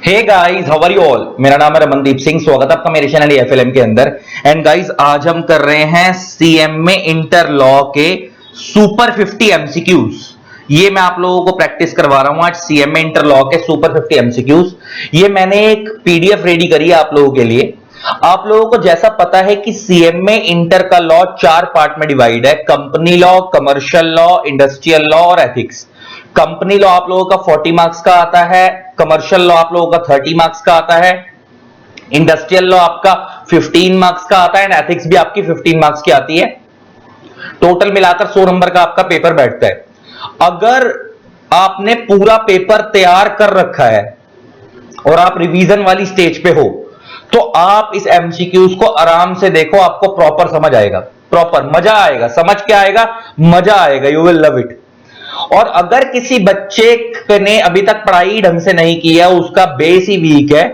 Hey guys, how are you all. मेरा नाम है रमनदीप सिंह। स्वागत है आपका मेरे चैनल एफएलएम के अंदर। एंड गाइस, आज हम कर रहे हैं सीएमए इंटर लॉ के सुपर 50 एमसीक्यूज। ये मैं आप लोगों को प्रैक्टिस करवा रहा हूं आज सीएमए इंटर लॉ के सुपर 50 एमसीक्यूज। ये मैंने एक पीडीएफ रेडी करी है आप लोगों के लिए। आप लोगों को जैसा पता है कि सीएमए इंटर का लॉ 4 पार्ट में डिवाइड है: company law, commercial law, industrial law और एथिक्स। कंपनी लॉ आप लोगों का 40 मार्क्स का आता है, कमर्शियल लॉ आप लोगों का 30 मार्क्स का आता है, इंडस्ट्रियल लॉ आपका 15 मार्क्स का आता है एंड एथिक्स भी आपकी 15 मार्क्स की आती है। टोटल मिलाकर 100 नंबर का आपका पेपर बैठता है। अगर आपने पूरा पेपर तैयार कर रखा है और आप रिवीजन वाली स्टेज पे हो तो आप इस एमसीक्यूज को आराम से देखो, आपको प्रॉपर समझ आएगा, प्रॉपर मजा आएगा। समझ क्या आएगा? मजा आएगा। You will love it. और अगर किसी बच्चे ने अभी तक पढ़ाई ढंग से नहीं की है, उसका बेस ही वीक है,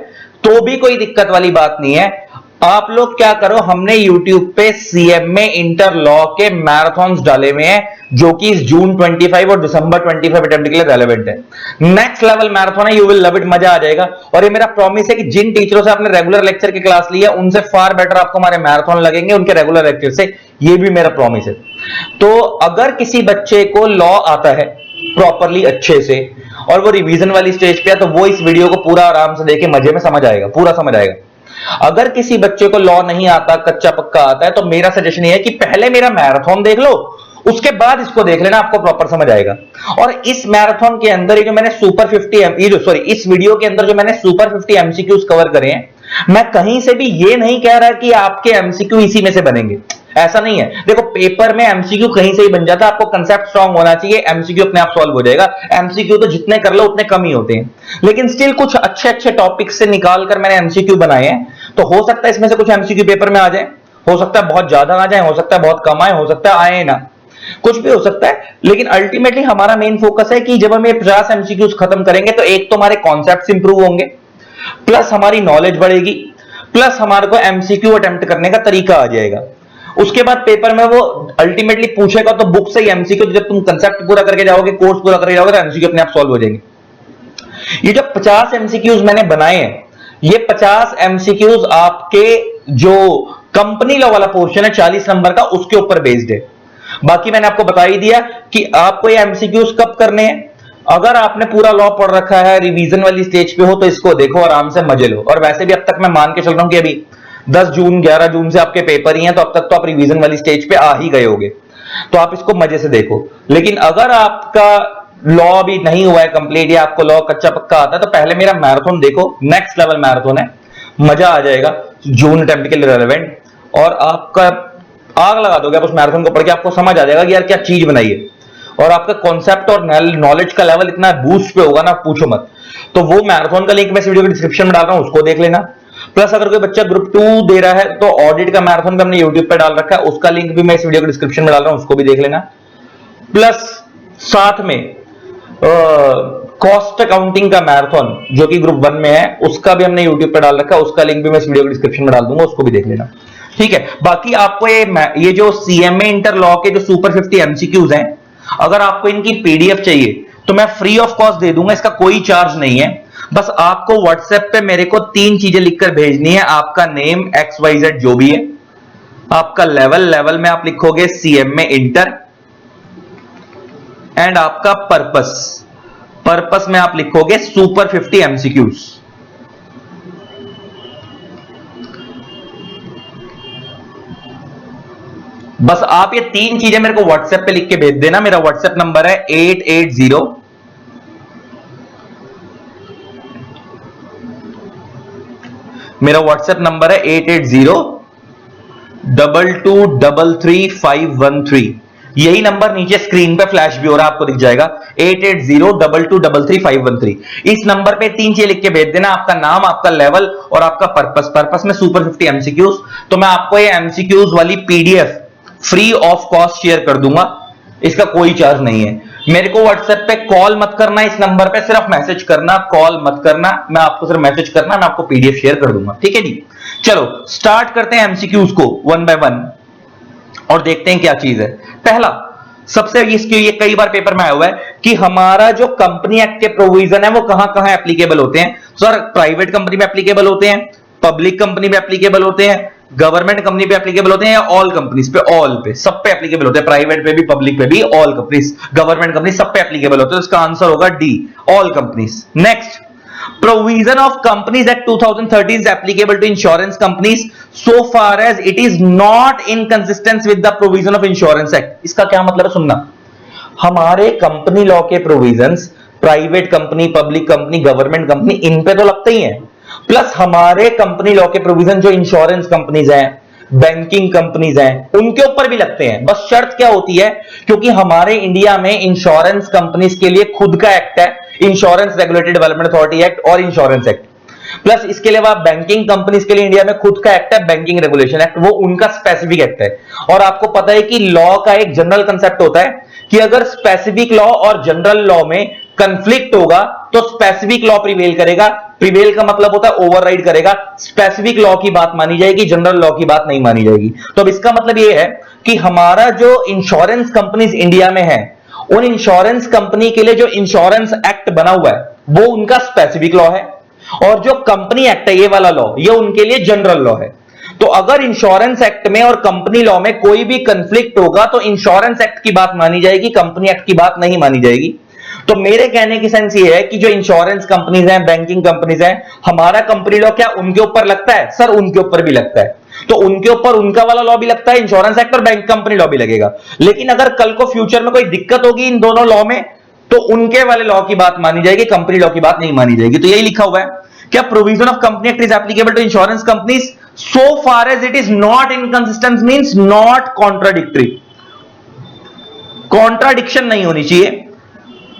तो भी कोई दिक्कत वाली बात नहीं है। आप लोग क्या करो, हमने YouTube पे सीएमए इंटर लॉ के मैराथन्स डाले हुए हैं जो कि इस जून 25 और दिसंबर 25 अटेम्प्ट के लिए रेलेवेंट है। नेक्स्ट लेवल मैराथन है, यू विल लव इट, मजा आ जाएगा। और ये मेरा प्रॉमिस है कि जिन टीचरों से आपने रेगुलर लेक्चर की क्लास ली है उनसे फार बेटर आपको हमारे मैराथन लगेंगे, उनके रेगुलर लेक्चर से। ये भी मेरा प्रॉमिस है। तो अगर किसी बच्चे को लॉ आता है प्रॉपरली अच्छे से और वो रिवीजन वाली स्टेज पे है तो वो इस वीडियो को पूरा आराम से देखे, मजे में समझ आएगा, पूरा समझ आएगा। अगर किसी बच्चे को लॉ नहीं आता, कच्चा पक्का आता है, तो मेरा सजेशन ये है कि पहले मेरा मैराथन देख लो, उसके बाद इसको देख लेना, आपको प्रॉपर समझ आएगा। और इस मैराथन के अंदर ये जो मैंने सुपर 50 इस वीडियो के अंदर जो मैंने सुपर 50 एमसीक्यूज कवर करे हैं, मैं कहीं से भी ये नहीं कह रहा कि आपके एमसीक्यू इसी में से बनेंगे, ऐसा नहीं है। देखो, पेपर में एमसीक्यू कहीं से ही बन जाता है, आपको कंसेप्ट स्ट्रांग होना चाहिए, एमसीक्यू अपने आप सॉल्व हो जाएगा। एमसीक्यू तो जितने कर लो उतने कम ही होते हैं, लेकिन स्टिल कुछ अच्छे अच्छे टॉपिक्स से निकालकर मैंने एमसीक्यू बनाए हैं। तो हो सकता है इसमें से कुछ एमसीक्यू पेपर में आ जाए, हो सकता है बहुत ज्यादा आ जाए, हो सकता है बहुत कम आए, हो सकता है आए ना, कुछ भी हो सकता है। लेकिन अल्टीमेटली हमारा मेन फोकस है कि जब हम ये 50 एमसीक्यूज खत्म करेंगे तो एक तो हमारे कॉन्सेप्ट्स इंप्रूव होंगे, प्लस हमारी नॉलेज बढ़ेगी, प्लस हमारे को एमसीक्यू अटेम्प्ट करने का तरीका आ जाएगा। उसके बाद पेपर में वो अल्टीमेटली पूछेगा तो बुक से ही एमसीक्यू, जब तुम कंसेप्ट पूरा करके जाओगे, कोर्स पूरा करके जाओगे, तो एमसीक्यू अपने आप सॉल्व हो जाएंगे। ये जो 50 एमसीक्यूज मैंने बनाए हैं, ये 50 एमसीक्यूज आपके जो कंपनी लॉ वाला पोर्शन है 40 नंबर का, उसके ऊपर बेस्ड है। बाकी मैंने आपको बता ही दिया कि आपको ये एमसीक्यूज कब करने हैं। अगर आपने पूरा लॉ पढ़ रखा है, रिवीजन वाली स्टेज पे हो, तो इसको देखो, आराम से मजे लो। और वैसे भी अब तक मैं मान के चल रहा हूं कि अभी 10 जून 11 जून से आपके पेपर ही हैं, तो अब तक तो आप रिवीजन वाली स्टेज पे आ ही गए होगे, तो आप इसको मजे से देखो। लेकिन अगर आपका लॉ भी नहीं हुआ है कंप्लीट या आपको लॉ कच्चा पक्का आता है, तो पहले मेरा मैराथन देखो, नेक्स्ट लेवल मैराथन है, मजा आ जाएगा, जून अटेम्प्ट के लिए रेलेवेंट। और आपका आग लगा दोगे आप उस मैराथन को पढ़ के, आपको समझ आ जाएगा कि यार क्या चीज बनाई है, और आपका कॉन्सेप्ट और नॉलेज का लेवल इतना बूस्ट पे होगा ना, पूछो मत। तो वो मैराथन का लिंक मैं इस वीडियो के डिस्क्रिप्शन में डाल रहा हूं, उसको देख लेना। प्लस अगर कोई बच्चा ग्रुप 2 दे रहा है तो ऑडिट का मैराथन भी हमने यूट्यूब पे डाल रखा है, उसका लिंक भी मैं इस वीडियो के डिस्क्रिप्शन में डाल रहा हूं, उसको भी देख लेना। प्लस साथ में कॉस्ट अकाउंटिंग का मैराथन जो कि ग्रुप 1 में है, उसका भी हमने यूट्यूब पे डाल रखा है, उसका लिंक भी मैं इस वीडियो के डिस्क्रिप्शन में डाल दूंगा, उसको भी देख लेना। ठीक है। बाकी आपको ये जो सीएमए इंटर लॉ के जो सुपर 50 एमसीक्यूज हैं, अगर आपको इनकी पीडीएफ चाहिए तो मैं फ्री ऑफ कॉस्ट दे दूंगा, इसका कोई चार्ज नहीं है। बस आपको व्हाट्सएप पे मेरे को 3 चीजें लिखकर भेजनी है: आपका नेम, XYZ जो भी है, आपका लेवल में आप लिखोगे सीएमए इंटर, एंड आपका पर्पस में आप लिखोगे सुपर 50 एमसीक्यूज। बस आप ये 3 चीजें मेरे को व्हाट्सएप पे लिख के भेज देना। मेरा व्हाट्सएप नंबर है 880 मेरा व्हाट्सएप नंबर है 8802233513। यही नंबर नीचे स्क्रीन पे फ्लैश भी हो रहा है, आपको दिख जाएगा 8802233513। इस नंबर पे 3 चीजें लिख के भेज देना: आपका नाम, आपका लेवल और आपका पर्पस में सुपर 50 एमसीक्यूज। तो मैं आपको ये एमसीक्यूज वाली PDF free of cost share कर दूंगा, इसका कोई चार्ज नहीं है। मेरे को व्हाट्सएप पे कॉल मत करना, इस नंबर पे सिर्फ मैसेज करना, कॉल मत करना, मैं आपको सिर्फ मैसेज करना, मैं आपको पीडीएफ शेयर कर दूंगा। ठीक है जी। चलो स्टार्ट करते हैं एमसीक्यूज को 1 बाय 1 और देखते हैं क्या चीज है। पहला, सबसे इसकी ये कई बार पेपर में आया हुआ है कि हमारा जो कंपनी एक्ट के प्रोविजन है वो कहां कहां एप्लीकेबल होते हैं। सर प्राइवेट कंपनी में एप्लीकेबल होते हैं, पब्लिक कंपनी में एप्लीकेबल होते हैं, गवर्नमेंट कंपनी पे एप्लीकेबल होते हैं, या ऑल कंपनीज पे, ऑल पे, सब पे एप्लीकेबल होते हैं, प्राइवेट पे भी, पब्लिक पे भी, ऑल कंपनीज, गवर्नमेंट कंपनी सब पे एप्लीकेबल होते हैं। तो इसका आंसर होगा D, all companies. Next, provision of companies act 2013 is applicable to insurance companies so far as it is not in consistence with the provision of insurance act। इसका क्या मतलब है सुनना, हमारे कंपनी लॉ के provisions private company, public company, government company इन पे तो लगते ही हैं, प्लस हमारे कंपनी लॉ के प्रोविजन जो इंश्योरेंस कंपनीज हैं, बैंकिंग कंपनीज हैं, उनके ऊपर भी लगते हैं। बस शर्त क्या होती है, क्योंकि हमारे इंडिया में इंश्योरेंस कंपनीज के लिए खुद का एक्ट है, insurance regulatory development authority act और इंश्योरेंस एक्ट, प्लस इसके अलावा बैंकिंग कंपनीज के लिए इंडिया में खुद का एक्ट है, बैंकिंग रेगुलेशन एक्ट, वो उनका स्पेसिफिक एक्ट है। और आपको पता है कि लॉ का एक जनरल कंसेप्ट होता है कि अगर स्पेसिफिक लॉ और जनरल लॉ में कंफ्लिक्ट होगा तो स्पेसिफिक लॉ प्रिवेल करेगा। प्रिवेल का मतलब होता है ओवरराइड करेगा, स्पेसिफिक लॉ की बात मानी जाएगी, जनरल लॉ की बात नहीं मानी जाएगी। तो अब इसका मतलब यह है कि हमारा जो इंश्योरेंस कंपनीज इंडिया में है, उन इंश्योरेंस कंपनी के लिए जो इंश्योरेंस एक्ट बना हुआ है वो उनका स्पेसिफिक लॉ है, और जो कंपनी एक्ट है ये वाला लॉ, ये उनके लिए जनरल लॉ है। तो अगर इंश्योरेंस एक्ट में और कंपनी लॉ में कोई भी कंफ्लिक्ट होगा तो इंश्योरेंस एक्ट की बात मानी जाएगी, कंपनी एक्ट की बात नहीं मानी जाएगी। तो मेरे कहने की सेंस ये है कि जो इंश्योरेंस कंपनीज हैं, बैंकिंग कंपनीज हैं, हमारा कंपनी लॉ क्या उनके ऊपर लगता है? सर उनके ऊपर भी लगता है। तो उनके ऊपर उनका वाला लॉ भी लगता है, इंश्योरेंस एक्ट और बैंक कंपनी लॉ भी लगेगा। लेकिन अगर कल को फ्यूचर में कोई दिक्कत होगी इन दोनों लॉ में तो उनके वाले लॉ की बात मानी जाएगी, कंपनी लॉ की बात नहीं मानी जाएगी। तो यही लिखा हुआ है, क्या provision of company act is applicable to insurance companies so far as it is not inconsistent means not contradictory, contradiction नहीं होनी चाहिए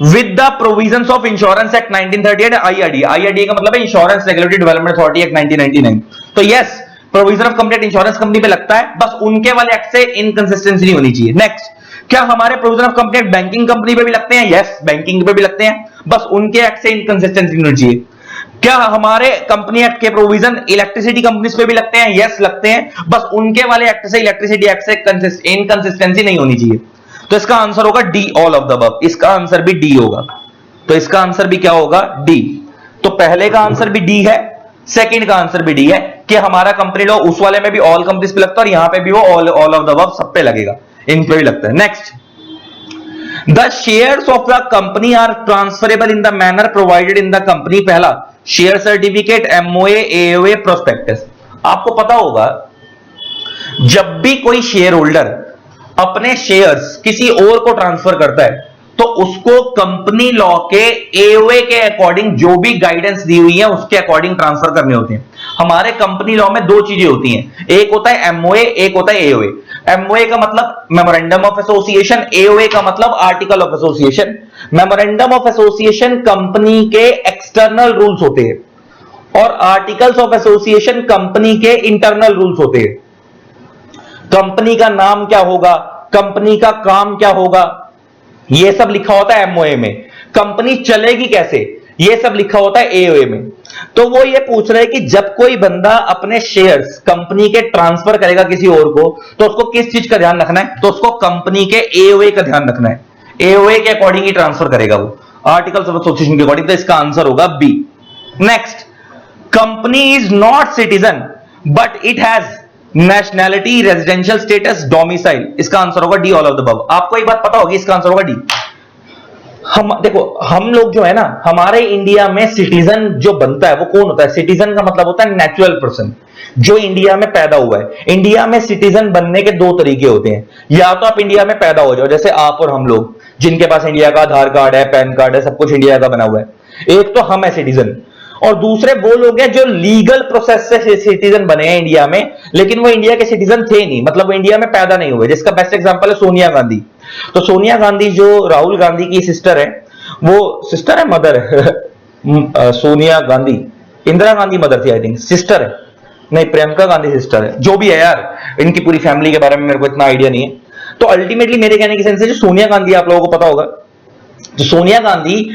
with the provisions of insurance act 1938 IRDA। IRDA का मतलब है insurance regulatory development authority act 1999। तो yes, provision of company act insurance company पे लगता है, बस उनके वाले एक्ट से इनकंसिस्टेंसी नहीं होनी चाहिए। नेक्स्ट, क्या हमारे provision of company act banking company पे भी लगते हैं? यस, बैंकिंग पे भी लगते हैं, बस उनके एक्ट से इनकंसिस्टेंसी नहीं होनी चाहिए। क्या हमारे कंपनी एक्ट के प्रोविजन इलेक्ट्रिसिटी कंपनीज पे भी लगते हैं? यस लगते हैं, बस उनके वाले एक्ट से, इलेक्ट्रिसिटी एक्ट से इनकंसिस्टेंसी नहीं होनी चाहिए। तो इसका आंसर होगा D, all of the above. इसका आंसर भी डी होगा। तो इसका आंसर भी क्या होगा? डी। तो पहले का आंसर भी डी है, सेकंड का आंसर भी डी है कि हमारा कंपनी लॉ उस वाले में भी ऑल कंपनीज पे लगता है और यहां पे भी वो ऑल ऑफ द अबव सब पे लगेगा, इन पे भी लगता है। Next, the shares of the company are transferable in the manner provided in the company। पहला, share certificate, MOA, AOA, prospectus. आपको पता होगा जब भी कोई शेयर होल्डर अपने शेयर्स किसी और को ट्रांसफर करता है तो उसको कंपनी लॉ के एओए के अकॉर्डिंग जो भी गाइडेंस दी हुई है उसके अकॉर्डिंग ट्रांसफर करने होते हैं। हमारे कंपनी लॉ में दो चीजें होती हैं, एक होता है एमओए, एक होता है एओए। एमओए का मतलब मेमोरेंडम ऑफ एसोसिएशन, एओए का मतलब article of association. Memorandum of association company के एक्सटर्नल रूल्स होते हैं और आर्टिकल्स ऑफ एसोसिएशन कंपनी के इंटरनल रूल्स होते हैं। कंपनी का नाम क्या होगा, कंपनी का काम क्या होगा, यह सब लिखा होता है एमओए में। कंपनी चलेगी कैसे, यह सब लिखा होता है एओए में। तो वो ये पूछ रहे हैं कि जब कोई बंदा अपने शेयर्स कंपनी के ट्रांसफर करेगा किसी और को तो उसको किस चीज का ध्यान रखना है? तो उसको कंपनी के एओए का ध्यान रखना है, एओए के अकॉर्डिंग ही ट्रांसफर करेगा वो, आर्टिकल्स ऑफ एसोसिएशन के अकॉर्डिंग। तो इसका आंसर होगा B. Next, company is not citizen but it has nationality, residential status, domicile. इसका आंसर होगा D, all of the above. आपको एक बात पता होगी, इसका आंसर होगा डी। हम देखो, हम लोग जो है ना, हमारे इंडिया में सिटीजन जो बनता है वो कौन होता है? सिटीजन का मतलब होता है नेचुरल पर्सन जो इंडिया में पैदा हुआ है। इंडिया में सिटीजन बनने के दो तरीके होते हैं, या तो आप इंडिया में पैदा हो जाओ जैसे आप और हम लोग, जिनके पास इंडिया का आधार कार्ड है, पैन कार्ड है, सब कुछ इंडिया का बना हुआ है। एक तो हम है सिटीजन, और दूसरे वो लोग हैं जो लीगल प्रोसेस से सिटीजन बने हैं इंडिया में, लेकिन वो इंडिया के सिटीजन थे नहीं, मतलब वो इंडिया में पैदा नहीं हुए। जिसका बेस्ट एग्जांपल है सोनिया गांधी। तो सोनिया गांधी जो राहुल गांधी की सिस्टर है, वो सिस्टर है, मदर है सोनिया गांधी, इंदिरा गांधी मदर थी आई थिंक, सिस्टर है, नहीं प्रियंका गांधी सिस्टर है, जो भी है यार, इनकी पूरी फैमिली के बारे में मेरे को इतना आइडिया नहीं है। तो अल्टीमेटली मेरे कहने की सेंस है, जो सोनिया गांधी आप लोगों को पता होगा, तो सोनिया गांधी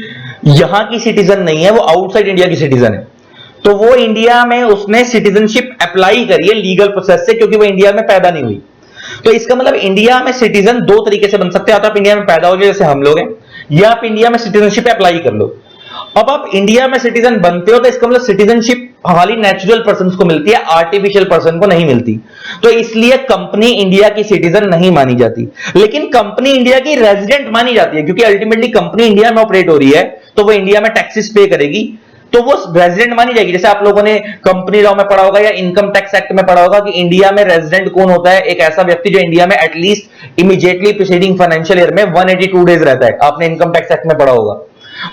यहां की सिटीजन नहीं है, वो आउटसाइड इंडिया की सिटीजन है। तो वो इंडिया में उसने सिटीजनशिप अप्लाई करी है लीगल प्रोसेस से, क्योंकि वो इंडिया में पैदा नहीं हुई। तो इसका मतलब इंडिया में सिटीजन दो तरीके से बन सकते हैं, या तो आप इंडिया में पैदा हो गए जैसे हम लोग हैं, या आप इंडिया में सिटीजनशिप अप्लाई कर लो। अब आप इंडिया में सिटीजन बनते हो तो इसका मतलब सिटीजनशिप खाली नेचुरल पर्सन को मिलती है, आर्टिफिशियल पर्सन को नहीं मिलती। तो इसलिए कंपनी इंडिया की सिटीजन नहीं मानी जाती, लेकिन कंपनी इंडिया की रेजिडेंट मानी जाती है, क्योंकि अल्टीमेटली कंपनी इंडिया में ऑपरेट हो रही है तो वो इंडिया में टैक्सेस पे करेगी, तो वो रेजिडेंट मानी जाएगी। जैसे आप लोगों ने कंपनी लॉ में पढ़ा होगा या इनकम टैक्स एक्ट में पढ़ा होगा कि इंडिया में रेजिडेंट कौन होता है, एक ऐसा व्यक्ति जो इंडिया में at least immediately preceding financial year में 182 डेज रहता है। आपने इनकम टैक्स एक्ट में पढ़ा होगा।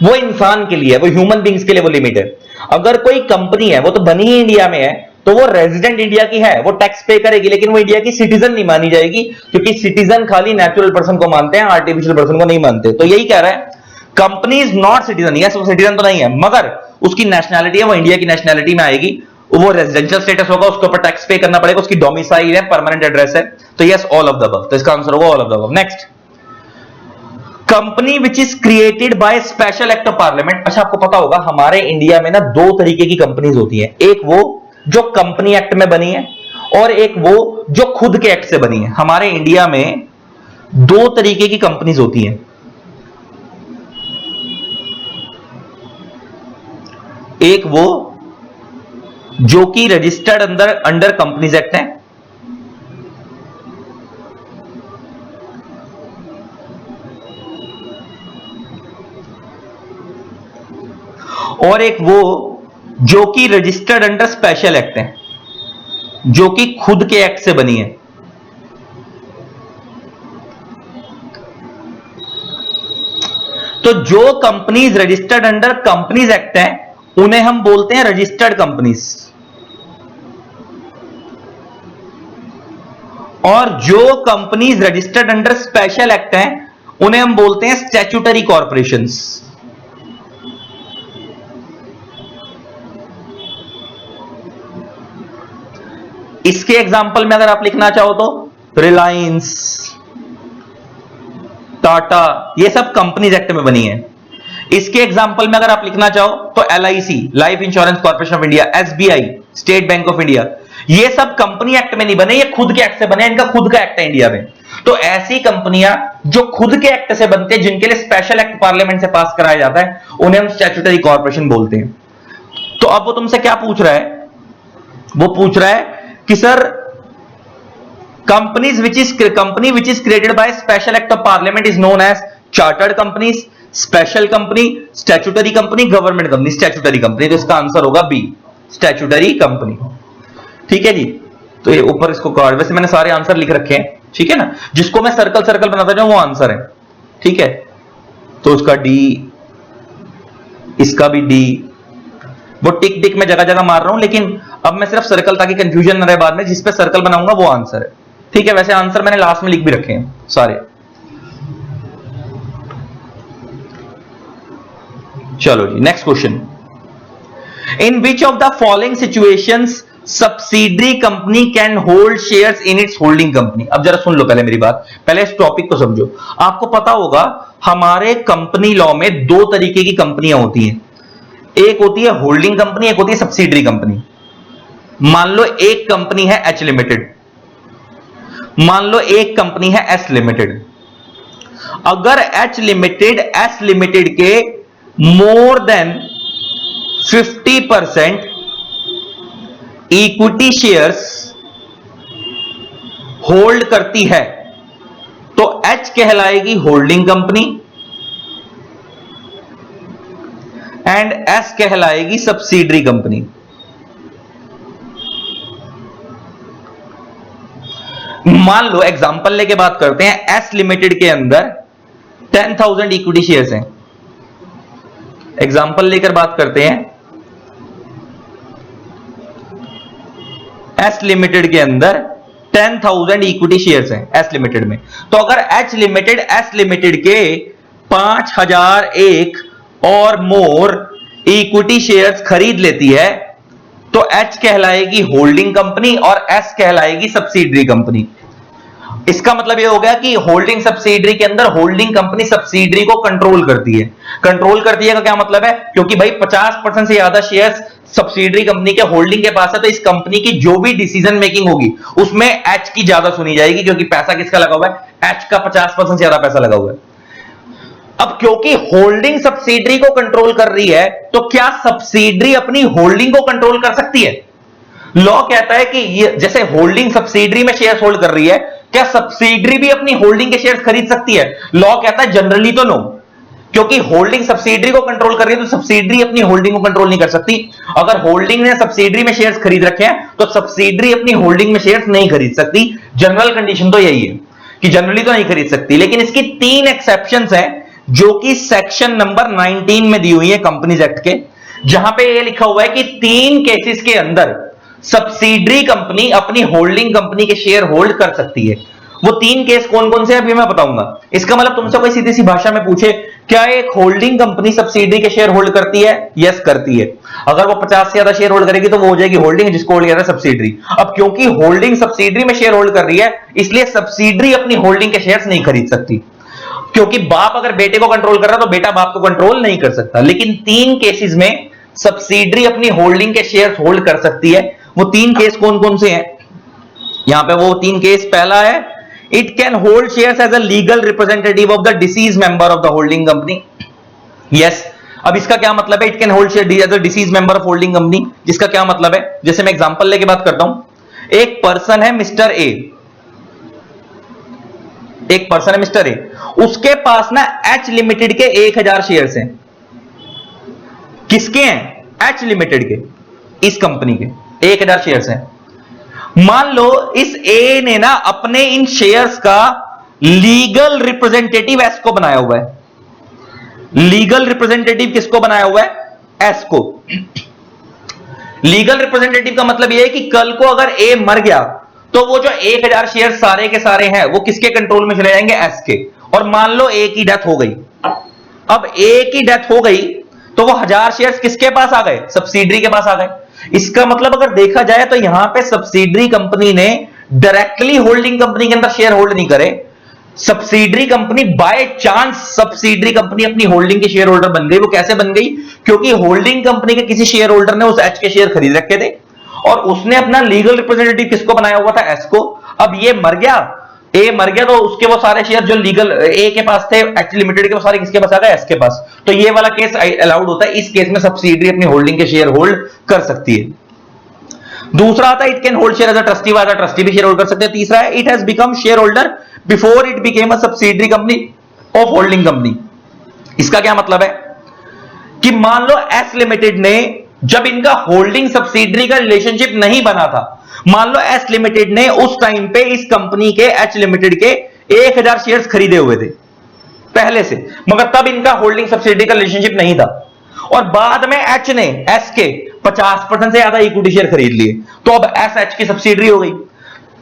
वो इंसान के लिए, वो ह्यूमन बींग्स के लिए वो लिमिट है। अगर कोई कंपनी है, वो तो बनी ही इंडिया में है, तो वो रेजिडेंट इंडिया की है, वो टैक्स पे करेगी, लेकिन वो इंडिया की सिटीजन नहीं मानी जाएगी, क्योंकि सिटीजन खाली नेचुरल पर्सन को मानते हैं, आर्टिफिशियल पर्सन को नहीं मानते। तो यही कह रहा है, company is not citizen. Yes, वो सिटीजन तो नहीं है, मगर उसकी नेशनैलिटी है, वो इंडिया की नेशनैलिटी में आएगी, वो रेजिडेंशियल स्टेटस होगा, उसके ऊपर टैक्स पे करना पड़ेगा, उसकी डोमिसाइल है, परमानेंट एड्रेस है। तो yes, all of the above. तो इसका आंसर होगा all of the above. Next, company which is created by special act of parliament. अच्छा, आपको पता होगा हमारे इंडिया में ना दो तरीके की कंपनीज होती हैं, एक वो जो कंपनी एक्ट में बनी है और एक वो जो खुद के एक्ट से बनी है। हमारे इंडिया में दो तरीके की कंपनीज होती हैं, एक वो जो कि रजिस्टर्ड अंडर कंपनीज एक्ट है, और एक वो जो कि रजिस्टर्ड अंडर स्पेशल एक्ट है, जो कि खुद के एक्ट से बनी है। तो जो companies registered under companies act है उन्हें हम बोलते हैं रजिस्टर्ड कंपनीज, और जो companies registered under special act है उन्हें हम बोलते हैं स्टैट्यूटरी कॉर्पोरेशंस। इसके एग्जाम्पल में अगर आप लिखना चाहो तो रिलायंस, टाटा, ये सब कंपनीज एक्ट में बनी है। इसके एग्जाम्पल में अगर आप लिखना चाहो तो LIC, life insurance corporation of India, SBI, state bank of India, ये सब कंपनी एक्ट में नहीं बने, ये खुद के एक्ट से बने, इनका खुद का एक्ट है इंडिया में। तो ऐसी कंपनियां जो खुद के एक्ट से बनते हैं, जिनके लिए स्पेशल एक्ट पार्लियामेंट से पास कराया जाता है, उन्हें हम स्टैट्यूटरी कॉर्पोरेशन बोलते हैं। तो अब वो तुमसे क्या पूछ रहा है, वो पूछ रहा है कि sir company which is created by special act of parliament is known as chartered companies, special company, statutory company, government company. Statutory company, तो इसका आंसर होगा बी, स्टैट्यूटरी कंपनी। ठीक है जी। तो ये ऊपर इसको कार्ड, वैसे मैंने सारे आंसर लिख रखे हैं, ठीक है ना, जिसको मैं सर्कल सर्कल बनाता जाऊं वो आंसर है। ठीक है, तो उसका डी, इसका भी डी, वो टिक टिक में जगह जगह मार रहा हूं, लेकिन अब मैं सिर्फ सर्कल, ताकि कंफ्यूजन न रहे बाद में, जिस पे सर्कल बनाऊंगा वो आंसर है। ठीक है, वैसे आंसर मैंने लास्ट में लिख भी रखे हैं सारे। चलो जी, next question, in which of the following situations subsidiary company can hold shares in its holding company. अब जरा सुन लो पहले मेरी बात, पहले इस टॉपिक को समझो। आपको पता होगा हमारे कंपनी लॉ में दो तरीके की कंपनियां होती हैं, एक होती है होल्डिंग कंपनी, एक होती है सब्सिडरी कंपनी। मान लो एक कंपनी है एच लिमिटेड, मान लो एक कंपनी है एस लिमिटेड। अगर एच लिमिटेड एस लिमिटेड के more than 50% equity shares hold करती है तो एच कहलाएगी होल्डिंग कंपनी एंड एस कहलाएगी सब्सिडरी कंपनी। मान लो एग्जांपल लेके बात करते हैं, एस लिमिटेड के अंदर 10,000 इक्विटी शेयर्स हैं। एग्जांपल लेकर बात करते हैं, एस लिमिटेड के अंदर 10,000 इक्विटी शेयर्स हैं एस लिमिटेड में। तो अगर एच लिमिटेड एस लिमिटेड के 5,001 और मोर इक्विटी शेयर्स खरीद लेती है तो एच कहलाएगी होल्डिंग कंपनी और एस कहलाएगी सब्सिडरी कंपनी। इसका मतलब यह हो गया कि होल्डिंग सब्सिडरी के अंदर होल्डिंग कंपनी सब्सिडरी को कंट्रोल करती है। कंट्रोल करती है का क्या मतलब है, क्योंकि भाई 50% से ज्यादा शेयर्स सब्सिडरी कंपनी के होल्डिंग के पास है, तो इस कंपनी की जो भी डिसीजन मेकिंग होगी उसमें एच की ज्यादा सुनी जाएगी, क्योंकि पैसा किसका लगा हुआ है, एच का 50% ज्यादा पैसा लगा हुआ है। अब क्योंकि होल्डिंग सब्सिडरी को कंट्रोल कर रही है, तो क्या सब्सिडरी अपनी होल्डिंग को कंट्रोल कर सकती है? लॉ कहता है कि ये जैसे होल्डिंग सब्सिडरी में शेयर होल्ड कर रही है, क्या सब्सिडरी भी अपनी होल्डिंग के शेयर खरीद सकती है? लॉ कहता है जनरली तो नो, क्योंकि होल्डिंग सब्सिडरी को कंट्रोल कर रही है, तो सब्सिडरी अपनी होल्डिंग को कंट्रोल नहीं कर सकती। अगर होल्डिंग ने सब्सिडरी में शेयर्स खरीद रखे हैं, तो सब्सिडरी अपनी होल्डिंग में शेयर्स नहीं खरीद सकती। जनरल कंडीशन तो यही है कि जनरली तो नहीं खरीद सकती, लेकिन इसकी 3 एक्सेप्शंस हैं जो कि सेक्शन नंबर 19 में दी हुई है कंपनीज एक्ट के, जहां पे ये लिखा हुआ है कि 3 केसेस के अंदर सब्सिडरी कंपनी अपनी होल्डिंग कंपनी के शेयर होल्ड कर सकती है। वो 3 केस कौन कौन से अभी मैं बताऊंगा। इसका मतलब तुमसे कोई सीधी सी भाषा में पूछे, क्या एक होल्डिंग कंपनी सब्सिडरी के शेयर होल्ड करती है? यस करती है। अगर वो 50 से ज्यादा शेयर होल्ड करेगी तो वो हो जाएगी होल्डिंग, जिसको होल्ड किया सब्सिडरी। अब क्योंकि होल्डिंग सब्सिडरी में शेयर होल्ड कर रही है, इसलिए सब्सिडरी अपनी होल्डिंग के शेयर्स नहीं खरीद सकती, क्योंकि बाप अगर बेटे को कंट्रोल कर रहा है तो बेटा बाप को कंट्रोल नहीं कर सकता। लेकिन 3 केसेस में सब्सिडरी अपनी होल्डिंग के शेयर्स होल्ड कर सकती है। वो 3 केस कौन कौन से हैं? यहां पे वो 3 केस, पहला है it can hold shares as a legal representative of the deceased member of the holding company. Yes. अब इसका क्या मतलब है, it can hold share as a deceased member of holding company? जिसका क्या मतलब है, जैसे मैं एग्जांपल लेके बात करता हूं। एक पर्सन है मिस्टर ए, एक पर्सन है मिस्टर ए, उसके पास ना एच लिमिटेड के 1000 शेयर्स हैं। किसके हैं? एच लिमिटेड के, इस कंपनी के 1000 शेयर्स हैं। मान लो इस ए ने ना अपने इन शेयर्स का लीगल रिप्रेजेंटेटिव एस को बनाया हुआ है। लीगल रिप्रेजेंटेटिव किसको बनाया हुआ है? एस को। लीगल रिप्रेजेंटेटिव का मतलब यह है कि कल को अगर ए मर गया तो वो जो 1000 शेयर सारे के सारे हैं वो किसके कंट्रोल में चले जाएंगे? एस के। और मान लो ए की डेथ हो गई, अब ए की डेथ हो गई तो वो 1000 शेयर्स किसके पास आ गए? सब्सिडरी के पास आ गए। इसका मतलब अगर देखा जाए तो यहां पे सब्सिडरी कंपनी ने डायरेक्टली होल्डिंग कंपनी के अंदर शेयर होल्ड नहीं करे, subsidiary company by chance subsidiary company अपनी होल्डिंग के शेयर होल्डर बन गई। वो कैसे बन गई? क्योंकि होल्डिंग कंपनी के किसी शेयर होल्डर ने उस एच के शेयर खरीद रखे थे और उसने अपना लीगल रिप्रेजेंटेटिव किसको बनाया हुआ था? एस को। अब ये मर गया, ए मर गया, तो उसके वो सारे शेयर जो लीगल ए के पास थे एच लिमिटेड के, वो सारे किसके पास आ गए? एस के पास। तो ये वाला केस अलाउड होता है। इस केस में सब्सिडरी अपनी होल्डिंग के शेयर होल्ड कर सकती है। दूसरा आता है it can hold share as a trustee, वाला ट्रस्टी भी शेयर होल्ड कर सकते हैं। तीसरा है it has become shareholder before it became a subsidiary company of holding company. इसका क्या मतलब है कि मान लो एस लिमिटेड ने, जब इनका होल्डिंग सब्सिडरी का रिलेशनशिप नहीं बना था, मान लो एस लिमिटेड ने उस टाइम पे इस कंपनी के एच लिमिटेड के 1000 शेयर्स खरीदे हुए थे पहले से, मगर तब इनका होल्डिंग सब्सिडरी का रिलेशनशिप नहीं था, और बाद में एच ने एस के 50% से ज्यादा इक्विटी शेयर खरीद लिए, तो अब एस एच की सब्सिडरी हो गई।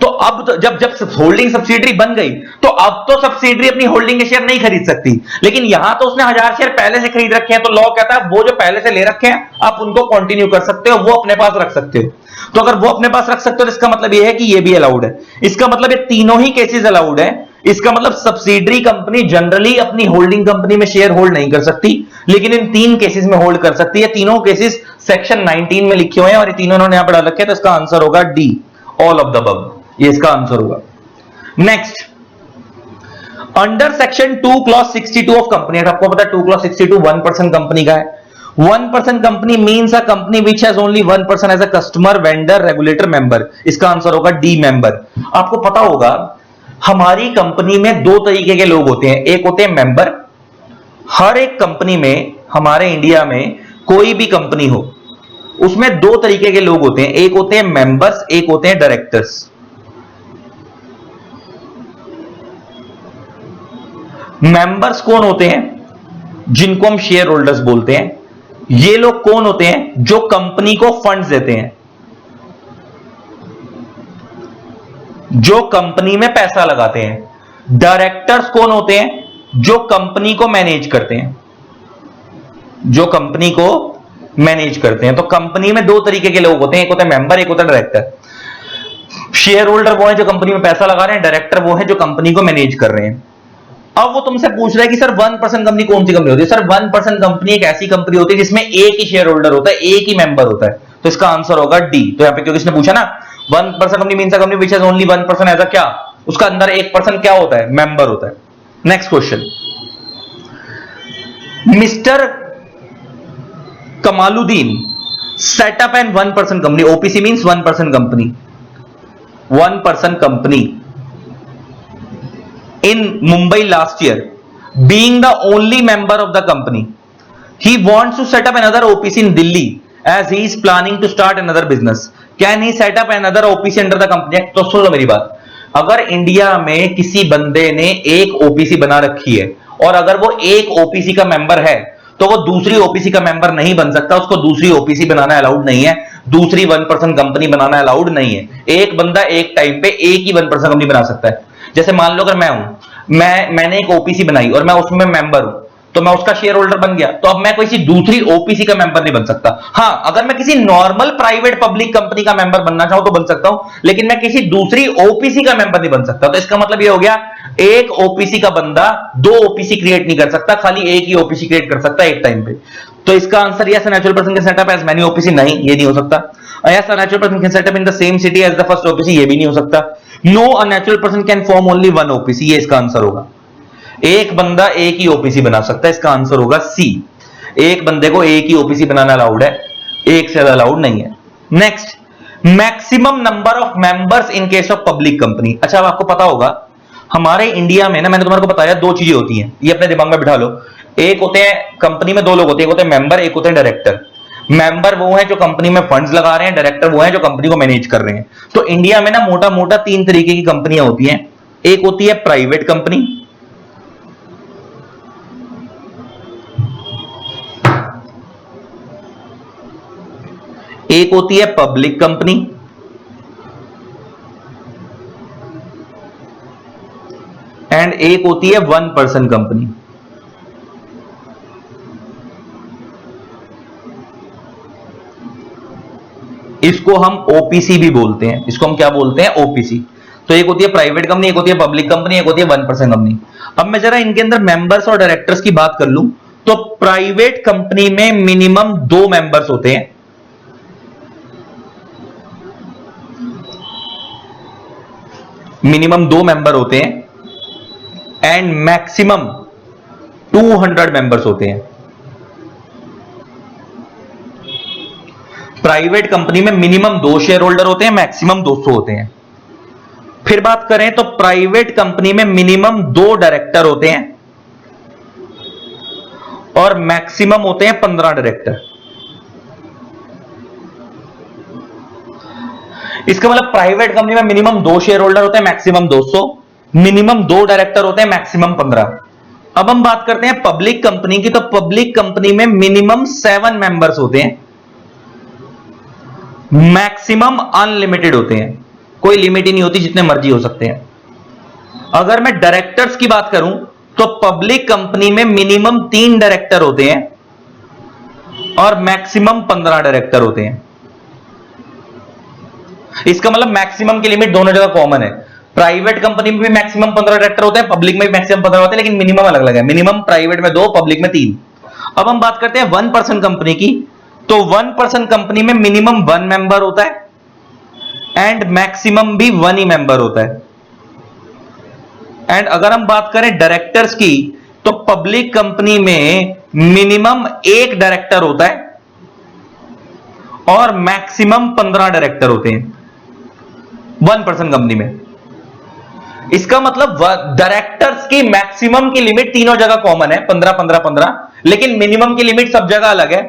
तो अब तो जब होल्डिंग सब्सिडरी बन गई तो अब तो सब्सिडरी अपनी होल्डिंग के शेयर नहीं खरीद सकती, लेकिन यहां तो उसने 1000 शेयर पहले से खरीद रखे हैं, तो लॉ कहता है वो जो पहले से ले रखे हैं आप उनको कंटिन्यू कर सकते हो, वो अपने पास रख सकते हो। तो अगर वो अपने पास रख सकते हो तो इसका मतलब यह है कि ये भी अलाउड है। इसका मतलब ये तीनों ही केसेस अलाउड है। इसका मतलब सब्सिडरी कंपनी जनरली अपनी होल्डिंग कंपनी में शेयर होल्ड नहीं कर सकती, लेकिन इन 3 केसेस में होल्ड कर सकती है। तीनों केसेस सेक्शन 19 में लिखे हुए हैं और ये तीनों इन्होंने यहां पर डाल रखे हैं, तो इसका आंसर होगा D, all of the above. ये इसका आंसर होगा। Next, under section 2 clause 62 of company act, आपको पता है 2 क्लॉज 62 1% कंपनी का है। 1% company means a company which has only 1% as a customer, vendor, regulator, member. इसका आंसर होगा डी, मेंबर। आपको पता होगा हमारी कंपनी में 2 तरीके के लोग होते हैं, एक होते हैं मेंबर। हर एक कंपनी में, हमारे इंडिया में कोई भी कंपनी हो उसमें 2 तरीके के लोग होते हैं, एक होते हैं मेंबर्स, एक होते हैं डायरेक्टर्स। मेंबर्स कौन होते हैं? जिनको हम शेयर होल्डर्स बोलते हैं। ये लोग कौन होते हैं? जो कंपनी को फंड्स देते हैं, जो कंपनी में पैसा लगाते हैं। डायरेक्टर्स कौन होते हैं? जो कंपनी को मैनेज करते हैं, जो कंपनी को मैनेज करते हैं। तो कंपनी में 2 तरीके के लोग होते हैं, एक होता है मेंबर, एक होता है डायरेक्टर। शेयर होल्डर वो है जो कंपनी में पैसा लगा रहे हैं, डायरेक्टर वो है जो कंपनी को मैनेज कर रहे हैं। अब वो तुमसे पूछ रहा है कि सर 1% कंपनी कौन सी कंपनी होती है? सर 1% कंपनी एक ऐसी कंपनी होती है जिसमें एक ही शेयर होल्डर होता है, एक ही मेंबर होता है। तो इसका आंसर होगा डी। तो यहां पे क्योंकि इसने पूछा ना 1% company means a company which has only 1% as a क्या, उसका अंदर 1% क्या होता है? मेंबर होता है। Next question, mister Kamaluddin set up an 1% company, OPC means 1% company, 1% company in Mumbai last year, being the only member of the company. He wants to set up another OPC in Delhi as he is planning to start another business. Can he set up another OPC under the company act? तो सुनो मेरी बात, अगर India में किसी बंदे ने एक ओपीसी बना रखी है और अगर वो एक ओपीसी का मेंबर है तो वो दूसरी ओपीसी का मेंबर नहीं बन सकता, उसको दूसरी ओपीसी बनाना अलाउड नहीं है, दूसरी 1% कंपनी बनाना अलाउड नहीं है। एक बंदा एक टाइम पे एक ही 1% कंपनी बना सकता है। जैसे मान लो अगर मैं हूं, मैंने एक ओपीसी बनाई और मैं उसमें मेंबर हूं, तो मैं उसका शेयर होल्डर बन गया, तो अब मैं किसी दूसरी ओपीसी का मेंबर नहीं बन सकता। हां, अगर मैं किसी नॉर्मल प्राइवेट पब्लिक कंपनी का मेंबर बनना चाहूं तो बन सकता हूं, लेकिन मैं किसी दूसरी ओपीसी का मेंबर नहीं बन सकता। तो इसका मतलब ये हो गया, एक ओपीसी का बंदा दो ओपीसी क्रिएट नहीं कर सकता, खाली एक ही ओपीसी क्रिएट कर सकता है एक टाइम पे। तो इसका answer yes, natural person can set up as many OPC, नहीं ये नहीं हो सकता। Yes, a natural person can set up in the same city as the first OPC, ये भी नहीं हो सकता। No, a natural person can form only one OPC, ये इसका आंसर होगा। एक बंदा एक ही ओपीसी बना सकता है, इसका आंसर होगा सी। एक बंदे को एक ही ओपीसी बनाना अलाउड है, एक से ज्यादा अलाउड नहीं है। Next, maximum number of members in case of public company. अच्छा, अब आपको पता होगा हमारे इंडिया में ना, मैंने तुम्हारे को बताया दो चीजें होती हैं, ये अपने दिमाग में बिठा लो। एक होते हैं कंपनी में दो लोग होते हैं, एक होते हैं मेंबर, एक होते हैं डायरेक्टर। मेंबर वो है जो कंपनी में फंड्स लगा रहे हैं, डायरेक्टर वो है जो कंपनी को मैनेज कर रहे हैं। तो इंडिया में ना मोटा मोटा तीन तरीके की कंपनियां होती हैं। एक होती है प्राइवेट कंपनी, एक होती है पब्लिक कंपनी, एंड एक होती है 1% कंपनी। इसको हम ओपीसी भी बोलते हैं, इसको हम क्या बोलते हैं? ओपीसी। तो एक होती है प्राइवेट कंपनी, एक होती है पब्लिक कंपनी, एक होती है 1% कंपनी। अब मैं जरा इनके अंदर मेंबर्स और डायरेक्टर्स की बात कर लूं, तो प्राइवेट कंपनी में मिनिमम 2 मेंबर्स होते हैं, मिनिमम 2 मेंबर होते हैं, एंड मैक्सिमम 200 मेंबर्स होते हैं। प्राइवेट कंपनी में मिनिमम 2 शेयर होल्डर होते हैं, मैक्सिमम 200 होते हैं। फिर बात करें तो प्राइवेट कंपनी में मिनिमम 2 डायरेक्टर होते हैं और मैक्सिमम होते हैं 15 डायरेक्टर। इसका मतलब प्राइवेट कंपनी में मिनिमम 2 शेयर होल्डर होते हैं, मैक्सिमम 200, मिनिमम 2 डायरेक्टर होते हैं, मैक्सिमम 15। अब हम बात करते हैं पब्लिक कंपनी की, तो पब्लिक कंपनी में मिनिमम 7 मेंबर्स होते हैं, मैक्सिमम अनलिमिटेड होते हैं, कोई लिमिट ही नहीं होती, जितने मर्जी हो सकते हैं। अगर मैं डायरेक्टर्स की बात करूं तो पब्लिक कंपनी में मिनिमम 3 डायरेक्टर होते हैं और मैक्सिमम 15 डायरेक्टर होते हैं। इसका मतलब मैक्सिमम की लिमिट दोनों जगह कॉमन है। प्राइवेट कंपनी में भी मैक्सिमम 15 डायरेक्टर होते हैं, पब्लिक में भी मैक्सिमम 15 होते हैं, लेकिन मिनिमम अलग अलग है। मिनिमम प्राइवेट में 2, पब्लिक में 3। अब हम बात करते हैं 1% कंपनी की, तो 1% कंपनी में मिनिमम 1 मेंबर होता है एंड मैक्सिमम भी 1 ही मेंबर होता है। एंड अगर हम बात करें डायरेक्टर्स की, तो पब्लिक कंपनी में मिनिमम 1 डायरेक्टर होता है और मैक्सिमम 15 डायरेक्टर होते हैं 1% कंपनी में। इसका मतलब डायरेक्टर्स की मैक्सिमम की लिमिट तीनों जगह कॉमन है, 15 15 15, लेकिन मिनिमम की लिमिट सब जगह अलग है।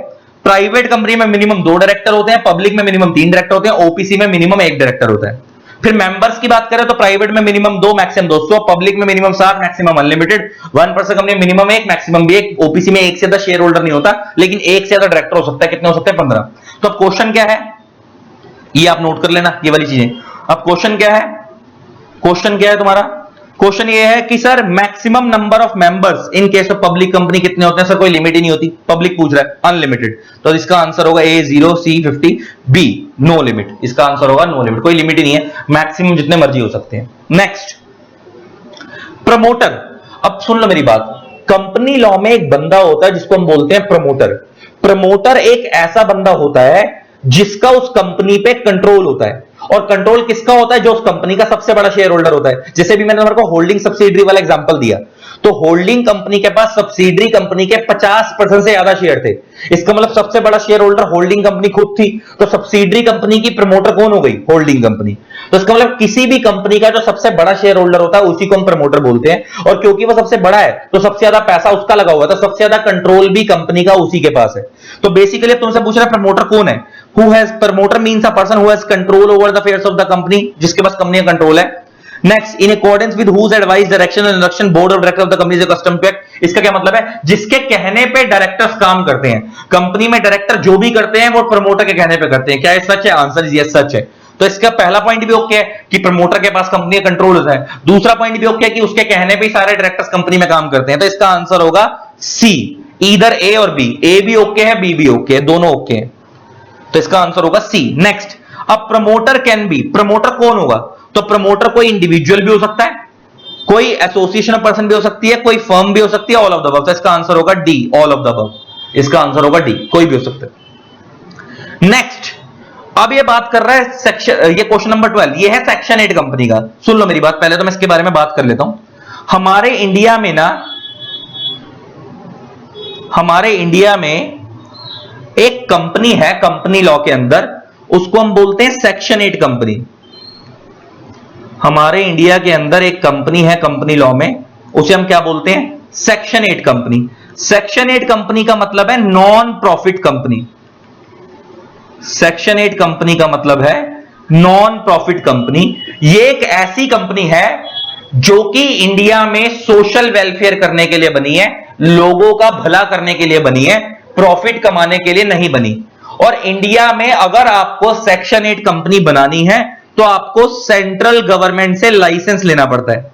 प्राइवेट कंपनी में मिनिमम 2 डायरेक्टर होते हैं, पब्लिक में मिनिमम 3 डायरेक्टर होते हैं, ओपीसी में मिनिमम 1 डायरेक्टर होता है। फिर मेंबर्स की बात करें तो प्राइवेट में मिनिमम 2, मैक्सिमम 200, पब्लिक में minimum 7, maximum unlimited, 1% company minimum 1, maximum भी 1, ओपीसी में 1 से ज्यादा शेयर होल्डर नहीं होता, लेकिन 1 से ज्यादा डायरेक्टर हो सकता है। कितने हो सकते हैं? 15। तो अब क्वेश्चन क्या है, ये आप नोट कर लेना, ये वाली चीजें। अब क्वेश्चन क्या है? क्वेश्चन क्या है तुम्हारा? क्वेश्चन ये है कि sir maximum number of members in case of public company कितने होते हैं? सर कोई लिमिट ही नहीं होती, पब्लिक पूछ रहा है, अनलिमिटेड। तो इसका आंसर होगा ए 0, सी 50, बी नो लिमिट। इसका आंसर होगा नो लिमिट, कोई लिमिट ही नहीं है, मैक्सिमम जितने मर्जी हो सकते हैं। Next, promoter. अब सुन लो मेरी बात, कंपनी लॉ में एक बंदा होता है जिसको हम बोलते हैं प्रमोटर। प्रमोटर एक ऐसा बंदा होता है जिसका उस कंपनी पे कंट्रोल होता है, और कंट्रोल किसका होता है? जो उस कंपनी का सबसे बड़ा शेयर होल्डर होता है। जैसे भी मैंने तुम्हारे को होल्डिंग सब्सिडरी वाला एग्जांपल दिया, तो होल्डिंग कंपनी के पास सब्सिडरी कंपनी के 50% से ज्यादा शेयर थे। इसका मतलब सबसे बड़ा शेयर होल्डर होल्डिंग कंपनी खुद थी, तो सब्सिडरी कंपनी की प्रमोटर कौन हो गई? Holding company. तो इसका मतलब किसी भी कंपनी का जो सबसे बड़ा शेयर होल्डर होता है उसी को हम प्रमोटर बोलते हैं, और क्योंकि वो सबसे बड़ा है तो सबसे ज्यादा पैसा उसका लगा हुआ है, तो सबसे ज्यादा कंट्रोल भी कंपनी का उसी के पास है। तो बेसिकली तुमसे पूछ रहा है प्रमोटर कौन है? Who has promoter means a person who has control over the affairs of the company, जिसके पास कंपनी का कंट्रोल है। Next, in accordance with whose advice, direction and instruction board of directors of the company is accustomed to act। इसका क्या मतलब है? जिसके कहने पे डायरेक्टर्स काम करते हैं। कंपनी में डायरेक्टर जो भी करते हैं वो प्रमोटर के कहने पे करते हैं। क्या ये सच है? आंसर इज यस, सच है। तो इसका पहला पॉइंट भी ओके है कि प्रमोटर के पास कंपनी का कंट्रोल होता है। दूसरा पॉइंट भी ओके है कि उसके कहने पे ही सारे डायरेक्टर्स कंपनी में काम करते हैं। तो इसका आंसर होगा सी, ईदर ए और बी। ए भी ओके है, बी भी ओके है, दोनों ओके है, तो इसका आंसर होगा सी। नेक्स्ट, अब प्रमोटर कैन बी, प्रमोटर कौन होगा? तो प्रमोटर कोई इंडिविजुअल भी हो सकता है, कोई एसोसिएशन पर्सन भी हो सकती है, कोई फर्म भी हो सकती है, ऑल ऑफ द अबव। तो इसका आंसर होगा D, all of the above. इसका आंसर होगा डी, कोई भी हो सकता है। नेक्स्ट, अब ये बात कर रहा है सेक्शन, ये क्वेश्चन नंबर 12, ये है सेक्शन 8 कंपनी का। सुन लो मेरी बात, पहले तो मैं इसके बारे में बात कर लेता हूं। हमारे इंडिया में एक कंपनी है कंपनी लॉ के अंदर, उसको हम बोलते हैं सेक्शन 8 कंपनी। हमारे इंडिया के अंदर एक कंपनी है कंपनी लॉ में, उसे हम क्या बोलते हैं? Section 8 company. सेक्शन 8 कंपनी का मतलब है non profit company. Section 8 company का मतलब है नॉन प्रॉफिट कंपनी। ये एक ऐसी कंपनी है जो कि इंडिया में सोशल वेलफेयर करने के लिए बनी है, लोगों का भला करने के लिए बनी है, प्रॉफिट कमाने के लिए नहीं बनी। और इंडिया में अगर आपको सेक्शन 8 कंपनी बनानी है तो आपको सेंट्रल गवर्नमेंट से लाइसेंस लेना पड़ता है।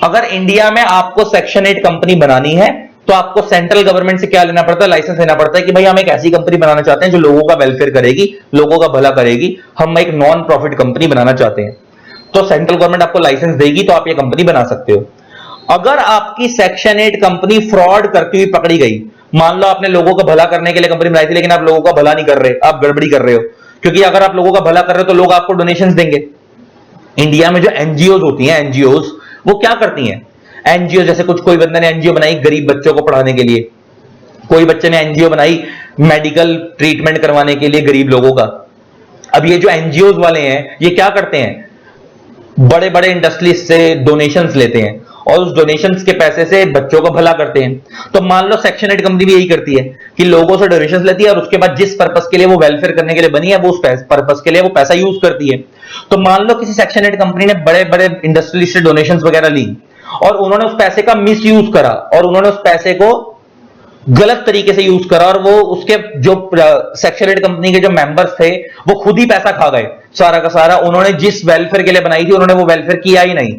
अगर इंडिया में आपको सेक्शन 8 कंपनी बनानी है तो आपको सेंट्रल गवर्नमेंट से क्या लेना पड़ता है? लाइसेंस लेना पड़ता है कि भाई हम एक ऐसी कंपनी बनाना चाहते हैं जो लोगों का वेलफेयर करेगी, लोगों का भला करेगी, हम एक नॉन प्रॉफिट कंपनी बनाना चाहते हैं। तो सेंट्रल गवर्नमेंट आपको लाइसेंस देगी तो आप ये कंपनी बना सकते हो। अगर आपकी सेक्शन 8 कंपनी फ्रॉड करती हुई पकड़ी गई, मान लो आपने लोगों का भला करने के लिए कंपनी बनाई थी लेकिन आप लोगों का भला नहीं कर रहे, आप गड़बड़ी कर रहे हो, क्योंकि अगर आप लोगों का भला कर रहे हो तो लोग आपको डोनेशंस देंगे। इंडिया में जो एनजीओ होती हैं, एनजीओ वो क्या करती हैं? एनजीओ जैसे कोई बंदे ने एनजीओ बनाई गरीब बच्चों को पढ़ाने के लिए, कोई बच्चे ने एनजीओ बनाई मेडिकल ट्रीटमेंट करवाने के लिए गरीब लोगों का। अब ये जो एनजीओ वाले हैं ये क्या करते हैं? बड़े बड़े इंडस्ट्रीज से डोनेशंस लेते हैं और उस डोनेशंस के पैसे से बच्चों को भला करते हैं। तो मान लो सेक्शन 8 कंपनी भी यही करती है कि लोगों से डोनेशंस लेती है और उसके बाद जिस पर्पस के लिए वो वेलफेयर करने के लिए बनी है वो उस पर्पस के लिए वो पैसा यूज करती है। तो मान लो किसी सेक्शन 8 कंपनी ने बड़े बड़े इंडस्ट्रीज से डोनेशंस वगैरह ली और उन्होंने उस पैसे का मिस यूज करा और उन्होंने उस पैसे को गलत तरीके से यूज करा, और वो उसके जो सेक्शन 8 कंपनी के जो मेंबर्स थे वो खुद ही पैसा खा गए सारा का सारा। उन्होंने जिस वेलफेयर के लिए बनाई थी उन्होंने वो वेलफेयर किया ही नहीं।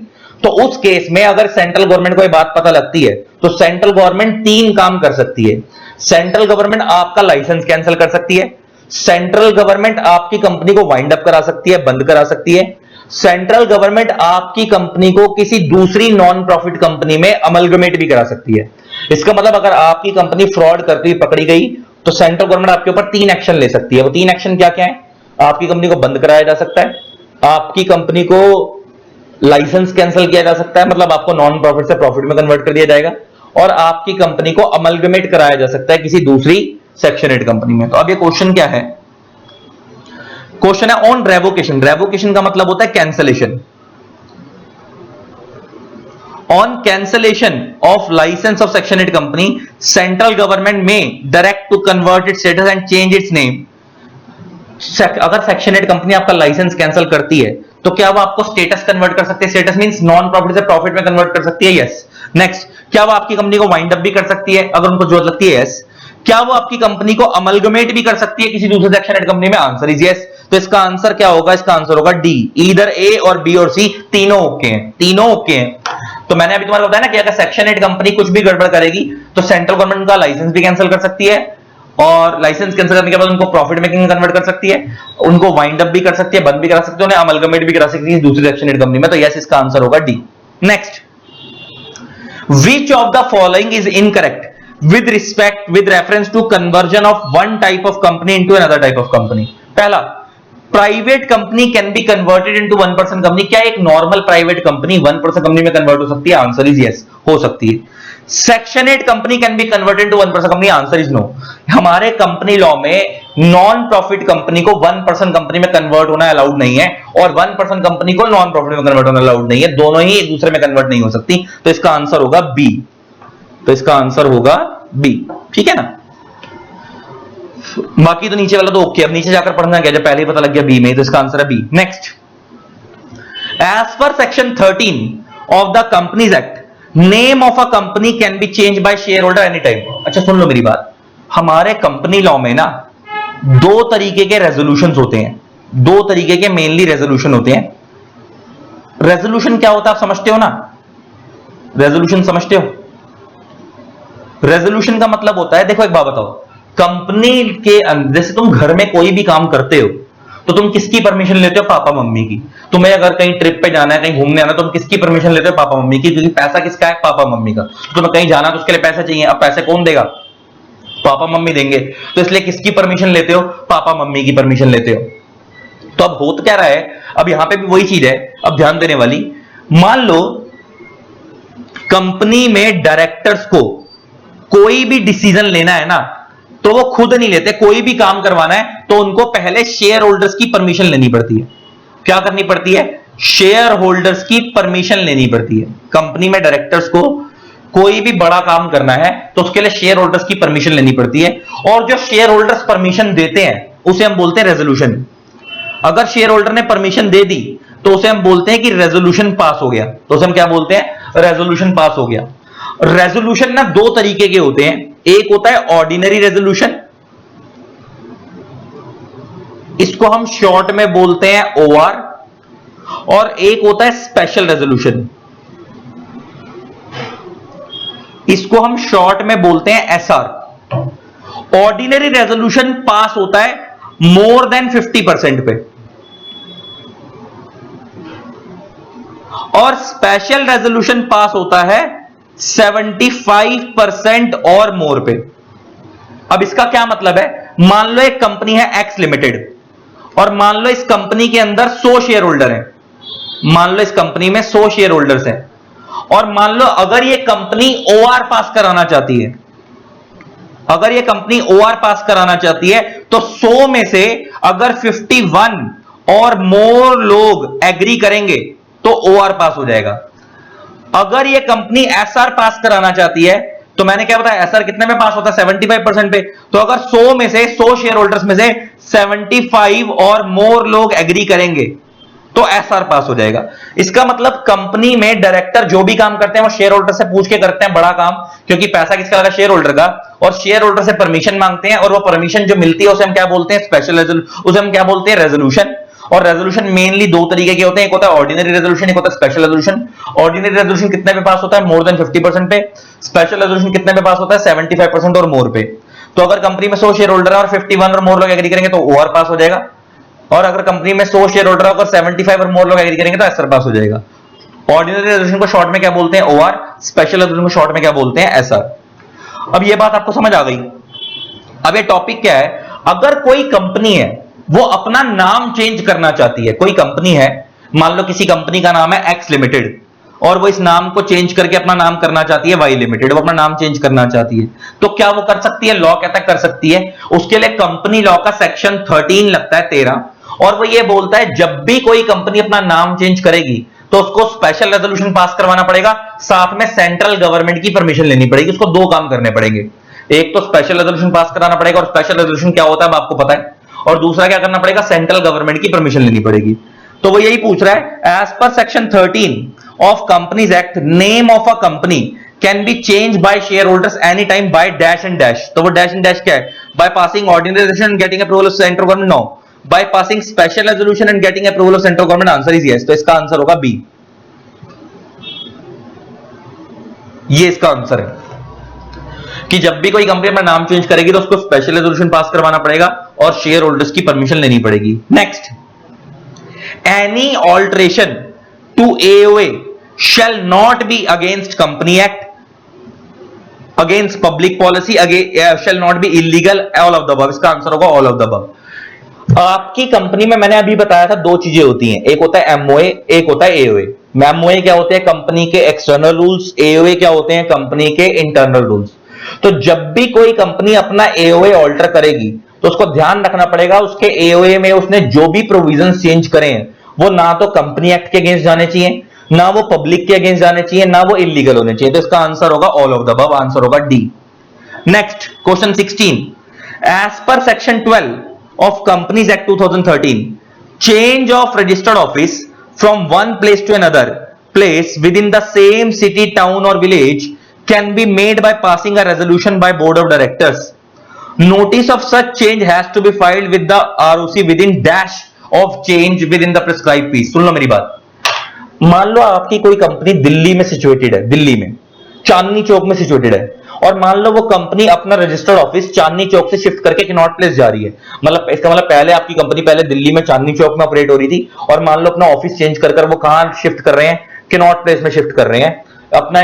तो उस केस में अगर सेंट्रल गवर्नमेंट को ये बात पता लगती है तो सेंट्रल गवर्नमेंट 3 काम कर सकती है। सेंट्रल गवर्नमेंट आपका लाइसेंस कैंसिल कर सकती है, सेंट्रल गवर्नमेंट आपकी कंपनी को वाइंड अप करा सकती है, बंद करा सकती है, सेंट्रल गवर्नमेंट आपकी कंपनी को किसी दूसरी नॉन प्रॉफिट कंपनी में अमलगमेट भी करा सकती है। इसका मतलब अगर आपकी कंपनी फ्रॉड करती हुई पकड़ी गई तो सेंट्रल गवर्नमेंट आपके ऊपर 3 एक्शन ले सकती है। वो 3 एक्शन क्या क्या है? आपकी कंपनी को बंद कराया जा सकता है, आपकी कंपनी को लाइसेंस कैंसिल किया जा सकता है, मतलब आपको नॉन प्रॉफिट से प्रॉफिट में कन्वर्ट कर दिया जाएगा, और आपकी कंपनी को अमलगमेट कराया जा सकता है किसी दूसरी सेक्शन 8 कंपनी में। तो अब ये क्वेश्चन क्या है? क्वेश्चन है ऑन रेवोकेशन। रेवोकेशन का मतलब होता है cancellation. On cancellation of licence of section 8 company, central government may direct to convert its status and change its name. अगर सेक्शन 8 कंपनी आपका लाइसेंस कैंसिल करती है तो क्या वो आपको स्टेटस कन्वर्ट कर सकती है? स्टेटस मींस नॉन प्रॉफिट से प्रॉफिट में कन्वर्ट कर सकती है, यस। नेक्स्ट, क्या वो आपकी कंपनी को वाइंड अप भी कर सकती है अगर उनको जरूरत लगती है? यस। क्या वो आपकी कंपनी को अमलगमेट भी कर सकती है किसी दूसरे सेक्शन 8 कंपनी में? Answer is yes. तो इसका आंसर क्या होगा? इसका आंसर होगा D, either A or B और सी तीनों ओके हैं, तीनों ओके हैं। तो मैंने अभी तुम्हारा बताया ना कि अगर सेक्शन 8 कंपनी कुछ भी गड़बड़ करेगी तो सेंट्रल गवर्नमेंट का लाइसेंस भी कैंसिल कर सकती है, और लाइसेंस कैंसिल करने के बाद उनको प्रॉफिट मेकिंग में कन्वर्ट कर सकती है, उनको वाइंड अप भी कर सकती है, बंद भी करा सकती है, उन्हें अमलगमेट भी करा सकती है दूसरी सेक्शन 8 कंपनी में। तो यस, इसका आंसर होगा D. Next, which of the following is incorrect with reference to conversion of one type of company into another type of company. पहला, private company can be converted into one person company. क्या एक normal private company one person company में convert हो सकती है? Answer is yes, हो सकती है। Section 8 company can be converted into one person company. Answer is no. हमारे कंपनी लॉ में नॉन प्रॉफिट कंपनी को वन पर्सन कंपनी में कन्वर्ट होना अलाउड नहीं है और वन पर्सन कंपनी को नॉन प्रॉफिट में कन्वर्ट होना अलाउड नहीं है। दोनों ही एक दूसरे में कन्वर्ट नहीं हो सकती। तो इसका आंसर होगा बी। तो इसका आंसर होगा बी। ठीक है ना? बाकी तो नीचे वाला तो ओके। अब नीचे जाकर पढ़ना क्या, जब पहले ही पता लग गया बी में, तो इसका आंसर है B. Next, as per section 13 of the companies act name of a company can be change by shareholder any time. अच्छा सुन लो मेरी बात, हमारे कंपनी लॉ में ना दो तरीके के रेजोल्यूशंस होते हैं। दो तरीके के मेनली रेजोल्यूशन होते हैं। रेजोल्यूशन क्या होता है आप समझते हो ना? रेजोल्यूशन समझते हो? रेजोल्यूशन का मतलब होता है, देखो एक बात बताओ, कंपनी के जैसे तुम घर में कोई भी काम करते हो तो तुम किसकी परमिशन लेते हो? पापा मम्मी की। तुम्हें अगर कहीं ट्रिप पे जाना है, कहीं घूमने आना, तुम किसकी परमिशन लेते हो? पापा मम्मी की, क्योंकि पैसा किसका है? पापा मम्मी का। तुम्हें कहीं जाना तो उसके लिए पैसा चाहिए। अब पैसे कौन देगा? पापा मम्मी देंगे। तो इसलिए किसकी परमिशन लेते हो? पापा मम्मी की परमिशन लेते हो। तो अब हो तो क्या रहा है, अब यहां पे भी वही चीज है, अब ध्यान देने वाली। मान लो कंपनी में डायरेक्टर्स को कोई भी डिसीजन लेना है ना, तो वो खुद नहीं लेते। कोई भी काम करवाना है तो उनको पहले शेयर होल्डर्स की परमिशन लेनी पड़ती है। क्या करनी पड़ती है? शेयर होल्डर्स की परमिशन लेनी पड़ती है। कंपनी में डायरेक्टर्स को कोई भी बड़ा काम करना है तो उसके लिए शेयर होल्डर्स की परमिशन लेनी पड़ती है, और जो शेयर होल्डर्स परमिशन देते हैं उसे हम बोलते हैं रेजोल्यूशन। अगर शेयर होल्डर ने परमिशन दे दी तो उसे हम बोलते हैं कि रेजोल्यूशन पास हो गया। तो उसे हम क्या बोलते हैं? रेजोल्यूशन पास हो गया। रेजोल्यूशन ना दो तरीके के होते हैं। एक होता है ऑर्डिनरी रेजोल्यूशन, इसको हम शॉर्ट में बोलते हैं ओआर, और एक होता है स्पेशल रेजोल्यूशन, इसको हम शॉर्ट में बोलते हैं एसआर। ऑर्डिनरी रेजोल्यूशन पास होता है मोर देन 50% पे, और स्पेशल रेजोल्यूशन पास होता है 75% और मोर पे। अब इसका क्या मतलब है? मान लो एक कंपनी है एक्स लिमिटेड, और मान लो इस कंपनी के अंदर 100 शेयर होल्डर हैं। मान लो इस कंपनी में 100 शेयर होल्डर्स हैं, और मान लो अगर ये कंपनी ओआर पास कराना चाहती है, अगर ये कंपनी ओआर पास कराना चाहती है तो 100 में से अगर 51 और मोर लोग एग्री करेंगे तो ओआर पास हो जाएगा। अगर ये कंपनी एसआर पास कराना चाहती है तो मैंने क्या बताया, एसआर कितने में पास होता है? 75% पे। तो अगर 100 में से 100 शेयर होल्डर्स में से 75 और मोर लोग एग्री करेंगे तो एसआर पास हो जाएगा। इसका मतलब कंपनी में डायरेक्टर जो भी काम करते हैं वो शेयर होल्डर से पूछ के करते हैं बड़ा काम, क्योंकि पैसा किसका लगा? शेयर होल्डर का। और शेयर होल्डर से परमिशन मांगते हैं, और वो परमिशन जो मिलती है उसे हम क्या बोलते हैं? स्पेशल रेजोल्यूशन, उसे हम क्या बोलते हैं? रेजोल्यूशन। और रेजोल्यूशन मेनली दो तरीके के होते हैं, एक होता है ऑर्डिनरी रेजोल्यूशन, एक होता है स्पेशल रेजोल्यूशन। ऑर्डिनरी रेजोल्यूशन कितने पे पास होता है? मोर देन 50% पे। स्पेशल रेजोल्यूशन कितने पे पास होता है? 75% और मोर पे। तो अगर कंपनी में 100 शेयर होल्डर है और 51 और मोर लोग एग्री करेंगे तो ओआर पास हो जाएगा, और अगर कंपनी में 100 शेयर होल्डर है और 75 और मोर लोग एग्री करेंगे तो एसआर पास हो जाएगा। ऑर्डिनरी रेजोल्यूशन को शॉर्ट में क्या बोलते हैं? ओआर। स्पेशल रेजोल्यूशन को शॉर्ट में क्या बोलते हैं? एसआर। अब ये बात आपको समझ आ गई। अब ये टॉपिक क्या है, अगर कोई कंपनी है वो अपना नाम चेंज करना चाहती है, कोई कंपनी है, मान लो किसी कंपनी का नाम है एक्स लिमिटेड, और वो इस नाम को चेंज करके अपना नाम करना चाहती है वाई लिमिटेड, वो अपना नाम चेंज करना चाहती है, तो क्या वो कर सकती है? लॉ कहता है कर सकती है। उसके लिए कंपनी लॉ का सेक्शन 13 लगता है 13, और वो ये बोलता है जब भी कोई कंपनी अपना नाम चेंज करेगी तो उसको स्पेशल रेजोल्यूशन पास करवाना पड़ेगा, साथ में सेंट्रल गवर्नमेंट की परमिशन लेनी पड़ेगी। उसको दो काम करने पड़ेंगे, एक तो स्पेशल रेजोल्यूशन पास कराना पड़ेगा, और स्पेशल रेजोल्यूशन क्या होता है आपको पता है, और दूसरा क्या करना पड़ेगा? सेंट्रल गवर्नमेंट की परमिशन लेनी पड़ेगी। तो वो यही पूछ रहा है, as per section 13 of companies act name of a company can be change by shareholders any time by dash and dash. तो वो डैश एंड डैश क्या है? By passing ordinary resolution and getting approval of central government, no, by passing special resolution and getting approval of central government. Answer is yes. तो इसका answer होगा B. ये इसका answer है कि जब भी कोई कंपनी अपना नाम चेंज करेगी तो उसको स्पेशल रेजोल्यूशन पास करवाना पड़ेगा और शेयर होल्डर्स की परमिशन लेनी पड़ेगी। Next, any alteration to AOA shall not be against company act, against public policy, shall not be illegal, all of the above. इसका आंसर होगा ऑल ऑफ द अबव। आपकी company में मैंने अभी बताया था दो चीजें होती हैं, एक होता है एमओए, एक होता है एओए। एमओए क्या होते हैं? कंपनी के एक्सटर्नल रूल्स। एओए क्या होते हैं? कंपनी के इंटरनल रूल्स। तो जब भी कोई कंपनी अपना एओए ऑल्टर करेगी तो उसको ध्यान रखना पड़ेगा उसके एओए में उसने जो भी प्रोविजंस चेंज करे हैं वो ना तो कंपनी एक्ट के अगेंस्ट जाने चाहिए, ना वो पब्लिक के अगेंस्ट जाने चाहिए, ना वो इलीगल होने चाहिए। तो इसका आंसर होगा all of the above, answer होगा D. Next question 16, as per section 12 of companies act 2013, change of registered office from one place to another place with in the same city, town और village can be made by passing a resolution by board of directors. Notice of such change has to be filed with the ROC within dash of change within the prescribed fees. सुन लो मेरी बात। मान लो आपकी कोई company Delhi में situated है, दिल्ली में चांदनी चौक में situated है, और मान लो वो कंपनी अपना रजिस्टर्ड ऑफिस चांदनी चौक से शिफ्ट करके कनॉट प्लेस जा रही है। मतलब इसका मतलब पहले आपकी कंपनी पहले दिल्ली में चांदनी चौक में ऑपरेट हो रही थी, और मान लो अपना ऑफिस चेंज कर वो कहां शिफ्ट कर रहे हैं? कनॉट प्लेस में शिफ्ट कर रहे हैं, अपना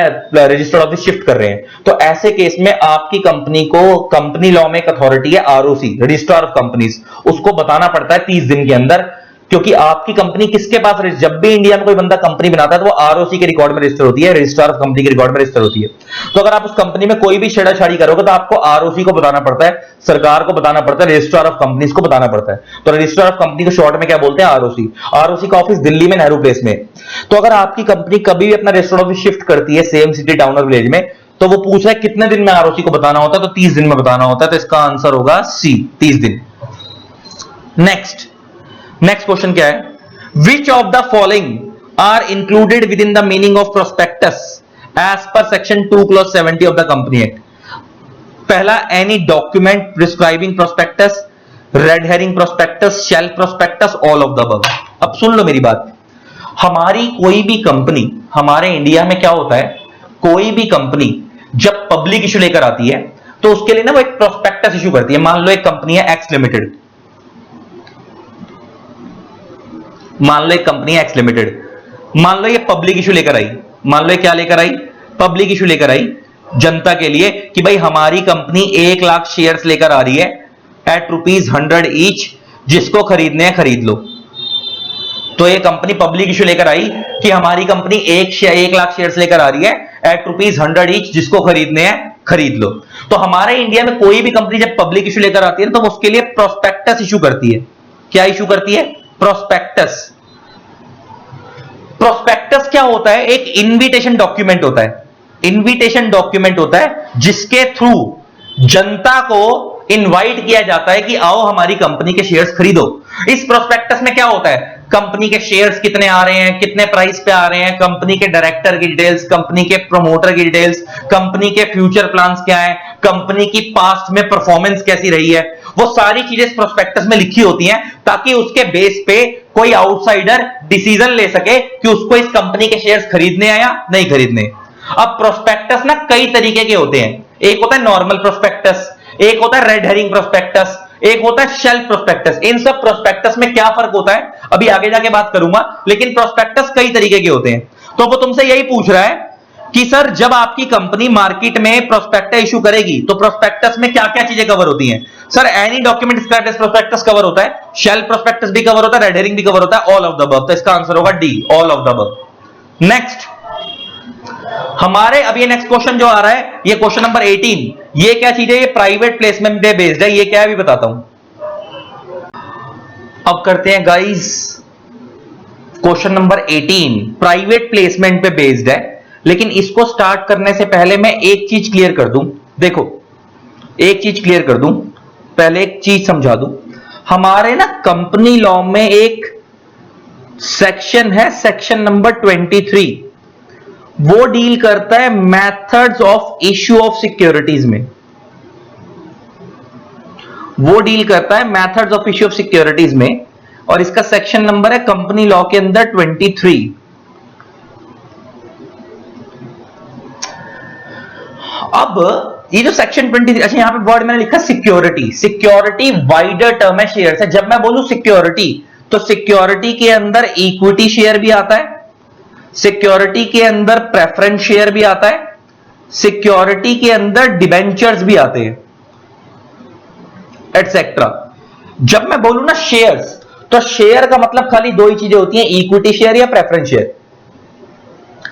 रजिस्टर्ड ऑफिस शिफ्ट कर रहे हैं। तो ऐसे केस में आपकी कंपनी को कंपनी लॉ में एक अथॉरिटी है आरओसी, रजिस्ट्रार ऑफ कंपनीज, उसको बताना पड़ता है 30 दिन के अंदर, क्योंकि आपकी कंपनी किसके पास, जब भी इंडिया में कोई बंदा कंपनी बनाता है तो वो आरओसी के रिकॉर्ड में रजिस्टर होती है, रजिस्ट्रार ऑफ कंपनी के रिकॉर्ड में रजिस्टर होती है। तो अगर आप उस कंपनी में कोई भी छेड़ाछाड़ी करोगे तो आपको आरओसी को बताना पड़ता है, सरकार को बताना पड़ता है, रजिस्ट्रार ऑफ कंपनीज को बताना पड़ता है। तो रजिस्ट्रार ऑफ कंपनी को शॉर्ट में क्या बोलते हैं? आरओसी। आरओसी का ऑफिस दिल्ली में नेहरू प्लेस में। तो अगर आपकी कंपनी कभी भी अपना रजिस्टर्ड ऑफिस शिफ्ट करती है सेम सिटी, टाउन और विलेज में, तो वो पूछ रहा है कितने दिन में आरओसी को बताना होता है? तो 30 दिन में बताना होता है। तो इसका आंसर होगा सी, 30 दिन। नेक्स्ट क्वेश्चन क्या है? Which of the following are included within the meaning of prospectus as per section 2 clause 70 of the Company Act? पहला, any document prescribing prospectus, red herring prospectus, shell prospectus, all of the above। अब सुन लो मेरी बात, हमारी कोई भी company, हमारे India में क्या होता है, कोई भी कंपनी जब पब्लिक इशू लेकर आती है तो उसके लिए ना वो एक प्रोस्पेक्टस इशू करती है। मान लो एक कंपनी है एक्स लिमिटेड, मान लो एक कंपनी एक्स लिमिटेड, मान लो ये पब्लिक इशू लेकर आई, मान लो ये क्या लेकर आई? पब्लिक इशू लेकर आई जनता के लिए कि भाई हमारी कंपनी 1 लाख शेयर्स लेकर आ रही है एट ₹100 ईच, जिसको खरीदने हैं खरीद लो। तो ये कंपनी पब्लिक इशू लेकर आई कि हमारी कंपनी 1 लाख शेयर्स लेकर आ रही है एट ₹100 ईच, जिसको खरीदने हैं खरीद लो। तो हमारे इंडिया में कोई भी कंपनी जब पब्लिक इशू लेकर आती है तो उसके लिए प्रोस्पेक्टस इशू करती है। क्या इशू करती है? प्रोस्पेक्टस। प्रोस्पेक्टस क्या होता है? एक इनविटेशन डॉक्यूमेंट होता है, इनविटेशन डॉक्यूमेंट होता है जिसके थ्रू जनता को इनवाइट किया जाता है कि आओ हमारी कंपनी के शेयर्स खरीदो। इस प्रोस्पेक्टस में क्या होता है? कंपनी के शेयर्स कितने आ रहे हैं, कितने प्राइस पे आ रहे हैं, कंपनी के डायरेक्टर की डिटेल्स, कंपनी के प्रमोटर की डिटेल्स, कंपनी के फ्यूचर प्लान्स क्या है, कंपनी की पास्ट में परफॉर्मेंस कैसी रही है, वो सारी चीजें इस प्रोस्पेक्टस में लिखी होती हैं ताकि उसके बेस पे कोई आउटसाइडर डिसीजन ले सके कि उसको इस कंपनी के शेयर्स खरीदने हैं या नहीं खरीदने। अब प्रोस्पेक्टस ना कई तरीके के होते हैं, एक होता है नॉर्मल प्रोस्पेक्टस, एक होता है रेड हेरिंग प्रोस्पेक्टस, एक होता है शेल्फ प्रोस्पेक्टस। इन सब प्रोस्पेक्टस में क्या फर्क होता है अभी आगे जाके बात करूंगा, लेकिन प्रोस्पेक्टस कई तरीके के होते हैं। तो वो तुमसे यही पूछ रहा है कि सर जब आपकी कंपनी मार्केट में प्रोस्पेक्टस इशू करेगी तो प्रोस्पेक्टस में क्या क्या चीजें कवर होती हैं? Sir any document described as prospectus cover होता है, शेल्फ प्रोस्पेक्टस भी कवर होता है, रेड हेरिंग भी कवर होता है, ऑल ऑफ द अबव। तो इसका आंसर होगा D, all of the above. Next हमारे अब ये नेक्स्ट क्वेश्चन जो आ रहा है, ये क्वेश्चन नंबर 18, ये क्या चीज है? ये प्राइवेट प्लेसमेंट पे बेस्ड है। ये क्या है अभी बताता हूं। अब करते हैं guys question number 18, private placement पे बेस्ड है, लेकिन इसको स्टार्ट करने से पहले मैं एक चीज क्लियर कर दूं। देखो एक चीज क्लियर कर दूं, पहले एक चीज समझा दूं। हमारे ना कंपनी लॉ में एक सेक्शन है, सेक्शन नंबर 23, वो डील करता है methods of issue of securities में, वो डील करता है methods of issue of securities में, और इसका सेक्शन नंबर है कंपनी लॉ के अंदर 23। अब ये जो सेक्शन 23, अच्छा यहां पे वर्ड मैंने लिखा सिक्योरिटी, सिक्योरिटी वाइडर टर्म है शेयर से। जब मैं बोलूं सिक्योरिटी तो सिक्योरिटी के अंदर इक्विटी शेयर भी आता है, सिक्योरिटी के अंदर प्रेफरेंस शेयर भी आता है, सिक्योरिटी के अंदर डिबेंचर्स भी आते हैं, एटसेट्रा। जब मैं बोलूं ना शेयर्स, तो शेयर का मतलब खाली दो ही चीजें होती हैं, इक्विटी शेयर या प्रेफरेंस शेयर।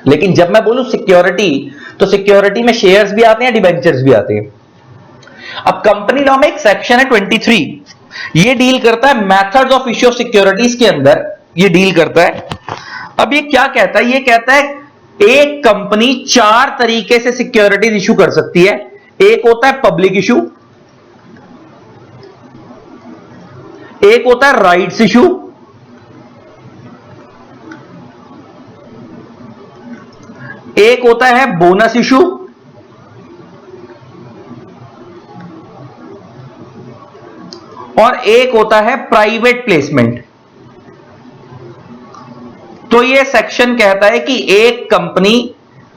लेकिन जब मैं बोलूं सिक्योरिटी, तो सिक्योरिटी में शेयर्स भी आते हैं, डिबेंचर्स भी आते हैं। अब कंपनी लॉ में एक सेक्शन है 23, ये डील करता है methods of issue of securities के अंदर, ये डील करता है। अब ये क्या कहता है, ये कहता है एक कंपनी चार तरीके से सिक्योरिटीज इशू कर सकती है। एक होता है पब्लिक इशू, एक होता है राइट्स इशू, एक होता है बोनस इशू, और एक होता है प्राइवेट प्लेसमेंट। तो ये सेक्शन कहता है कि एक कंपनी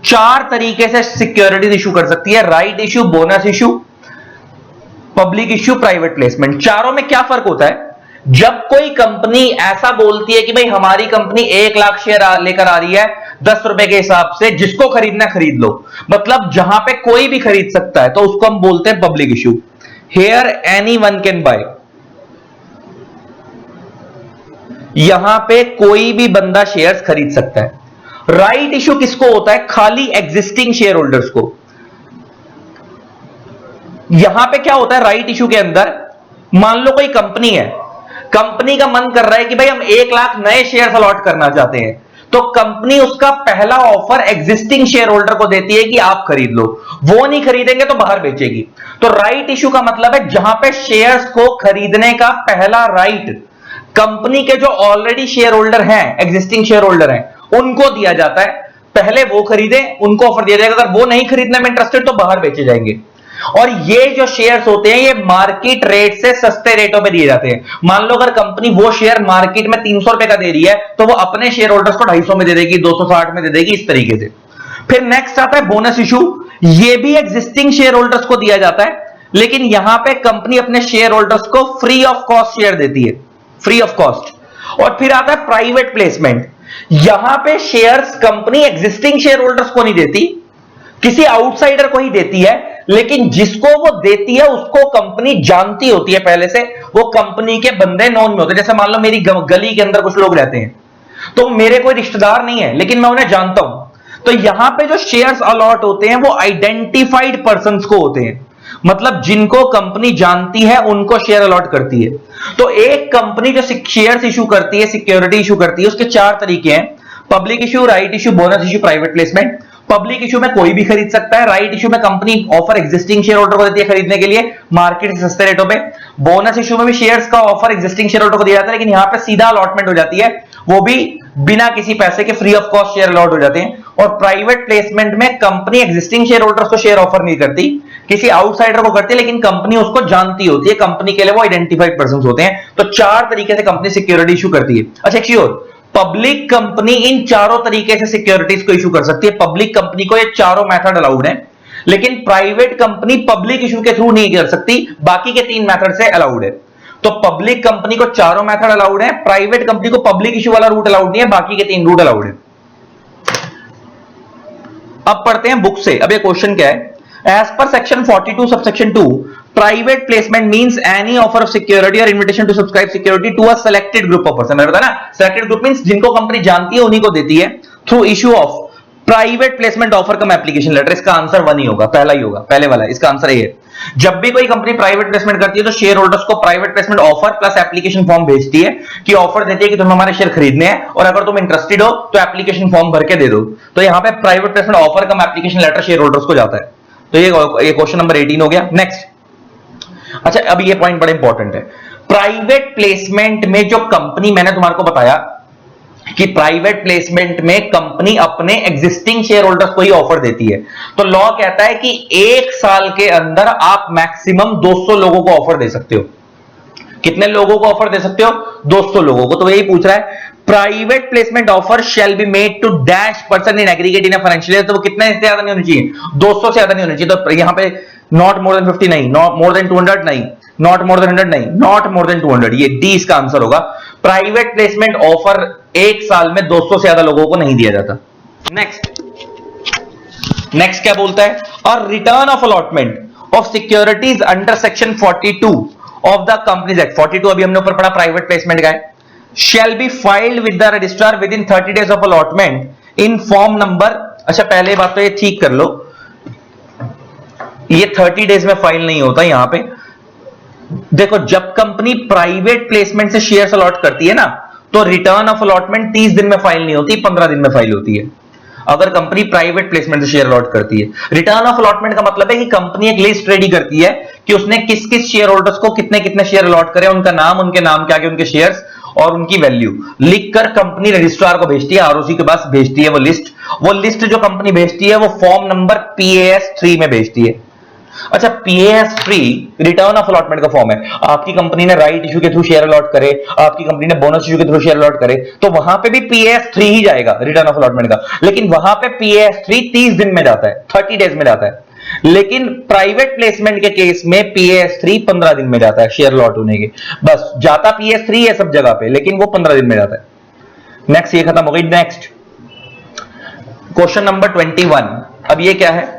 चार तरीके से सिक्योरिटीज इशू कर सकती है, right issue, bonus issue, public issue, private placement. चारों में क्या फर्क होता है? जब कोई कंपनी ऐसा बोलती है कि भाई हमारी कंपनी 1 लाख शेयर लेकर आ रही है 10 रुपए के हिसाब से, जिसको खरीदना खरीद लो, मतलब जहां पे कोई भी खरीद सकता है, तो उसको हम बोलते हैं public issue. Here anyone can buy, यहां पे कोई भी बंदा शेयर्स खरीद सकता है। राइट इशू किसको होता है? खाली एग्जिस्टिंग शेयर होल्डर्स को। यहां पे क्या होता है राइट इशू के अंदर? मान लो कोई कंपनी है, कंपनी का मन कर रहा है कि भाई हम 1 लाख नए शेयर अलॉट करना चाहते हैं, तो कंपनी उसका पहला ऑफर एग्जिस्टिंग शेयर होल्डर को देती है कि आप खरीद लो। वो नहीं खरीदेंगे तो बाहर बेचेगी। तो राइट इशू का मतलब है जहां पे शेयर्स को खरीदने का पहला राइट कंपनी के जो ऑलरेडी शेयर होल्डर हैं, एग्जिस्टिंग शेयर होल्डर हैं, उनको दिया जाता है। पहले वो खरीदे, उनको ऑफर दिया जाएगा। अगर वो नहीं खरीदने में इंटरेस्टेड तो बाहर बेचे जाएंगे। और ये जो शेयर्स होते हैं, ये मार्केट रेट से सस्ते रेटों पे दिए जाते हैं। मान लो अगर कंपनी वो शेयर मार्केट में 300 रुपए का दे रही है, तो वो अपने शेयर होल्डर्स को 250 में दे देगी, 260 में दे देगी, इस तरीके से। फिर नेक्स्ट आता है बोनस इशू। ये भी एग्जिस्टिंग शेयर होल्डर्स को दिया जाता है, लेकिन यहां पे कंपनी अपने शेयर होल्डर्स को फ्री ऑफ कॉस्ट शेयर देती है, फ्री ऑफ कॉस्ट। और फिर आता है प्राइवेट प्लेसमेंट। यहां पे shares company existing shareholders को नहीं देती, किसी आउटसाइडर को ही देती है, लेकिन जिसको वो देती है उसको कंपनी जानती होती है पहले से, वो कंपनी के बंदे नॉन में होते हैं। जैसे मान लो मेरी गली के अंदर कुछ लोग रहते हैं, तो मेरे कोई रिश्तेदार नहीं है, लेकिन मैं उन्हें जानता हूं। तो यहां पे जो शेयर्स अलॉट होते हैं वो आइडेंटिफाइड पर्संस को होते हैं, मतलब जिनको कंपनी जानती है उनको शेयर अलॉट करती है। तो एक कंपनी जो शेयर्स इशू करती है, सिक्योरिटी इशू करती है, उसके 4 तरीके हैं: public issue, right issue, bonus issue, private placement. Public issue में कोई भी खरीद सकता है। राइट इशू में company offer existing share holder को देती है खरीदने के लिए मार्केट से सस्ते रेटों पे। बोनस इशू में भी शेयर्स का ऑफर एग्जिस्टिंग शेयर होल्डर को दिया जाता है, लेकिन यहां पे सीधा अलॉटमेंट हो जाती है, वो भी बिना किसी पैसे के free of cost share allot हो जाते हैं। और प्राइवेट प्लेसमेंट में कंपनी एग्जिस्टिंग शेयर होल्डर्स को शेयर ऑफर नहीं करती, किसी आउटसाइडर को करती है, लेकिन कंपनी उसको जानती होती है, कंपनी के लिए वो आइडेंटिफाइड पर्सन होते हैं। तो 4 तरीके से कंपनी सिक्योरिटी इशू करती है। अच्छा, एक चीज और, पब्लिक कंपनी इन चारों तरीके से सिक्योरिटीज को इशू कर सकती है। पब्लिक कंपनी को ये चारों मेथड अलाउड है, लेकिन प्राइवेट कंपनी पब्लिक इशू के थ्रू नहीं कर सकती, बाकी के 3 मेथड से अलाउड है। तो पब्लिक कंपनी को चारों मेथड अलाउड है, प्राइवेट कंपनी को पब्लिक इशू वाला रूट अलाउड नहीं है, बाकी के 3 रूट अलाउड है। अब पढ़ते हैं बुक से। अब ये क्वेश्चन क्या है? As per section 42 subsection 2, private placement means any offer of security or invitation to subscribe security to a selected group of person। मैंने बताया ना, selected group means जिनको कंपनी जानती है उन्हीं को देती है, through issue of private placement offer cum application letter. इसका आंसर 1 ही होगा, पहला ही होगा, पहले वाला। इसका आंसर ये है, जब भी कोई कंपनी प्राइवेट प्लेसमेंट करती है तो शेयर होल्डर्स को private placement offer plus application form भेजती है, कि ऑफर देती है कि तुम्हें हमारे शेयर खरीदने हैं और अगर तुम इंटरेस्टेड हो तो एप्लीकेशन फॉर्म भर के दे दो। तो यहां पे private placement offer cum application letter share holders को जाता है। तो ये क्वेश्चन नंबर 18 हो गया। नेक्स्ट, अच्छा अब ये पॉइंट बड़ा इंपॉर्टेंट है। प्राइवेट प्लेसमेंट में जो कंपनी, मैंने तुम्हारे को बताया कि प्राइवेट प्लेसमेंट में कंपनी अपने एग्जिस्टिंग शेयर होल्डर्स को ही ऑफर देती है। तो लॉ कहता है कि 1 साल के अंदर आप मैक्सिमम 200 लोगों को ऑफर दे सकते हो। कितने लोगों को ऑफर दे सकते हो? 200 लोगों को। तो यही पूछ रहा है, private placement offer shall be made to dash person in aggregate in a financial year. तो वो कितने से ज्यादा नहीं होनी चाहिए? 200 से ज्यादा नहीं होनी चाहिए। तो यहां पे नॉट मोर देन 50 नहीं, नॉट मोर देन 200 नहीं, नॉट मोर देन 100 नहीं, नॉट मोर देन 200। ये डी इसका आंसर होगा। प्राइवेट प्लेसमेंट ऑफर 1 साल में 200 से ज्यादा लोगों को नहीं दिया जाता। नेक्स्ट, नेक्स्ट क्या बोलता है, और return of allotment of securities under section 42 of the companies act, 42 अभी हमने ऊपर पढ़ा प्राइवेट प्लेसमेंट का है, shall be filed with the registrar with in 30 days of allotment in form number. अच्छा पहले बात तो ये ठीक कर लो, ये 30 डेज में फाइल नहीं होता यहां पे। देखो जब कंपनी प्राइवेट प्लेसमेंट से शेयर्स अलॉट करती है ना, तो रिटर्न ऑफ अलॉटमेंट 30 दिन में फाइल नहीं होती, 15 दिन में फाइल होती है। अगर कंपनी प्राइवेट प्लेसमेंट से शेयर अलॉट करती है, रिटर्न ऑफ अलॉटमेंट का मतलब है कि कंपनी एक लिस्ट रेडी करती है कि उसने किस किस शेयर होल्डर्स को कितने कितने शेयर अलॉट करे, उनका नाम, उनके नाम के आगे उनके शेयर्स और उनकी वैल्यू लिखकर कंपनी रजिस्ट्रार को भेजती है, आरओसी के पास भेजती है। वो लिस्ट जो कंपनी भेजती है वो फॉर्म नंबर PAS 3 में भेजती है। अच्छा PAS 3 रिटर्न ऑफ अलॉटमेंट का फॉर्म है। आपकी कंपनी ने राइट इशू के थ्रू शेयर अलॉट करे, आपकी कंपनी ने बोनस इशू के थ्रू शेयर अलॉट करे, तो वहां पे भी PAS 3 ही जाएगा रिटर्न ऑफ अलॉटमेंट का। लेकिन वहां पे PAS 3 30 दिन में जाता है, 30 डेज में जाता है। लेकिन प्राइवेट प्लेसमेंट के केस में PAS 3 15 दिन में जाता है शेयर अलॉट होने के। बस जाता PAS 3 है सब जगह पे, लेकिन वो 15 दिन में जाता है। नेक्स्ट ये खत्म हो गई। Next question number 21। अब ये क्या है,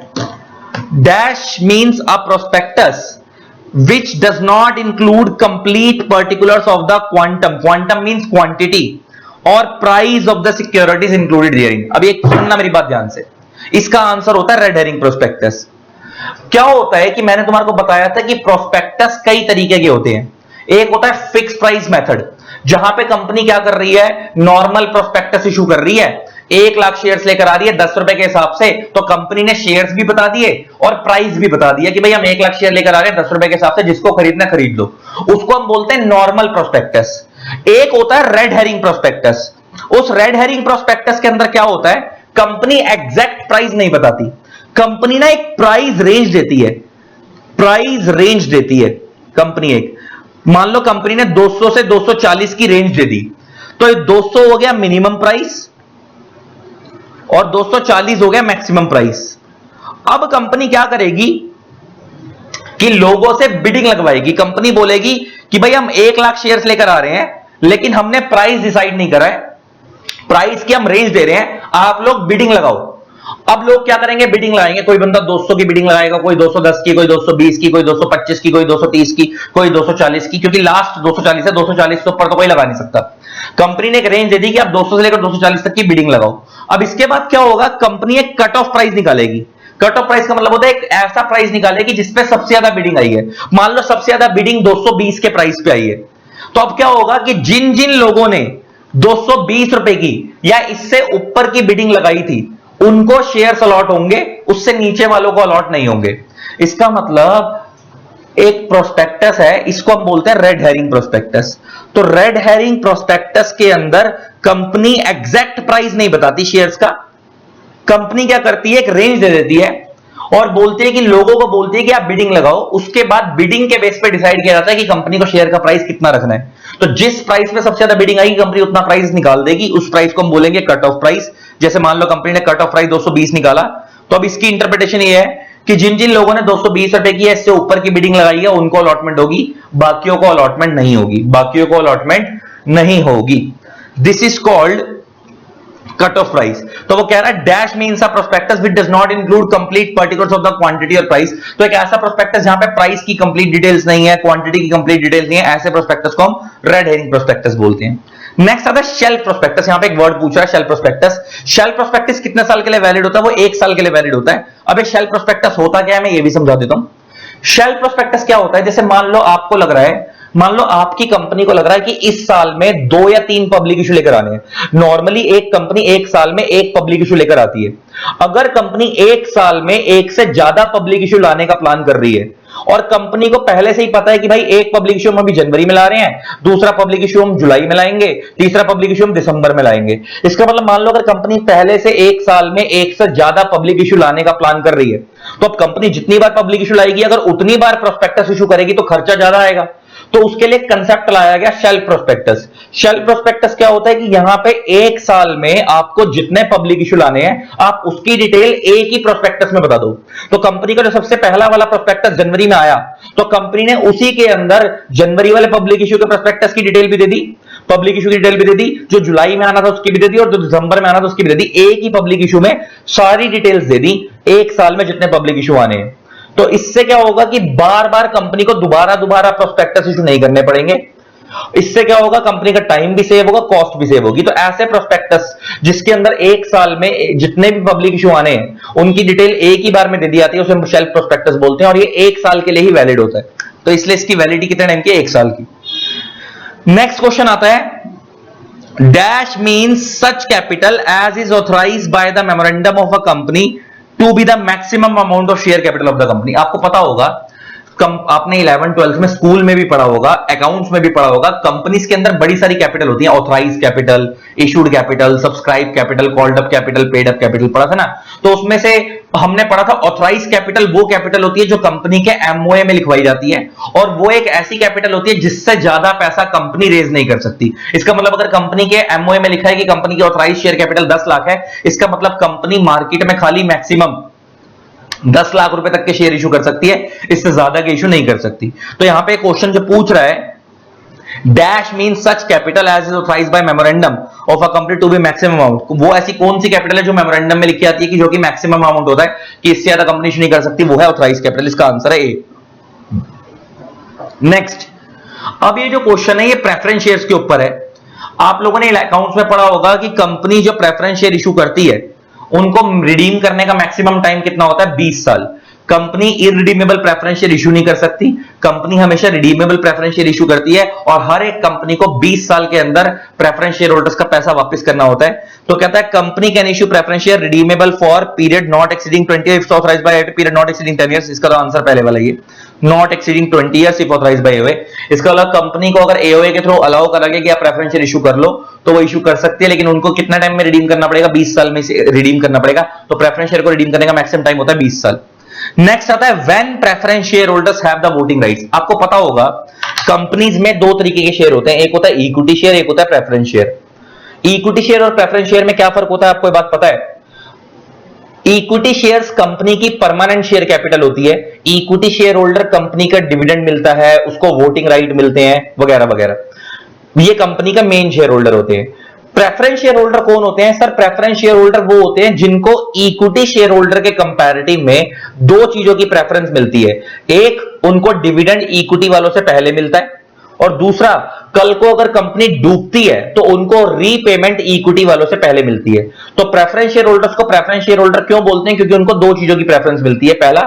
dash means a prospectus which does not include complete particulars of the quantum means quantity or price of the securities included therein। अब ये सुनना मेरी बात ध्यान से, इसका आंसर होता है रेड हेरिंग प्रोस्पेक्टस। क्या होता है कि मैंने तुम्हारे को बताया था कि प्रोस्पेक्टस कई तरीके के होते हैं। एक होता है फिक्स प्राइस मेथड, जहां पे कंपनी क्या कर रही है, नॉर्मल प्रोस्पेक्टस इशू कर रही है, 1 लाख शेयर्स लेकर आ रही है 10 रुपए के हिसाब से, तो कंपनी ने शेयर्स भी बता दिए और प्राइस भी बता दिया कि भाई हम 1 लाख शेयर लेकर आ रहे हैं 10 रुपए के हिसाब से, जिसको खरीदना खरीद लो। उसको हम बोलते हैं नॉर्मल प्रोस्पेक्टस। एक होता है रेड हेरिंग प्रोस्पेक्टस। उस रेड हेरिंग प्रोस्पेक्टस के अंदर क्या होता है, कंपनी एग्जैक्ट प्राइस नहीं बताती, कंपनी ना एक प्राइस रेंज देती है, प्राइस रेंज देती है कंपनी। एक मान लो कंपनी ने 200 से 240 की रेंज दे दी, तो 200 हो गया मिनिमम प्राइस और 240 हो गया मैक्सिमम प्राइस। अब कंपनी क्या करेगी कि लोगों से बिडिंग लगवाएगी। कंपनी बोलेगी कि भाई हम 1 लाख शेयर्स लेकर आ रहे हैं, लेकिन हमने प्राइस डिसाइड नहीं करा है, प्राइस की हम रेंज दे रहे हैं, आप लोग बिडिंग लगाओ। अब लोग क्या करेंगे, बिडिंग लगाएंगे। कोई बंदा 200 की बिडिंग लगाएगा, कोई 210 की, कोई 220 की, कोई 225 की, कोई 230 की, कोई 240 की, क्योंकि लास्ट 240 है, 240 से ऊपर तो कोई लगा नहीं सकता। कंपनी ने एक रेंज दे दी कि आप 200 से लेकर 240 तक की बिडिंग लगाओ। अब इसके बाद क्या होगा, कंपनी एक कट ऑफ प्राइस निकालेगी। कट ऑफ प्राइस का मतलब होता है एक ऐसा प्राइस निकालेगी जिसपे सबसे ज्यादा बिडिंग आई है। मान लो सबसे ज्यादा बिडिंग 220 के प्राइस पे आई है, तो अब क्या होगा कि जिन जिन लोगों ने 220 रुपए की या इससे ऊपर की बिडिंग लगाई थी उनको शेयर्स अलॉट होंगे, उससे नीचे वालों को अलॉट नहीं होंगे। इसका मतलब एक प्रोस्पेक्टस है, इसको हम बोलते हैं रेड हेरिंग प्रोस्पेक्टस। तो रेड हेरिंग प्रोस्पेक्टस के अंदर कंपनी एग्जैक्ट प्राइस नहीं बताती शेयर्स का। कंपनी क्या करती है, एक रेंज दे देती है और बोलती है कि लोगों को बोलती है कि आप बिडिंग लगाओ। उसके बाद बिडिंग के बेस पे डिसाइड किया जाता है कि कंपनी को शेयर का प्राइस कितना रखना है। तो जिस प्राइस पे सबसे ज्यादा बिडिंग आएगी कंपनी उतना प्राइस निकाल देगी। उस प्राइस को हम बोलेंगे कट ऑफ प्राइस। जैसे मान लो कंपनी ने कट ऑफ प्राइस 220 निकाला, तो अब इसकी इंटरप्रिटेशन ये है कि जिन जिन लोगों ने 220 रुपए की इससे ऊपर की बिडिंग लगाई है उनको अलॉटमेंट होगी, बाकियों को अलॉटमेंट नहीं होगी, बाकियों को अलॉटमेंट नहीं होगी। This is called cut off price. तो वो कह रहा है dash means a prospectus which does not include complete particulars of the quantity और प्राइस। तो एक ऐसा प्रोस्पेक्टस जहां पे प्राइस की कंप्लीट डिटेल्स नहीं है, क्वांटिटी की कंप्लीट डिटेल्स नहीं है, ऐसे प्रोस्पेक्टस को हम रेड हेरिंग प्रोस्पेक्टस बोलते हैं। नेक्स्ट आता है शेल्फ प्रोस्पेक्टस। यहां पे एक वर्ड पूछ रहा है शेल्फ प्रोस्पेक्टस। शेल्फ प्रोस्पेक्टस कितने साल के लिए वैलिड होता है, वो 1 साल के लिए वैलिड होता है। अब एक शेल्फ प्रोस्पेक्टस होता क्या है मैं ये भी समझा देता हूं। शेल्फ प्रोस्पेक्टस क्या होता है, जैसे मान लो आपको लग रहा है, मान लो आपकी कंपनी को लग रहा है कि इस साल में 2 या 3 पब्लिक इशू लेकर आने हैं। नॉर्मली एक कंपनी 1 साल में 1 पब्लिक इशू लेकर आती है। अगर कंपनी 1 साल में 1 से ज्यादा पब्लिक इशू लाने का प्लान कर रही है और कंपनी को पहले से ही पता है कि भाई एक पब्लिक इशू हम अभी जनवरी में ला रहे हैं, दूसरा पब्लिक इशू हम जुलाई में लाएंगे, तीसरा पब्लिक इशू हम दिसंबर में लाएंगे। इसका मतलब मान लो अगर कंपनी पहले से 1 साल में 1 से ज्यादा पब्लिक इशू लाने का प्लान कर रही है, तो अब कंपनी जितनी बार पब्लिक इशू लाएगी अगर उतनी बार प्रोस्पेक्टस इशू करेगी तो खर्चा ज्यादा आएगा। तो उसके लिए कंसेप्ट लाया गया शेल्फ प्रोस्पेक्टस। शेल्फ प्रोस्पेक्टस क्या होता है कि यहां पे 1 साल में आपको जितने पब्लिक इशू लाने हैं आप उसकी डिटेल एक ही प्रोस्पेक्टस में बता दो। तो कंपनी का जो सबसे पहला वाला प्रोस्पेक्टस जनवरी में आया तो कंपनी ने उसी के अंदर जनवरी वाले पब्लिक इशू के प्रोस्पेक्टस की डिटेल भी दे दी, पब्लिक इशू की डिटेल भी दे दी, जो जुलाई में आना था उसकी भी दे दी, और जो दिसंबर में आना था उसकी भी दे दी। एक ही पब्लिक इशू में सारी डिटेल्स दे दी, एक साल में जितने पब्लिक इशू आने हैं। तो इससे क्या होगा कि बार बार कंपनी को दोबारा दोबारा प्रोस्पेक्टस इशू नहीं करने पड़ेंगे। इससे क्या होगा, कंपनी का टाइम भी सेव होगा, कॉस्ट भी सेव होगी। तो ऐसे प्रोस्पेक्टस जिसके अंदर एक साल में जितने भी पब्लिक इशू आने हैं उनकी डिटेल एक ही बार में दे दी जाती है, उसे हम शेल्फ प्रोस्पेक्टस बोलते हैं, और ये एक साल के लिए ही वैलिड होता है। तो इसलिए इसकी वैलिडिटी कितने टाइम की, एक साल की। नेक्स्ट क्वेश्चन आता है, dash means such capital as is authorised by the memorandum of a company to be the maximum amount of share capital of the company. आपको पता होगा, आपने 11 12 में स्कूल में भी पढ़ा होगा, अकाउंट्स में भी पढ़ा होगा, कंपनीज के अंदर बड़ी सारी कैपिटल होती है, authorise capital, issued capital, subscribe capital, called up capital, paid up capital, पढ़ा था ना। तो उसमें से हमने पढ़ा था ऑथराइज कैपिटल वो कैपिटल होती है जो कंपनी के एमओए में लिखवाई जाती है, और वो एक ऐसी कैपिटल होती है जिससे ज्यादा पैसा कंपनी रेज नहीं कर सकती। इसका मतलब अगर कंपनी के एमओए में लिखा है कि कंपनी की ऑथराइज शेयर कैपिटल 10 लाख है, इसका मतलब कंपनी मार्केट में खाली मैक्सिमम 10 लाख रुपए तक के शेयर इशू कर सकती है, इससे ज्यादा के इशू नहीं कर सकती। तो यहां पे क्वेश्चन जो पूछ रहा है, dash mean such capital as is authorised by memorandum of a company to be maximum amount, वो ऐसी कौन सी कैपिटल है जो मेमोरेंडम में लिखी आती है कि जो कि मैक्सिमम अमाउंट होता है कि इससे ज्यादा कंपनी इशू नहीं कर सकती, वो है ऑथराइज्ड कैपिटल। इसका आंसर है ए। नेक्स्ट, अब ये जो क्वेश्चन है ये प्रेफरेंस शेयर्स के ऊपर है। आप लोगों ने अकाउंट्स में पढ़ा होगा कि कंपनी जो प्रेफरेंस शेयर इशू करती है उनको रिडीम करने का मैक्सिमम टाइम कितना होता है, 20 साल। Company irredeemable preference share issue नहीं कर सकती, कंपनी हमेशा रिडीमेबल प्रेफरेंस शेयर इशू करती है, और हर एक कंपनी को 20 साल के अंदर प्रेफरेंस शेयर होल्डर्स का पैसा वापस करना होता है। तो कहता है company can issue preference share redeemable for period not exceeding 20 if authorised bye period not exceeding 10 years. इसका तो आंसर पहले वाला ही है, not exceeding 20 years if authorised bye AOA. इसका मतलब कंपनी को अगर एओए के थ्रू अलाउ कर लगे कि आप प्रेफरेंस शेयर इशू कर लो तो वो इशू कर सकती है, लेकिन उनको कितना टाइम में रिडीम करना पड़ेगा, 20 साल में रिडीम करना पड़ेगा। तो प्रेफरेंस शेयर को रिडीम करने का मैक्सिमम टाइम होता है 20 साल। नेक्स्ट आता है when preference share holders have the voting rights. आपको पता होगा कंपनीज में दो तरीके के शेयर होते हैं, एक होता है इक्विटी शेयर, एक होता है प्रेफरेंस शेयर। इक्विटी शेयर और प्रेफरेंस शेयर में क्या फर्क होता है, आपको ये बात पता है? इक्विटी शेयर्स कंपनी की परमानेंट शेयर कैपिटल होती है, इक्विटी शेयर होल्डर कंपनी का डिविडेंड मिलता है, उसको वोटिंग राइट मिलते हैं वगैरह वगैरह, ये कंपनी का मेन शेयर होल्डर होते हैं। प्रेफरेंस शेयर होल्डर कौन होते हैं सर? प्रेफरेंस शेयर होल्डर वो होते हैं जिनको इक्विटी शेयर होल्डर के कंपैरेटिव में दो चीजों की प्रेफरेंस मिलती है। एक, उनको डिविडेंड इक्विटी वालों से पहले मिलता है, और दूसरा, कल को अगर कंपनी डूबती है तो उनको रीपेमेंट इक्विटी वालों से पहले मिलती है। तो प्रेफरेंस शेयर होल्डर्स को प्रेफरेंस शेयर होल्डर क्यों बोलते हैं? क्योंकि उनको दो चीजों की प्रेफरेंस मिलती है। पहला,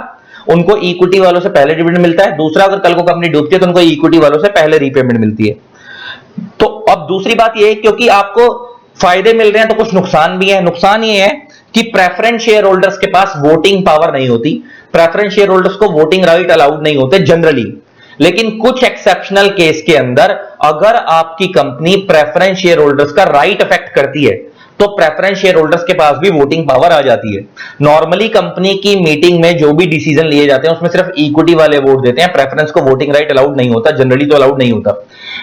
उनको इक्विटी वालों से पहले डिविडेंड मिलता है, दूसरा, अगर कल को कंपनी डूबती है तो उनको इक्विटी वालों से पहले रीपेमेंट मिलती है। तो अब दूसरी बात यह है, क्योंकि आपको फायदे मिल रहे हैं तो कुछ नुकसान भी है। नुकसान ये है कि प्रेफरेंस शेयर होल्डर्स के पास वोटिंग पावर नहीं होती, प्रेफरेंस शेयर होल्डर्स को वोटिंग राइट अलाउड नहीं होते जनरली। लेकिन कुछ एक्सेप्शनल केस के अंदर अगर आपकी कंपनी प्रेफरेंस शेयर होल्डर्स का राइट अफेक्ट करती है तो प्रेफरेंस शेयर होल्डर्स के पास भी वोटिंग पावर आ जाती है। नॉर्मली कंपनी की मीटिंग में जो भी डिसीजन लिए जाते हैं उसमें सिर्फ इक्विटी वाले वोट देते हैं, प्रेफरेंस को वोटिंग राइट अलाउड नहीं होता, जनरली तो अलाउड नहीं होता।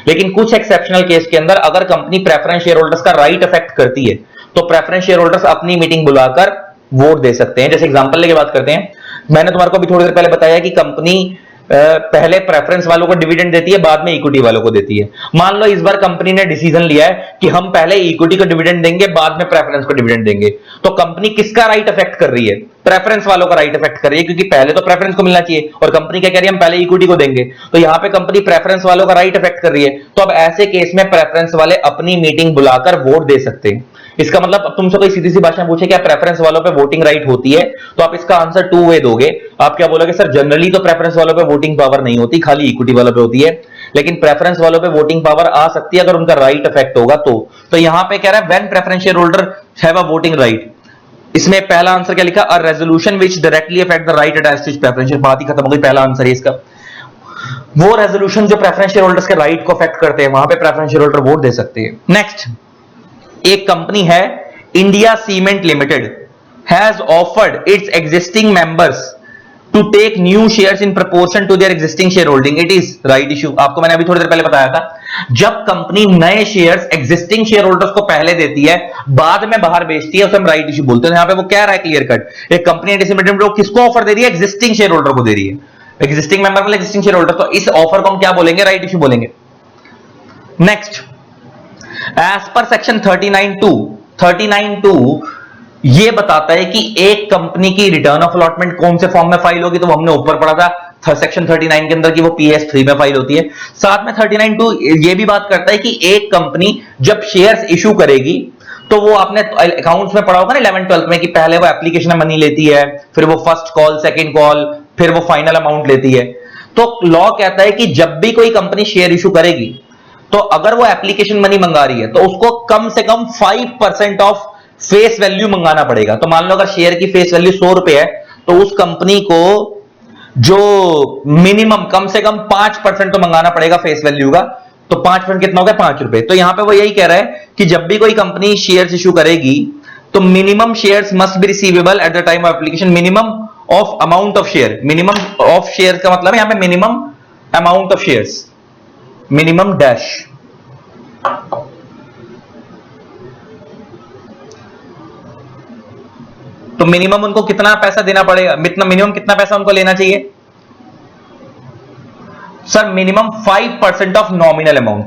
लेकिन कुछ एक्सेप्शनल केस के अंदर अगर कंपनी प्रेफरेंस शेयर होल्डर्स का राइट अफेक्ट करती है तो प्रेफरेंस शेयर होल्डर्स अपनी मीटिंग बुलाकर वोट दे सकते हैं। जैसे एग्जांपल लेके बात करते हैं, मैंने तुम्हारे को अभी थोड़ी देर पहले बताया कि कंपनी पहले प्रेफरेंस वालों को डिविडेंड देती है, बाद में इक्विटी वालों को देती है। मान लो इस बार कंपनी ने डिसीजन लिया है कि हम पहले इक्विटी को डिविडेंड देंगे, बाद में प्रेफरेंस को डिविडेंड देंगे, तो कंपनी किसका राइट अफेक्ट कर रही है? प्रेफरेंस वालों का राइट अफेक्ट कर रही है, क्योंकि पहले तो प्रेफरेंस को मिलना चाहिए और कंपनी क्या कह रही है, हम पहले इक्विटी को देंगे। तो यहां पे कंपनी प्रेफरेंस वालों का राइट अफेक्ट कर रही है। तो अब ऐसे केस में प्रेफरेंस वाले अपनी मीटिंग बुलाकर वोट दे सकते हैं। इसका मतलब अब तुमसे कोई सीधी सी भाषा में पूछे क्या प्रेफरेंस वालों पे वोटिंग राइट होती है, तो आप इसका आंसर टू वे दोगे। आप क्या बोलोगे? सर जनरली तो प्रेफरेंस वालों पे वोटिंग पावर नहीं होती, खाली इक्विटी वालों पे होती है, लेकिन प्रेफरेंस वालों पे वोटिंग पावर आ सकती है अगर उनका राइट अफेक्ट होगा तो यहां पे कह रहा है when preference shareholder have a voting right. इसमें पहला आंसर क्या लिखा? A resolution which directly affect the right attached to preference share. बात ही खत्म हो गई, पहला आंसर है इसका। वो रेजोल्यूशन जो प्रेफरेंस शेयर होल्डर्स के राइट को अफेक्ट करते हैं, वहां पे प्रेफरेंस शेयर होल्डर वोट दे सकते हैं। नेक्स्ट, एक कंपनी है India cement limited has offered its existing members to take new shares in proportion to their existing shareholding, it is right issue. आपको मैंने अभी थोड़ी देर पहले बताया था, जब कंपनी नए शेयर्स एग्जिस्टिंग शेयर होल्डर्स को पहले देती है, बाद में बाहर बेचती है, उसे हम राइट इशू बोलते हैं। यहां पे वो क्या रहा है क्लियर कट, एक कंपनी इंडिया किसको ऑफर दे रही है? एग्जिस्टिंग शेयर होल्डर को दे रही है, एग्जिस्टिंग मेंबर मतलब एग्जिस्टिंग शेयर होल्डर। तो इस ऑफर को हम क्या बोलेंगे? राइट इशू बोलेंगे। नेक्स्ट, एज पर सेक्शन 39(2) ये बताता है कि एक कंपनी की रिटर्न ऑफ अलॉटमेंट कौन से फॉर्म में फाइल होगी, तो हमने ऊपर पढ़ा था सेक्शन 39 के अंदर कि वो PS3 में फाइल होती है। साथ में 39(2) ये भी बात करता है कि एक कंपनी जब शेयर्स इशू करेगी तो वो आपने अकाउंट्स में पढ़ा होगा ना 11th-12th में कि पहले वो एप्लीकेशन में मनी लेती है, फिर वो फर्स्ट कॉल, सेकंड कॉल, फिर वो फाइनल अमाउंट लेती है। तो लॉ कहता है कि जब भी कोई कंपनी शेयर इशू करेगी तो अगर वो एप्लीकेशन मनी मंगा रही है तो उसको कम से कम 5% ऑफ फेस वैल्यू मंगाना पड़ेगा। तो मान लो अगर शेयर की फेस वैल्यू 100 रुपए है तो उस कंपनी को जो मिनिमम कम से कम 5% तो मंगाना पड़ेगा फेस वैल्यू का। तो 5% कितना हो गया? 5 रुपए। तो यहां पे वो यही कह रहा है कि जब भी कोई कंपनी शेयर्स इशू करेगी तो minimum shares must be receivable at the time of application, minimum of amount of share. Minimum of share का मतलब यहां पे minimum amount of shares, minimum dash. तो मिनिमम उनको कितना पैसा देना पड़ेगा, मिनिमम कितना पैसा उनको लेना चाहिए sir? Minimum 5% of nominal amount.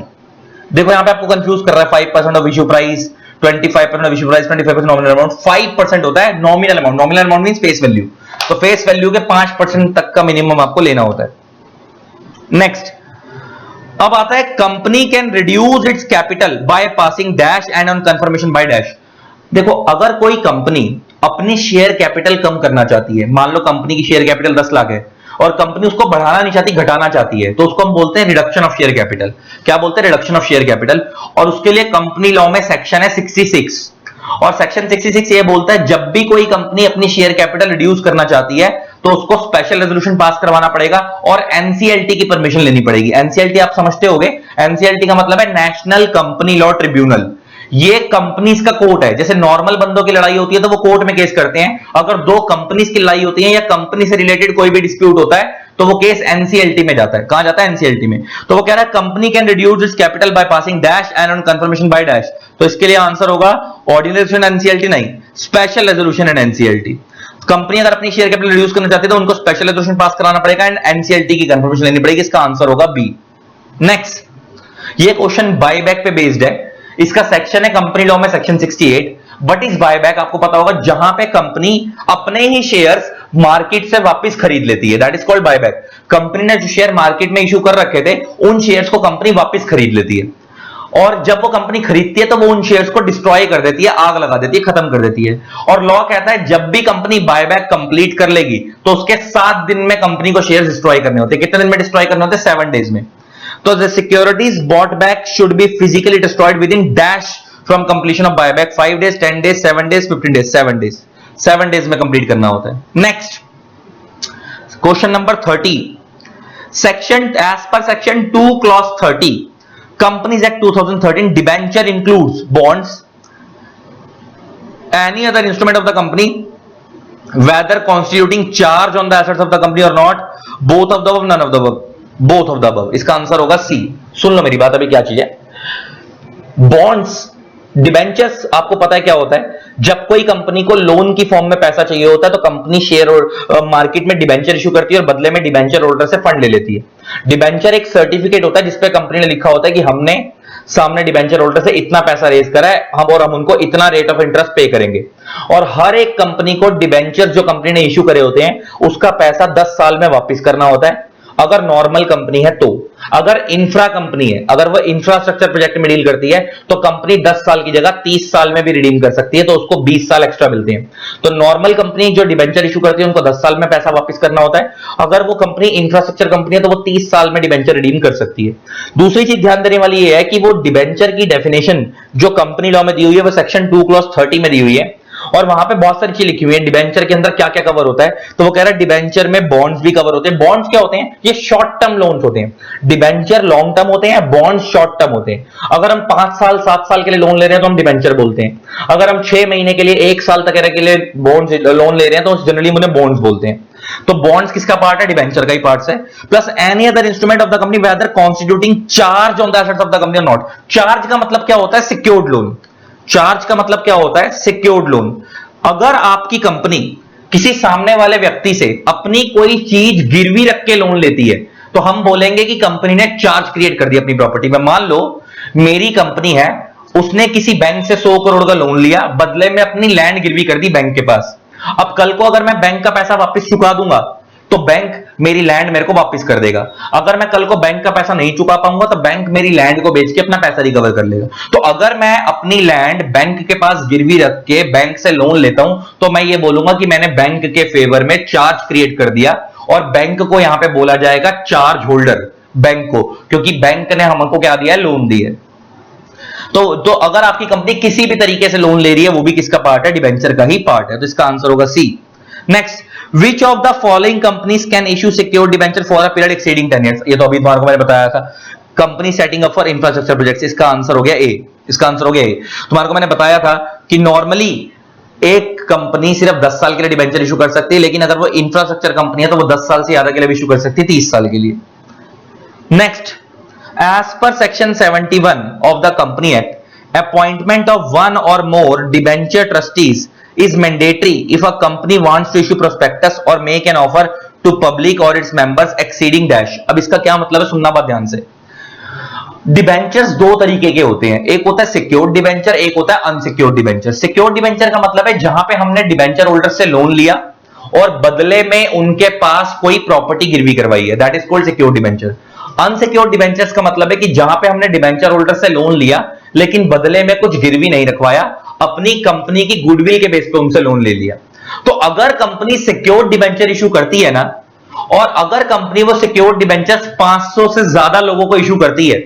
देखो यहां पे आपको कंफ्यूज कर रहा है, 5% of issue price, 25% of issue price, 25% nominal amount. 5% होता है nominal amount. Nominal amount means face value. तो फेस वैल्यू के 5% तक का मिनिमम आपको लेना होता है। नेक्स्ट अब आता है company can reduce it's capital by passing dash and on confirmation by dash. देखो अगर कोई कंपनी अपनी शेयर कैपिटल कम करना चाहती है, मान लो कंपनी की शेयर कैपिटल 10 लाख है और कंपनी उसको बढ़ाना नहीं चाहती, घटाना चाहती है, तो उसको हम बोलते हैं रिडक्शन ऑफ शेयर कैपिटल। क्या बोलते हैं? Reduction of share capital. और उसके लिए कंपनी लॉ में सेक्शन है 66 और सेक्शन 66 ये बोलता है जब भी कोई कंपनी अपनी शेयर कैपिटल रिड्यूस करना चाहती है तो उसको स्पेशल रेजोल्यूशन पास करवाना पड़ेगा और एनसीएलटी की परमिशन लेनी पड़ेगी। एनसीएलटी आप समझते होंगे, एनसीएलटी का मतलब है नेशनल कंपनी लॉ ट्रिब्यूनल। ये कंपनीज का कोर्ट है। जैसे नॉर्मल बंदों की लड़ाई होती है तो वो कोर्ट में केस करते हैं, अगर दो कंपनीज की लड़ाई होती है या कंपनी से रिलेटेड कोई भी डिस्प्यूट होता है तो वो केस एनसीएलटी में जाता है। कहां जाता है? एनसीएलटी में। तो वो कह रहा है company can reduce it's capital by passing dash and on confirmation by dash. तो इसके लिए आंसर होगा ऑर्डिनरी रेजोल्यूशन एनसीएलटी नहीं, special resolution and NCLT. Company अगर अपनी शेयर कैपिटल रिड्यूस करना चाहती है तो उनको स्पेशल रेजोल्यूशन पास कराना पड़ेगा एंड एनसीएलटी की कंफर्मेशन लेनी पड़ेगी। इसका आंसर होगा बी। नेक्स्ट ये क्वेश्चन बायबैक पे बेस्ड है। इसका सेक्शन है कंपनी लॉ में सेक्शन 68। बट इस बायबैक आपको पता होगा जहां पे कंपनी अपने ही शेयर्स मार्केट से वापस खरीद लेती है, that is called buyback. Company ने जो शेयर मार्केट में इशू कर रखे थे उन शेयर्स को कंपनी वापस खरीद लेती है और जब वो कंपनी खरीदती है तो वो उन शेयर्स को डिस्ट्रॉय कर देती है, आग लगा देती है, खत्म कर देती है। और लॉ कहता है जब भी कंपनी बायबैक कंप्लीट कर लेगी तो उसके 7 दिन में कंपनी को शेयर डिस्ट्रॉय करने होते हैं। कितने दिन में डिस्ट्रॉय करने होते हैं? 7 डेज में। तो the securities bought back should be physically destroyed within dash from completion of buyback, 5 days, 10 days, 7 days, 15 days, 7 days में कंप्लीट करना होता है। Next question number 30, section as per section 2 clause 30 companies act 2013 debenture includes bonds any other instrument of the company whether constituting charge on the assets of the company or not, both of the above, none of the above, both of the above। इसका answer होगा सी। सुन लो मेरी बात, अभी क्या चीज है bonds. Debentures आपको पता है क्या होता है? जब कोई कंपनी को लोन की फॉर्म में पैसा चाहिए होता है तो कंपनी शेयर और मार्केट में डिबेंचर इशू करती है और बदले में डिबेंचर होल्डर से फंड ले लेती है। डिबेंचर एक सर्टिफिकेट होता है जिसपे कंपनी ने लिखा होता है कि हमने सामने डिबेंचर होल्डर से इतना पैसा रेज करा है हम उनको इतना रेट ऑफ इंटरेस्ट पे करेंगे। और हर एक कंपनी को डिबेंचर जो कंपनी ने इशू करे होते हैं उसका पैसा 10 साल में वापस करना होता है अगर नॉर्मल कंपनी है तो। अगर इंफ्रा कंपनी है, अगर वह इंफ्रास्ट्रक्चर प्रोजेक्ट में डील करती है तो कंपनी 10 साल की जगह 30 साल में भी रिडीम कर सकती है, तो उसको 20 साल एक्स्ट्रा मिलते हैं। तो नॉर्मल कंपनी जो डिबेंचर इशू करती है उनको 10 साल में पैसा वापस करना होता है। अगर वो कंपनी इंफ्रास्ट्रक्चर कंपनी है तो वो 30 साल में डिबेंचर रिडीम कर सकती है। दूसरी चीज ध्यान देने वाली यह है कि वो डिबेंचर की डेफिनेशन जो कंपनी लॉ में दी हुई है वो सेक्शन 2 क्लॉज 30 में दी हुई है और वहां पे बहुत सारी चीज लिखी हुई है डिबेंचर के अंदर क्या क्या कवर होता है। तो वो कह रहा है डिबेंचर में बॉन्ड्स भी कवर होते हैं। बॉन्ड्स क्या होते हैं? ये शॉर्ट टर्म लोन्स होते हैं। डिबेंचर लॉन्ग टर्म होते हैं, बॉन्ड्स शॉर्ट टर्म होते हैं। अगर हम 5 साल 7 साल के लिए लोन ले रहे हैं तो हम डिबेंचर बोलते हैं। अगर हम 6 महीने के लिए 1 साल तक के लिए बॉन्ड्स लोन ले रहे हैं तो जनरली उन्हें बॉन्ड्स बोलते हैं। तो बॉन्ड्स किसका पार्ट है? डिबेंचर का ही पार्ट है। Plus any other instrument of the company weather constituting charge on the assets of the company और नॉट। चार्ज का मतलब क्या होता है? Secured loan. चार्ज का मतलब क्या होता है? Secured loan. अगर आपकी कंपनी किसी सामने वाले व्यक्ति से अपनी कोई चीज गिरवी रख के लोन लेती है तो हम बोलेंगे कि कंपनी ने चार्ज क्रिएट कर दिया अपनी प्रॉपर्टी में। मान लो मेरी कंपनी है उसने किसी बैंक से 100 करोड़ का लोन लिया, बदले में अपनी लैंड गिरवी कर दी बैंक के पास। अब कल को अगर मैं बैंक का पैसा वापस चुका दूंगा तो बैंक मेरी लैंड मेरे को वापस कर देगा। अगर मैं कल को बैंक का पैसा नहीं चुका पाऊंगा तो बैंक मेरी लैंड को बेच के अपना पैसा रिकवर कर लेगा। तो अगर मैं अपनी लैंड बैंक के पास गिरवी रख के बैंक से लोन लेता हूं तो मैं ये बोलूंगा कि मैंने बैंक के फेवर में चार्ज क्रिएट कर दिया, और बैंक को यहां पे बोला जाएगा चार्ज होल्डर, बैंक को, क्योंकि बैंक ने हमको क्या दिया है, लोन दी है। तो अगर आपकी कंपनी किसी भी तरीके से लोन ले रही है वो भी किसका पार्ट है, डिबेंचर का ही पार्ट है। तो इसका आंसर होगा C. Next, which of the following companies can issue secured debenture for a period exceeding 10 years। ये तो अभी तुम्हारे को मैंने बताया था, company setting up for infrastructure projects. इसका आंसर हो गया ए। इसका आंसर हो गया ए। तुम्हारे को मैंने बताया था कि नॉर्मली एक कंपनी सिर्फ 10 साल के लिए डिबेंचर इशू कर सकती है, लेकिन अगर वो इंफ्रास्ट्रक्चर कंपनी है तो वो 10 साल से ज्यादा के लिए भी इशू कर सकती है, 30 साल के लिए। Next, as per section 71 of the company act, appointment of one or more debenture trustees is mandatory if a company wants to issue prospectus or make an offer to public or its members exceeding dash। अब इसका क्या मतलब है, सुनना बात ध्यान से। Debentures दो तरीके के होते हैं, एक होता है सिक्योर्ड डिबेंचर, एक होता है अनसिक्योर्ड डिबेंचर। सिक्योर्ड डिबेंचर का मतलब है जहां पे हमने डिबेंचर होल्डर से लोन लिया और बदले में उनके पास कोई प्रॉपर्टी गिरवी करवाई है, that is called secured debenture. Unsecured debentures का मतलब है कि जहां पे हमने डिबेंचर होल्डर से लोन लिया लेकिन बदले में कुछ गिरवी नहीं रखवाया, अपनी कंपनी की गुडविल के बेस पे उनसे लोन ले लिया। तो अगर कंपनी सिक्योर्ड डिबेंचर इशू करती है ना, और अगर कंपनी वो सिक्योर्ड डिबेंचर्स 500 से ज्यादा लोगों को इशू करती है,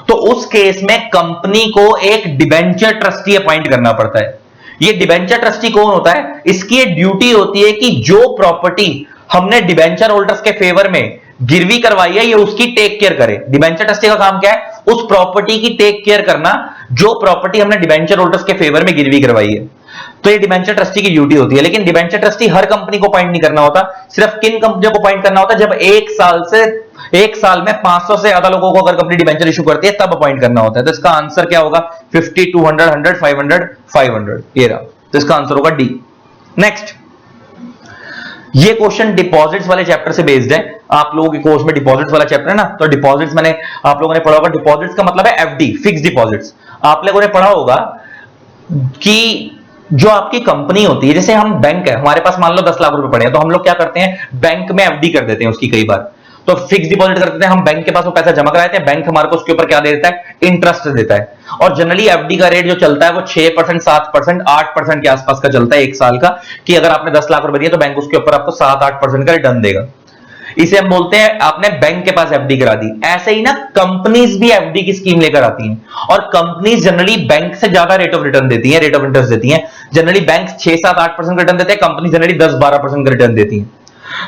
तो उस केस में कंपनी को एक डिबेंचर ट्रस्टी अपॉइंट करना पड़ता है। ये डिबेंचर ट्रस्टी कौन होता है, इसकी ड्यूटी होती है कि जो प्रॉपर्टी हमने डिबेंचर होल्डर्स के फेवर में गिरवी करवाई है ये उसकी टेक केयर करे। डिबेंचर ट्रस्टी का काम क्या है, उस प्रॉपर्टी की टेक केयर करना जो प्रॉपर्टी हमने डिबेंचर होल्डर्स के फेवर में गिरवी करवाई है। तो ये डिबेंचर ट्रस्टी की ड्यूटी होती है। लेकिन डिबेंचर ट्रस्टी हर कंपनी को अपॉइंट नहीं करना होता, सिर्फ किन कंपनियों को अपॉइंट करना होता है, जब एक साल में 500 से ज्यादा लोगों को अगर कंपनी डिबेंचर इशू करती है तब अपॉइंट करना होता है। तो इसका आंसर क्या होगा, 50, 200, 100, 500, 500, ये रहा। तो इसका आंसर होगा डी। नेक्स्ट, ये क्वेश्चन डिपॉजिट्स वाले चैप्टर से बेस्ड है। आप लोगों के कोर्स में डिपॉजिट्स वाला चैप्टर है ना, तो डिपॉजिट्स मैंने आप लोगों ने पढ़ा होगा। डिपॉजिट्स का मतलब है एफडी, फिक्स डिपॉजिट्स। आप लोगों ने पढ़ा होगा कि जो आपकी कंपनी होती है, जैसे हम बैंक है, हमारे पास मान लो 10 लाख रुपए पड़े हैं, तो हम लोग क्या करते हैं, बैंक में एफडी कर देते हैं उसकी। कई बार तो फिक्स डिपॉजिट कर देते हैं, हम बैंक के पास वो पैसा जमा कराते हैं, बैंक हमारे को उसके ऊपर क्या दे देता है, इंटरेस्ट देता है। और जनरली एफडी का रेट जो चलता है वो 6%, 7%, 8% के आसपास का चलता है एक साल का, कि अगर आपने 10 लाख रुपए दिए तो बैंक उसके ऊपर आपको 7-8% का रिटर्न देगा। इसे हम बोलते हैं आपने बैंक के पास एफडी करा दी। ऐसे ही ना कंपनीज भी एफडी की स्कीम लेकर आती हैं, और कंपनीज जनरली बैंक से ज्यादा रेट ऑफ रिटर्न देती हैं, रेट ऑफ इंटरेस्ट देती हैं। जनरली बैंक 6-7-8% रिटर्न देते हैं, कंपनी जनरली 10-12% का रिटर्न देती है।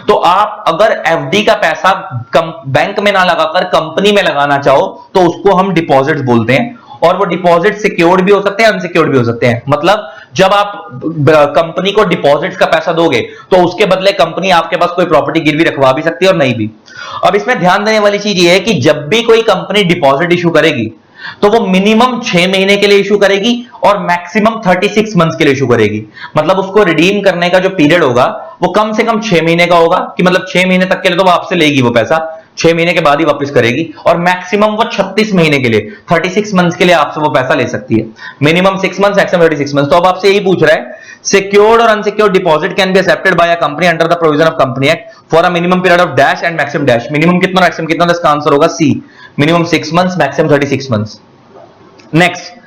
तो आप अगर एफडी का पैसा बैंक में ना लगाकर कंपनी में लगाना चाहो तो उसको हम डिपॉजिट्स बोलते हैं। और वो डिपॉजिट सिक्योर्ड भी हो सकते हैं, अनसिक्योर्ड भी हो सकते हैं। मतलब जब आप कंपनी को डिपॉजिट्स का पैसा दोगे तो उसके बदले कंपनी आपके पास कोई प्रॉपर्टी गिरवी रखवा भी सकती है और नहीं भी। अब इसमें ध्यान देने वाली चीज ये है कि जब भी कोई कंपनी डिपॉजिट इशू करेगी तो वो मिनिमम 6 महीने के लिए इशू करेगी और मैक्सिमम 36 मंथ्स के लिए इशू करेगी। मतलब उसको रिडीम करने का जो पीरियड होगा वो कम से कम 6 महीने का होगा, कि मतलब 6 महीने तक के लिए तो वो आपसे लेगी वो पैसा, 6 महीने के बाद ही वापस करेगी। और मैक्सिमम वो 36 महीने के लिए, 36 मंथ्स के लिए आपसे वो पैसा ले सकती है। Minimum 6 months, maximum 36 months. तो अब आपसे यही पूछ रहा है, सिक्योर्ड और unsecured deposit can be accepted by a company under the provision of company act for a minimum period of dash and maximum dash. Minimum कितना, मैक्सिमम कितना, तो इसका आंसर होगा C, minimum 6 months, maximum 36 months. Next,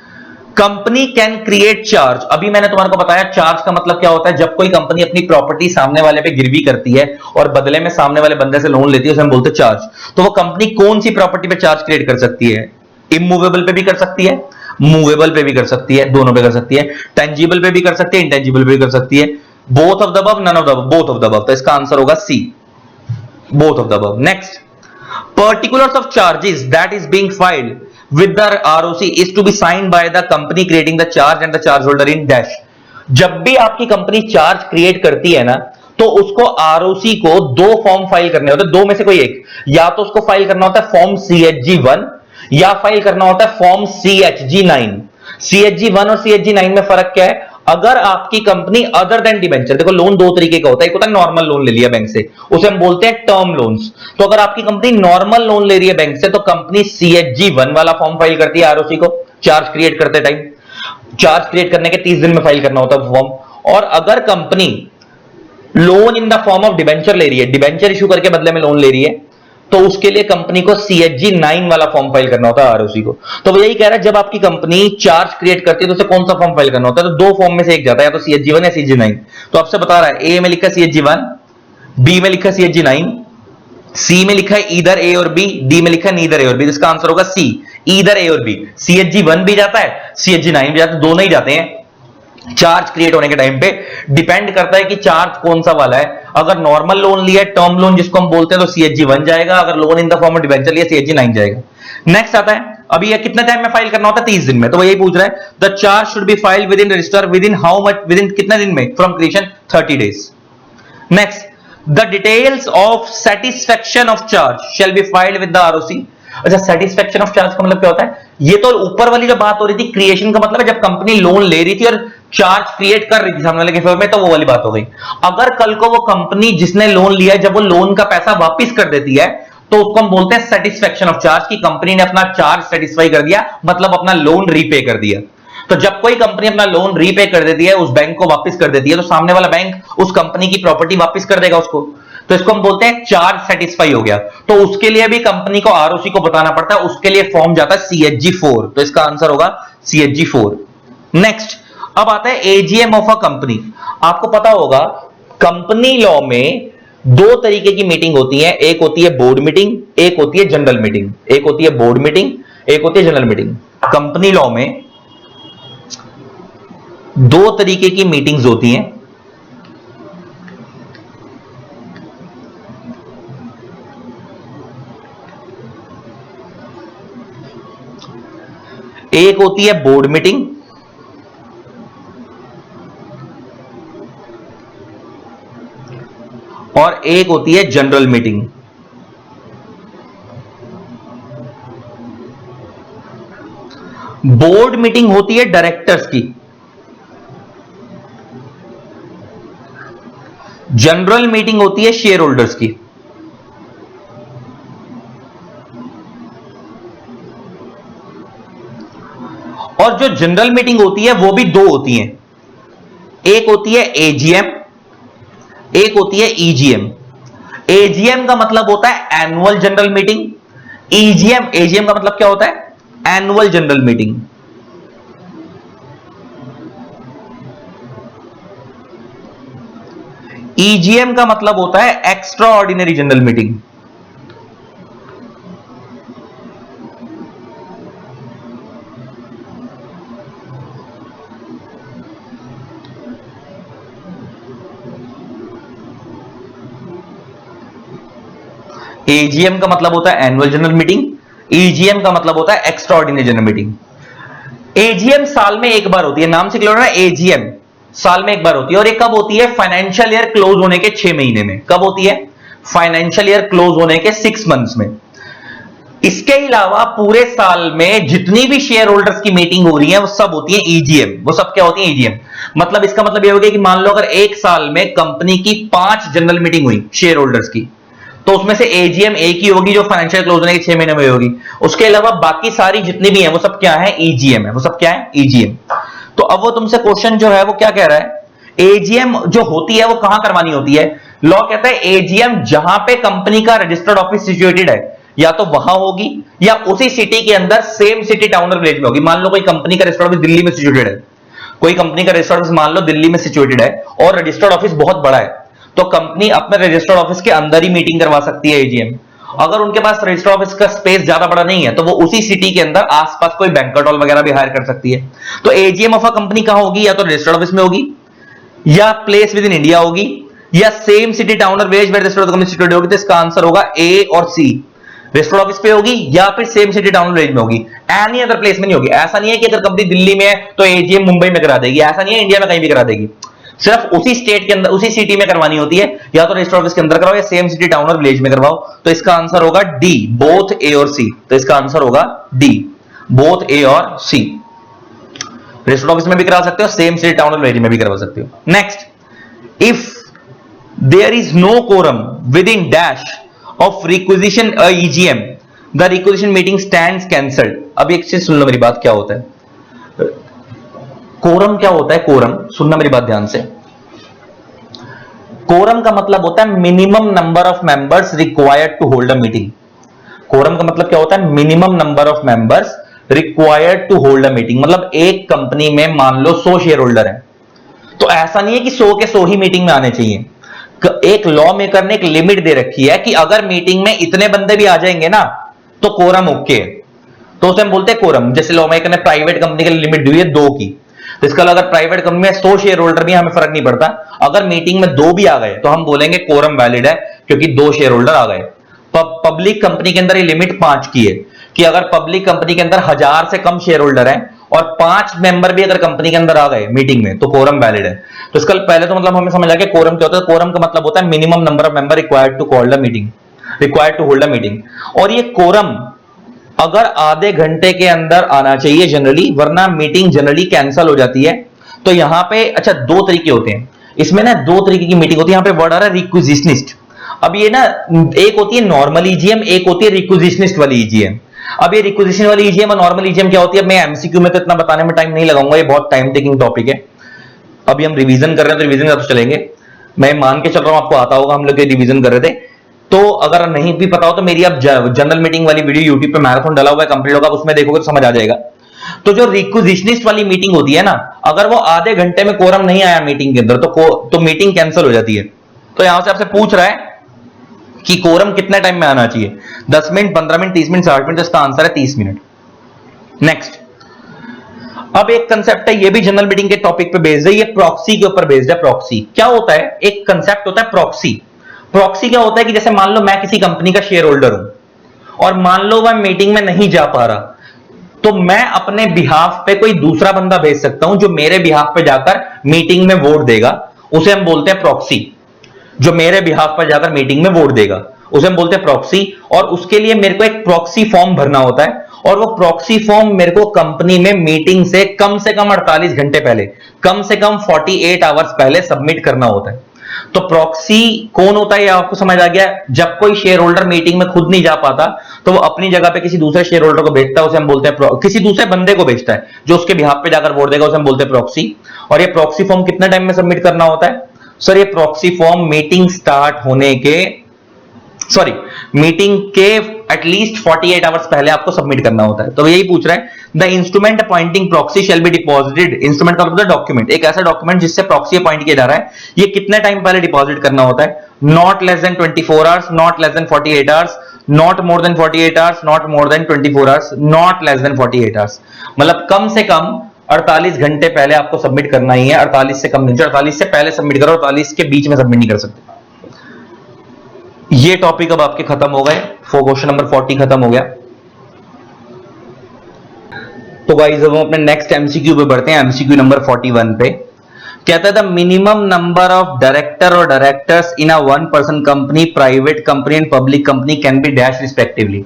company can create charge. अभी मैंने तुम्हारे को बताया चार्ज का मतलब क्या होता है, जब कोई कंपनी अपनी प्रॉपर्टी सामने वाले पे गिरवी करती है और बदले में सामने वाले बंदे से लोन लेती है, उसे हम बोलते हैं चार्ज। तो वो कंपनी कौन सी प्रॉपर्टी पे चार्ज क्रिएट कर सकती है, इमूवेबल पे भी कर सकती है, मूवेबल पे भी कर सकती है, दोनों पे कर सकती है, टेंजिबल पे भी कर सकती है, इंटेंजिबल पे भी कर सकती है, both of the above, none of the above, both of the above. तो इसका आंसर होगा C, both of the above. Next, particulars of charges that is being filed with the ROC is to be signed by the company creating the charge and the charge holder in dash। जब भी आपकी company charge create करती है ना, तो उसको ROC को 2 form file करने होते हैं, 2 में से कोई एक। या तो उसको फाइल करना होता है फॉर्म CHG1 या फाइल करना होता है फॉर्म CHG9। CHG1 और CHG9 में फर्क क्या है, अगर आपकी कंपनी अदर देन डिबेंचर, देखो लोन 2 तरीके का होता है, एक होता है नॉर्मल लोन ले लिया बैंक से, उसे हम बोलते हैं टर्म लोन्स। तो अगर आपकी कंपनी नॉर्मल लोन ले रही है बैंक से तो कंपनी CHG1 वाला फॉर्म फाइल करती है आरओसी को, चार्ज क्रिएट करते टाइम। चार्ज क्रिएट करने के 30 दिन में फाइल करना होता है फॉर्म। और अगर company loan in the form of debenture ले रही है, डिबेंचर इशू करके बदले में लोन ले रही है, तो उसके लिए कंपनी को CHG 9 वाला फॉर्म फाइल करना होता है ROC को। तो वो यही कह रहा है जब आपकी कंपनी चार्ज क्रिएट करती है तो उसे कौन सा फॉर्म फाइल करना होता है, तो दो फॉर्म में से एक जाता है, या तो CHG 1 या CHG 9। तो आपसे बता रहा है A में लिखा CHG 1, B में लिखा CHG 9, C में लिखा है ईदर A और B, D में लिखा है नीदर A और B। इसका आंसर होगा C, ईदर A और B। CHG 1 भी जाता है, CHG 9 भी जाता है, दोनों ही जाते हैं चार्ज क्रिएट होने के टाइम पे। डिपेंड करता है कि चार्ज कौन सा वाला है। अगर नॉर्मल लोन लिया है, टर्म लोन जिसको हम बोलते हैं, तो CHG 1 जाएगा। अगर loan in the form of debenture लिया, CHG 9 जाएगा। नेक्स्ट आता है, अभी ये कितने टाइम में फाइल करना होता है, 30 दिन में। तो वो यही पूछ रहा है, the charge should be filed with in register with in how much, with in कितने दिन में, from creation 30 days. Next, the details of satisfaction of charge shall be filed with the ROC। अच्छा, सेटिस्फेक्शन ऑफ चार्ज का मतलब क्या होता है? ये तो ऊपर वाली जो बात हो रही थी क्रिएशन का मतलब है जब कंपनी लोन ले रही थी और चार्ज क्रिएट कर रही थी सामने वाले के फेवर में, तो वो वाली बात हो गई। अगर कल को वो कंपनी जिसने लोन लिया है जब वो लोन का पैसा वापस कर देती है, तो उसको हम बोलते हैं सेटिस्फेक्शन ऑफ चार्ज, की कंपनी ने अपना चार्ज सेटिस्फाई कर दिया, मतलब अपना लोन रीपे कर दिया। तो जब कोई कंपनी अपना लोन रीपे कर देती है, उस बैंक को वापस कर देती है, तो सामने वाला बैंक उस कंपनी की प्रॉपर्टी वापस कर देगा उसको, तो इसको हम बोलते हैं चार्ज सेटिस्फाई हो गया। तो उसके लिए भी कंपनी को ROC को बताना पड़ता है, उसके लिए फॉर्म जाता है CHG 4। तो इसका आंसर होगा CHG 4। नेक्स्ट, अब आता है AGM ऑफ अ कंपनी। आपको पता होगा कंपनी लॉ में दो तरीके की मीटिंग होती है, एक होती है बोर्ड मीटिंग, एक होती है जनरल मीटिंग। एक होती है बोर्ड मीटिंग, एक होती है जनरल मीटिंग। कंपनी लॉ में दो तरीके की मीटिंग्स होती हैं, एक होती है बोर्ड मीटिंग और एक होती है जनरल मीटिंग। बोर्ड मीटिंग होती है डायरेक्टर्स की, जनरल मीटिंग होती है शेयर होल्डर्स की। और जो जनरल मीटिंग होती है वो भी दो होती हैं, एक होती है AGM, एक होती है EGM। AGM का मतलब होता है एनुअल जनरल मीटिंग, AGM का मतलब क्या होता है? Annual general meeting. EGM का मतलब होता है extra ordinary general meeting. AGM का मतलब होता है एनुअल जनरल मीटिंग, EGM का मतलब होता है extra ordinary general meeting. AGM साल में एक बार होती है, नाम से क्लियर है ना, AGM साल में एक बार होती है। और ये कब होती है? फाइनेंशियल ईयर क्लोज होने के 6 महीने में। कब होती है? फाइनेंशियल ईयर क्लोज होने के 6 मंथ्स में। इसके अलावा पूरे साल में जितनी भी शेयर होल्डर्स की मीटिंग हो रही है वो सब होती है EGM। वो सब क्या होती है? EGM। मतलब इसका मतलब ये हो गया कि मान लो अगर एक साल में कंपनी की 5 जनरल मीटिंग हुई शेयर होल्डर्स की, तो उसमें से AGM एक ही होगी जो फाइनेंशियल क्लोज होने के 6 महीने में होगी। उसके अलावा बाकी सारी जितनी भी है वो सब क्या है? EGM है। वो सब क्या है? EGM। तो अब वो तुमसे क्वेश्चन जो है वो क्या कह रहा है? AGM जो होती है वो कहां करवानी होती है? लॉ कहता है AGM जहां पे कंपनी का रजिस्टर्ड ऑफिस सिचुएटेड है, या तो वहां होगी या उसी सिटी के अंदर सेम सिटी टाउन और विलेज में होगी। मान लो कोई कंपनी का रजिस्टर्ड ऑफिस दिल्ली में सिचुएटेड है, कोई कंपनी का रजिस्टर्ड ऑफिस मान लो दिल्ली में सिचुएटेड है और रजिस्टर्ड ऑफिस बहुत बड़ा है, तो कंपनी अपने रजिस्टर्ड ऑफिस के अंदर ही मीटिंग करवा सकती है AGM। अगर उनके पास रजिस्टर्ड ऑफिस का स्पेस ज्यादा बड़ा नहीं है तो वो उसी सिटी के अंदर आसपास कोई बैंक्वेट हॉल वगैरह भी हायर कर सकती है। तो AGM ऑफ अ कंपनी कहां होगी? या तो रजिस्टर्ड ऑफिस में होगी, या प्लेस विद इन इंडिया होगी, या सेम सिटी टाउन और विलेज में रजिस्टर्ड कंपनी सिचुएटेड होगी। तो इसका आंसर होगा A और C। रजिस्टर्ड ऑफिस पे होगी या फिर सेम सिटी टाउन और विलेज में होगी, एनी अदर प्लेस में नहीं होगी। ऐसा नहीं है कि अगर कंपनी दिल्ली में है तो AGM मुंबई में करा देगी, ऐसा नहीं है, इंडिया में कहीं भी करा देगी। सिर्फ उसी स्टेट के अंदर उसी सिटी में करवानी होती है, या तो रजिस्टर्ड ऑफिस के अंदर कराओ या सेम सिटी टाउन और विलेज में करवाओ। तो इसका आंसर होगा D, बोथ A और C। तो इसका आंसर होगा D, बोथ A और C। रजिस्टर्ड ऑफिस में भी करा सकते हो, सेम सिटी टाउन और विलेज में भी करवा सकते हो। Next, if there is no quorum within dash of requisition EGM, the requisition meeting stands cancelled. अब एक चीज सुन लो मेरी बात, क्या होता है? कोरम क्या होता है? कोरम, सुनना मेरी बात ध्यान से। कोरम का मतलब होता है minimum number of members required to hold a meeting. Quorum का मतलब क्या होता है? Minimum number of members required to hold a meeting. मतलब एक कंपनी में मान लो 100 शेयर होल्डर है, तो ऐसा नहीं है कि 100 के 100 ही मीटिंग में आने चाहिए। एक लॉ मेकर ने एक लिमिट दे रखी है कि अगर मीटिंग में इतने बंदे भी आ जाएंगे ना तो कोरम ओके है, तो उसे हम बोलते हैं कोरम। जैसे लॉ मेकर ने प्राइवेट कंपनी के लिए लिमिट दी है 2 की, तो इसका अगर प्राइवेट कंपनी में 100 शेयर होल्डर भी, हमें फर्क नहीं पड़ता, अगर मीटिंग में 2 भी आ गए तो हम बोलेंगे कोरम वैलिड है क्योंकि 2 शेयर होल्डर आ गए। पब्लिक कंपनी के अंदर ये लिमिट 5 की है कि अगर पब्लिक कंपनी के अंदर 1000 से कम शेयर होल्डर है और 5 मेंबर भी अगर कंपनी के अंदर आ गए मीटिंग में तो कोरम वैलिड है। तो इसका पहले तो मतलब हमें समझ आ गया कोरम क्या होता है। कोरम का मतलब होता है minimum number of member required to call the meeting, required to hold a meeting. और ये कोरम अगर आधे घंटे के अंदर आना चाहिए जनरली, वरना मीटिंग जनरली कैंसिल हो जाती है। तो यहां पे अच्छा 2 तरीके होते हैं इसमें ना, 2 तरीके की मीटिंग होती है। यहां पे वर्ड आ रहा है रिक्विजिशनिस्ट। अब ये ना एक होती है नॉर्मल ईजीएम, एक होती है रिक्विजिशनिस्ट वाली ईजीएम। अब ये रिक्विजिशन वाली ईजीएम और नॉर्मल ईजीएम क्या होती है, मैं एमसीक्यू में तो इतना बताने में टाइम नहीं लगाऊंगा, ये बहुत टाइम टेकिंग टॉपिक है। अभी हम रिवीजन कर रहे हैं तो रिवीजन करते चलेंगे। मैं मान के चल रहा हूं आपको आता होगा, हम लोग ये रिवीजन कर रहे थे। तो अगर नहीं भी पता हो तो मेरी आप जनरल मीटिंग वाली वीडियो यूट्यूब पे मैराथन डाला हुआ है, कंप्लीट होगा, उसमें देखोगे तो समझ आ जाएगा। तो जो रिक्विजिशनिस्ट वाली मीटिंग होती है ना, अगर वो आधे घंटे में कोरम नहीं आया मीटिंग के अंदर तो मीटिंग कैंसिल हो जाती है। तो यहां से आपसे पूछ रहा है कि कोरम कितने टाइम में आना चाहिए, 10 मिनट, 15 मिनट, 30 मिनट, 60 मिनट। तो इसका आंसर है 30 मिनट। नेक्स्ट, अब एक कंसेप्ट है, ये भी जनरल मीटिंग के टॉपिक पे बेस्ड है, ये प्रॉक्सी के ऊपर बेस्ड है। प्रॉक्सी क्या होता है? एक कंसेप्ट होता है प्रॉक्सी। प्रॉक्सी क्या होता है कि जैसे मान लो मैं किसी कंपनी का शेयर होल्डर हूं और मान लो मैं मीटिंग में नहीं जा पा रहा, तो मैं अपने बिहाफ पे कोई दूसरा बंदा भेज सकता हूं जो मेरे बिहाफ पे जाकर मीटिंग में वोट देगा, उसे हम बोलते हैं प्रॉक्सी। जो मेरे बिहाफ पर जाकर मीटिंग में वोट देगा उसे हम बोलते हैं प्रॉक्सी। और उसके लिए मेरे को एक प्रॉक्सी फॉर्म भरना होता है, और वो प्रॉक्सी फॉर्म मेरे को कंपनी में मीटिंग से कम 48 घंटे पहले, कम से कम 48 आवर्स पहले सबमिट करना होता है। तो प्रॉक्सी कौन होता है ये आपको समझ आ गया। जब कोई शेयर होल्डर मीटिंग में खुद नहीं जा पाता तो वो अपनी जगह पे किसी दूसरे शेयर होल्डर को भेजता है, उसे हम बोलते हैं किसी दूसरे बंदे को भेजता है जो उसके बिहाफ पे जाकर वोट देगा, उसे हम बोलते हैं प्रॉक्सी। और ये प्रॉक्सी फॉर्म कितने टाइम में सबमिट करना होता है? सर ये प्रॉक्सी फॉर्म मीटिंग स्टार्ट होने के मीटिंग के एटलीस्ट 48 आवर्स पहले आपको सबमिट करना होता है। तो यही पूछ रहा है, the instrument appointing proxy shall be deposited. Instrument का मतलब डॉक्यूमेंट, एक ऐसा डॉक्यूमेंट जिससे प्रॉक्सी अपॉइंट किया जा रहा है, ये कितने टाइम पहले डिपॉजिट करना होता है? Not less then 24 hours, not less then 48 hours, not more than 48 hours, not more than 24 hours, not less then 48 hours. मतलब कम से कम 48 घंटे पहले आपको सबमिट करना ही है। 48 से कम नहीं, 48 से पहले सबमिट करो, 48 के बीच में सबमिट नहीं कर सकते। ये टॉपिक अब आपके खत्म हो गए, क्वेश्चन नंबर 40 खत्म हो गया। तो गाइस अब हम अपने नेक्स्ट एमसीक्यू पे बढ़ते हैं, एमसीक्यू नंबर 41 पे। कहता है the minimum number of director or directors in a 1 person company, private company and public company can be dash respectively.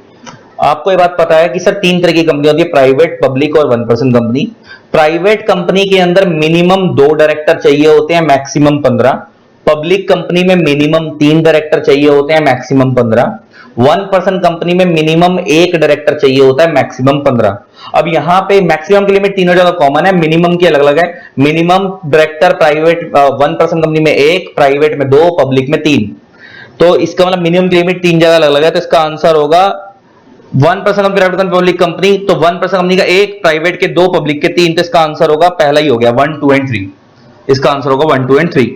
आपको ये बात पता है कि सर 3 तरह की कंपनी होती है, प्राइवेट, पब्लिक और 1 पर्सन कंपनी। प्राइवेट कंपनी के अंदर मिनिमम 2 डायरेक्टर चाहिए होते हैं, मैक्सिमम 15। पब्लिक कंपनी में मिनिमम 3 डायरेक्टर चाहिए होते हैं, मैक्सिमम 15। 1 पर्सन कंपनी में मिनिमम 1 डायरेक्टर चाहिए होता है, मैक्सिमम 15। अब यहां पे मैक्सिमम की लिमिट तीनों जगह कॉमन है, मिनिमम की अलग अलग है। Minimum director private 1 person company में 1, प्राइवेट में 2, पब्लिक में 3। तो इसका मतलब मिनिमम की लिमिट 3 जगह अलग अलग है। तो इसका आंसर होगा 1 person company, private company, public company. तो 1 पर्सन कंपनी का 1, प्राइवेट के 2, पब्लिक के 3। तो इसका आंसर होगा पहला ही हो गया 1, 2 एंड 3। इसका आंसर होगा 1, 2 एंड 3।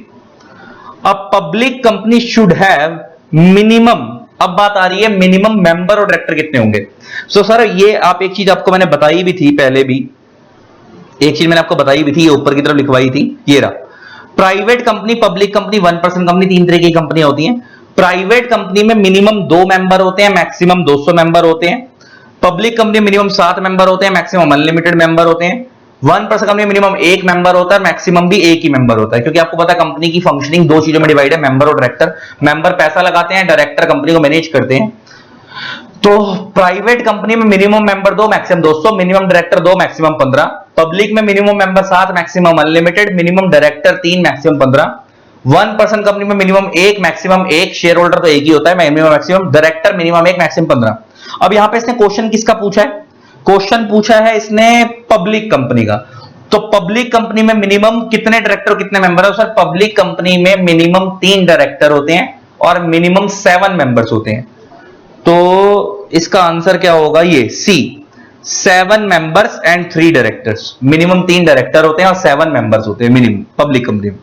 अब public company should have minimum, अब बात आ रही है मिनिमम मेंबर और डायरेक्टर कितने होंगे। सो सर ये आप एक चीज आपको मैंने बताई भी थी पहले भी, एक चीज मैंने आपको बताई भी थी, ये ऊपर की तरफ लिखवाई थी, ये रहा। Private company, public company, 1 person company, 3 तरह की कंपनी होती हैं। प्राइवेट कंपनी में मिनिमम 2 मेंबर होते हैं, मैक्सिमम 200 मेंबर होते हैं। पब्लिक कंपनी में मिनिमम 7 मेंबर होते हैं, मैक्सिमम अनलिमिटेड मेंबर होते हैं। 1 पर्सन कंपनी में मिनिमम 1 मेंबर होता है, मैक्सिमम भी 1 ही मेंबर होता है। क्योंकि आपको पता है कंपनी की फंक्शनिंग 2 चीजों में डिवाइड है, मेंबर और डायरेक्टर। मेंबर पैसा लगाते हैं, डायरेक्टर कंपनी को मैनेज करते हैं। तो प्राइवेट कंपनी में minimum member 2, maximum 200, minimum director 2, maximum 15। Public में minimum member 7, maximum unlimited, minimum director 3, maximum 15। 1 person company में मिनिमम 1, मैक्सिमम 1, शेयर होल्डर तो 1 ही होता है, minimum maximum, director minimum 1, maximum 15। अब यहां पे इसने क्वेश्चन किसका पूछा है? क्वेश्चन पूछा है इसने पब्लिक कंपनी का। तो पब्लिक कंपनी में मिनिमम कितने डायरेक्टर कितने मेंबर है? सर पब्लिक कंपनी में मिनिमम 3 डायरेक्टर होते हैं और मिनिमम 7 मेंबर्स होते हैं। तो इसका आंसर क्या होगा? ये सी, 7 members and 3 directors. Minimum 3 director होते हैं और 7 मेंबर्स होते हैं मिनिमम पब्लिक कंपनी में।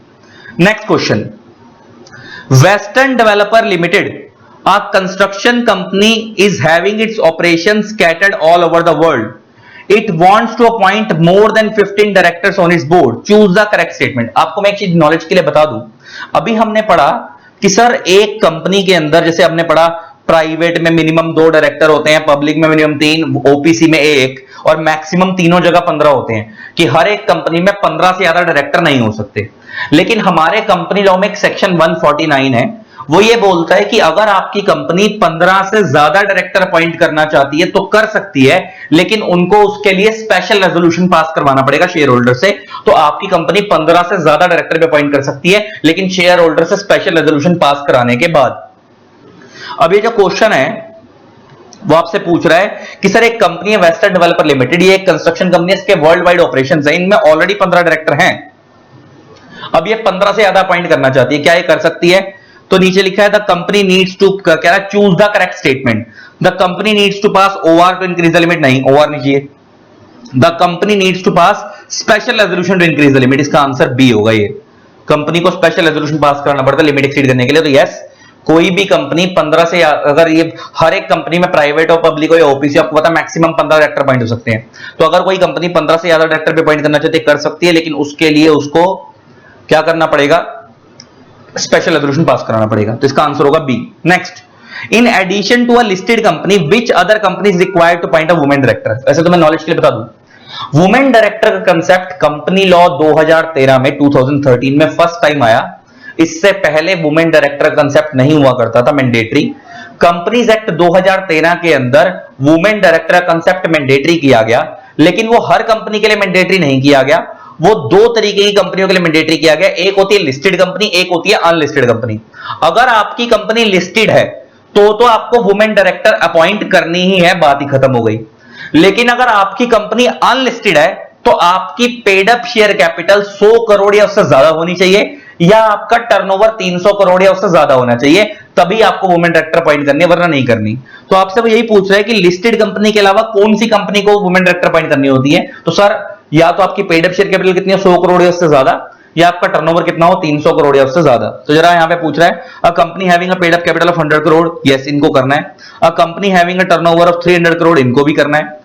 Next question, western developer limited, a construction company is having its operations scattered all over the world. It wants to appoint more than 15 directors on its board. Choose the correct statement. आपको मैं एक चीज knowledge के लिए बता दूं, अभी हमने पढ़ा कि सर एक कंपनी के अंदर, जैसे हमने पढ़ा प्राइवेट में मिनिमम 2 डायरेक्टर होते हैं, पब्लिक में मिनिमम 3, ओपीसी में 1 और मैक्सिमम तीनों जगह 15 होते हैं, कि हर एक कंपनी में 15 से ज्यादा डायरेक्टर नहीं हो सकते। लेकिन हमारे कंपनी लॉ में एक सेक्शन 149 है, वो ये बोलता है कि अगर आपकी कंपनी 15 से ज्यादा डायरेक्टर अपॉइंट करना चाहती है तो कर सकती है, लेकिन उनको उसके लिए स्पेशल रेजोल्यूशन पास करवाना पड़ेगा शेयर होल्डर से। तो आपकी कंपनी 15 से ज्यादा डायरेक्टर भी अपॉइंट कर सकती है, लेकिन शेयर होल्डर से स्पेशल रेजोल्यूशन पास कराने के बाद। अब ये जो क्वेश्चन है वो आपसे पूछ रहा है कि सर एक कंपनी है वेस्टर्न डेवलपर लिमिटेड, ये एक कंस्ट्रक्शन कंपनी है, इसके वर्ल्ड वाइड ऑपरेशंस है, इनमें ऑलरेडी 15 डायरेक्टर हैं। अब ये 15 से ज्यादा अपॉइंट करना चाहती है, क्या ये कर सकती है? तो नीचे लिखा है द कंपनी नीड्स टू, कह रहा है choose the correct statement. The company needs to pass OR to increase the limit, नहीं ओआर नहीं चाहिए। The company needs to pass special resolution to increase the limit, इसका आंसर बी होगा। ये company को स्पेशल रेजोल्यूशन पास करना पड़ता है लिमिट एक्सीड करने के लिए। तो यस, कोई भी कंपनी 15 से, अगर ये हर एक कंपनी में प्राइवेट और पब्लिक हो या ओपीसी, आपको पता है मैक्सिमम 15 डायरेक्टर अपॉइंट हो सकते हैं। तो अगर कोई कंपनी 15 से ज्यादा डायरेक्टर भी अपॉइंट करना चाहती है कर सकती है, लेकिन उसके लिए उसको क्या करना पड़ेगा? स्पेशल रेजोल्यूशन पास कराना पड़ेगा। तो इसका आंसर होगा B. Next, in addition to a listed company which other company is required to appoint a women director. ऐसे तो मैं नॉलेज के लिए बता दूं, वुमेन डायरेक्टर का कंसेप्ट कंपनी लॉ 2013 में 2013 में फर्स्ट टाइम आया। इससे पहले वुमेन डायरेक्टर कंसेप्ट नहीं हुआ करता था मैंडेटरी। कंपनीज एक्ट 2013 के अंदर वुमेन डायरेक्टर कंसेप्ट मैंडेटरी किया गया, लेकिन वो हर कंपनी के लिए मैंडेटरी नहीं किया गया। वो 2 तरीके की कंपनियों के लिए मैंडेटरी किया गया, एक होती है लिस्टेड कंपनी, एक होती है अनलिस्टेड कंपनी। अगर आपकी कंपनी लिस्टेड है तो आपको वुमेन डायरेक्टर अपॉइंट करनी ही है, बात ही खत्म हो गई। लेकिन अगर आपकी कंपनी अनलिस्टेड है तो आपकी paid up share capital 100 crore या उससे ज्यादा होनी चाहिए, या आपका टर्नओवर 300 करोड़ या उससे ज्यादा होना चाहिए, तभी आपको वुमेन डायरेक्टर अपॉइंट करनी है, वरना नहीं करनी। तो आपसे वो यही पूछ रहा है कि लिस्टेड कंपनी के अलावा कौन सी कंपनी को वुमेन डायरेक्टर अपॉइंट करनी होती है। तो सर या तो आपकी पेड अप शेयर कैपिटल कितनी है, 100 करोड़ या उससे ज्यादा, या आपका टर्नओवर कितना हो, 300 करोड़ या उससे ज्यादा। तो जरा यहां पे पूछ रहा है a company having a paid up capital of 100 crore, yes इनको करना है। A company having a turnover of 300 crore, इनको भी करना है।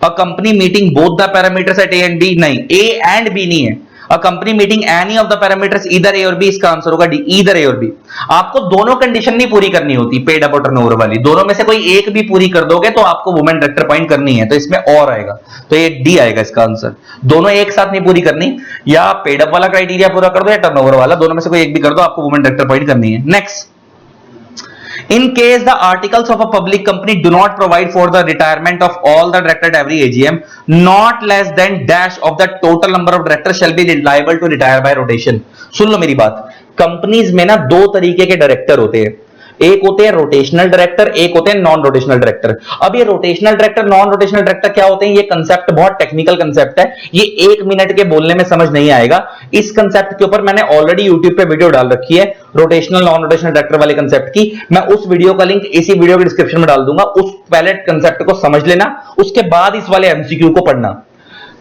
A company meeting both the parameters at A and D, नहीं ए एंड बी नहीं है। A company meeting any of the parameters either A or B, इसका आंसर होगा D, either A or B. आपको दोनों कंडीशन नहीं पूरी करनी होती पेड अप और टर्नओवर वाली, दोनों में से कोई एक भी पूरी कर दोगे तो आपको वुमेन डायरेक्टर अपॉइंट करनी है। तो इसमें और आएगा, तो ये डी आएगा इसका आंसर। दोनों एक साथ नहीं पूरी करनी, या पेड अप वाला क्राइटेरिया पूरा कर दो या टर्नओवर वाला, दोनों में से कोई एक भी कर दो, आपको वुमेन डायरेक्टर अपॉइंट करनी है। Next, in case the articles of a public company do not provide for the retirement of all the directors at every AGM, not less than dash of the total number of directors shall be liable to retire by rotation। सुन लो मेरी बात, companies में ना 2 तरीके के director होते हैं, एक होते हैं रोटेशनल डायरेक्टर, एक होते हैं नॉन रोटेशनल डायरेक्टर। अब ये rotational director non rotational director क्या होते हैं, ये कंसेप्ट बहुत टेक्निकल कंसेप्ट है, ये 1 मिनट के बोलने में समझ नहीं आएगा। इस कंसेप्ट के ऊपर मैंने ऑलरेडी यूट्यूब पे वीडियो डाल रखी है रोटेशनल नॉन रोटेशनल डायरेक्टर वाले कंसेप्ट की, मैं उस वीडियो का लिंक इसी वीडियो के डिस्क्रिप्शन में डाल दूंगा। उस पहले कंसेप्ट को समझ लेना, उसके बाद इस वाले एमसीक्यू को पढ़ना।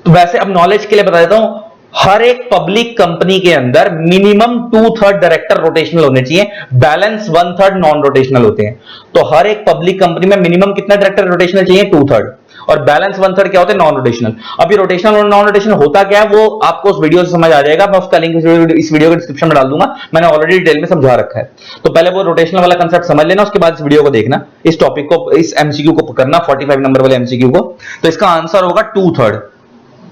तो वैसे अब नॉलेज के लिए बता देता हूं, हर एक पब्लिक कंपनी के अंदर मिनिमम 2/3 डायरेक्टर रोटेशनल होने चाहिए, बैलेंस 1/3 नॉन रोटेशनल होते हैं। तो हर एक पब्लिक कंपनी में मिनिमम कितना डायरेक्टर रोटेशनल चाहिए, 2/3, और बैलेंस 1/3 क्या होते हैं, नॉन रोटेशनल। अब ये रोटेशनल और नॉन रोटेशनल होता क्या है वो आपको उस वीडियो से समझ आ जाएगा, मैं उसका लिंक इस वीडियो के डिस्क्रिप्शन में डाल दूंगा, मैंने ऑलरेडी डिटेल में समझा रखा है। तो पहले वो रोटेशनल वाला कंसेप्ट समझ लेना, उसके बाद इस वीडियो को देखना, इस टॉपिक को, इस एमसीक्यू को करना, 45 नंबर वाले एमसीक्यू को। तो इसका आंसर होगा 2/3।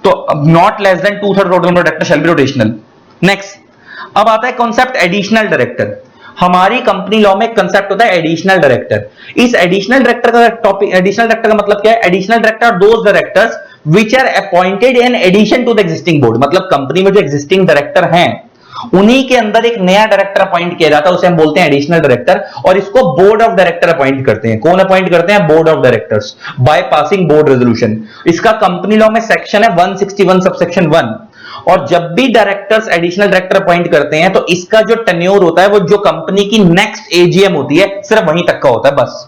तो not less than 2/3 total number director shall be rotational. Next, अब आता है कॉन्सेप्ट एडिशनल डायरेक्टर। हमारी कंपनी लॉ में कंसेप्ट होता है एडिशनल डायरेक्टर। इस एडिशनल डायरेक्टर का टॉपिक, एडिशनल डायरेक्टर का मतलब क्या है, additional director are those directors which are appointed in addition to the existing board. मतलब कंपनी में जो एग्जिस्टिंग डायरेक्टर हैं उन्हीं के अंदर एक नया डायरेक्टर अपॉइंट किया जाता है, उसे हम बोलते हैं एडिशनल डायरेक्टर, और इसको बोर्ड ऑफ डायरेक्टर अपॉइंट करते हैं। कौन अपॉइंट करते हैं, board of directors, by passing board resolution. इसका कंपनी लॉ में सेक्शन है 161 सबसेक्शन 1। और जब भी डायरेक्टर्स एडिशनल डायरेक्टर अपॉइंट करते हैं तो इसका जो टेन्योर होता है वो जो कंपनी की नेक्स्ट एजीएम होती है सिर्फ वहीं तक का होता है बस।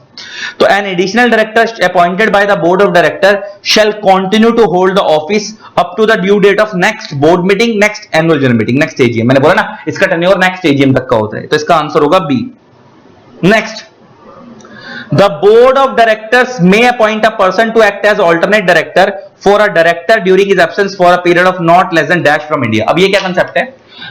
तो an additional director appointed by the board of director shall continue to hold the office up to the due date of next board meeting, next annual general meeting, next AGM. मैंने बोला ना इसका टेन्योर नेक्स्ट एजीएम तक का होता है, तो इसका आंसर होगा B. Next, the board of directors may appoint a person to act as alternate director for a director during his absence for a period of not less than dash from India। अब ये क्या concept है?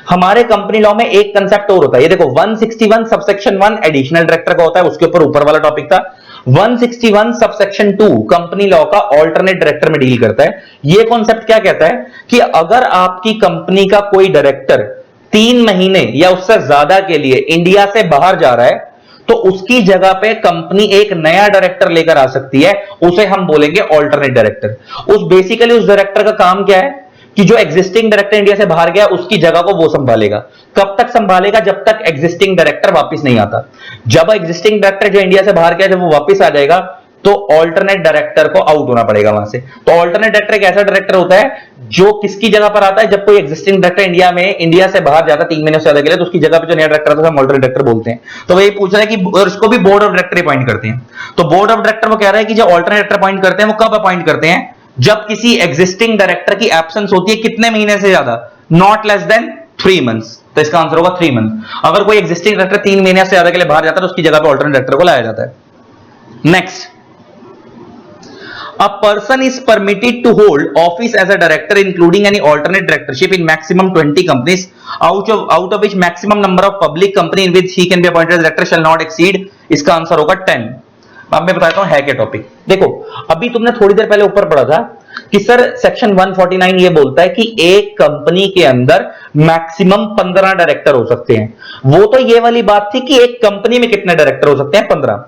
हमारे company law में एक concept और होता है, ये देखो 161 सबसेक्शन 1 एडिशनल डायरेक्टर का होता है, उसके ऊपर वाला टॉपिक था। 161 सबसेक्शन 2 कंपनी लॉ का ऑल्टरनेट डायरेक्टर में डील करता है। ये कॉन्सेप्ट क्या कहता है कि अगर आपकी कंपनी का कोई डायरेक्टर 3 महीने या उससे ज्यादा के लिए इंडिया से बाहर जा रहा है तो उसकी जगह पे कंपनी एक नया डायरेक्टर लेकर आ सकती है, उसे हम बोलेंगे ऑल्टरनेट डायरेक्टर। बेसिकली उस डायरेक्टर का काम क्या है कि जो एग्जिस्टिंग डायरेक्टर इंडिया से बाहर गया उसकी जगह को वो संभालेगा। कब तक संभालेगा? जब तक एग्जिस्टिंग डायरेक्टर वापस नहीं आता। जब एग्जिस्टिंग डायरेक्टर जो इंडिया से बाहर गया जब वो वापस आ जाएगा तो ऑल्टरनेट डायरेक्टर को आउट होना पड़ेगा वहां से। तो ऑल्टरनेट डायरेक्टर एक ऐसा डायरेक्टर होता है जो किसकी जगह पर आता है? जब कोई एग्जिस्टिंग डायरेक्टर इंडिया से बाहर जाता है 3 महीने से ज्यादा के लिए, तो उसकी जगह पे जो नया डायरेक्टर आता है हम ऑल्टरनेट डायरेक्टर बोलते हैं। तो वही पूछ रहा है कि और इसको भी बोर्ड ऑफ डायरेक्टर अपॉइंट करते हैं। तो बोर्ड ऑफ डायरेक्टर वो कह रहा है कि जो ऑल्टरनेट डायरेक्टर अपॉइंट करते हैं वो कब अपॉइंट करते हैं? जब किसी एग्जिस्टिंग डायरेक्टर की एब्सेंस होती है कितने महीने से ज्यादा? Not less then 3 months. तो इसका आंसर होगा 3 मंथ। अगर कोई एग्जिस्टिंग डायरेक्टर 3 महीने से ज्यादा के लिए बाहर जाता है तो उसकी जगह पे ऑल्टरनेट डायरेक्टर को लाया जाता है। Next, a person is permitted to hold office as a director including any alternate directorship in maximum 20 companies out of which maximum number of public company in which he can be appointed as director shall not exceed। इसका answer होगा 10। अब मैं बताता हूं है क्या topic. देखो अभी तुमने थोड़ी देर पहले ऊपर पढ़ा था कि सर सेक्शन 149 ये बोलता है कि एक कंपनी के अंदर मैक्सिमम 15 डायरेक्टर हो सकते हैं। वो तो ये वाली बात थी कि एक कंपनी में कितने डायरेक्टर हो सकते हैं? 15।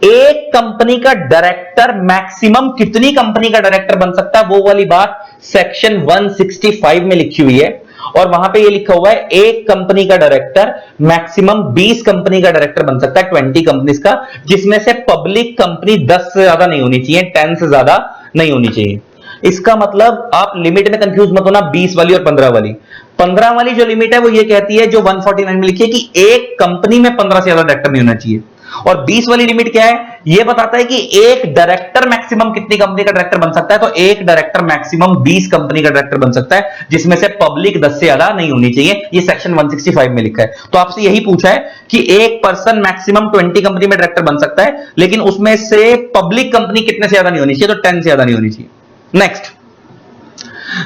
एक कंपनी का डायरेक्टर मैक्सिमम कितनी कंपनी का डायरेक्टर बन सकता है वो वाली बात सेक्शन 165 में लिखी हुई है। और वहां पे ये लिखा हुआ है एक कंपनी का डायरेक्टर मैक्सिमम 20 कंपनी का डायरेक्टर बन सकता है, 20 कंपनीज का, जिसमें से पब्लिक कंपनी 10 से ज्यादा नहीं होनी चाहिए, 10 से ज्यादा नहीं होनी चाहिए। इसका मतलब आप लिमिट में कंफ्यूज मत होना 20 वाली और 15 वाली। 15 वाली जो लिमिट है वो ये कहती है जो 149 में लिखी है कि एक कंपनी में 15 से ज्यादा डायरेक्टर नहीं होना चाहिए। और 20 वाली लिमिट क्या है? ये बताता है कि एक डायरेक्टर मैक्सिमम कितनी कंपनी का डायरेक्टर बन सकता है। तो एक डायरेक्टर मैक्सिमम 20 कंपनी का डायरेक्टर बन सकता है, जिसमें से पब्लिक 10 से ज्यादा नहीं होनी चाहिए। ये सेक्शन 165 में लिखा है। तो आपसे यही पूछा है कि एक पर्सन मैक्सिमम 20 कंपनी में डायरेक्टर बन सकता है, लेकिन उसमें से पब्लिक कंपनी कितने से ज्यादा नहीं होनी चाहिए? तो 10 से ज्यादा नहीं होनी चाहिए। Next,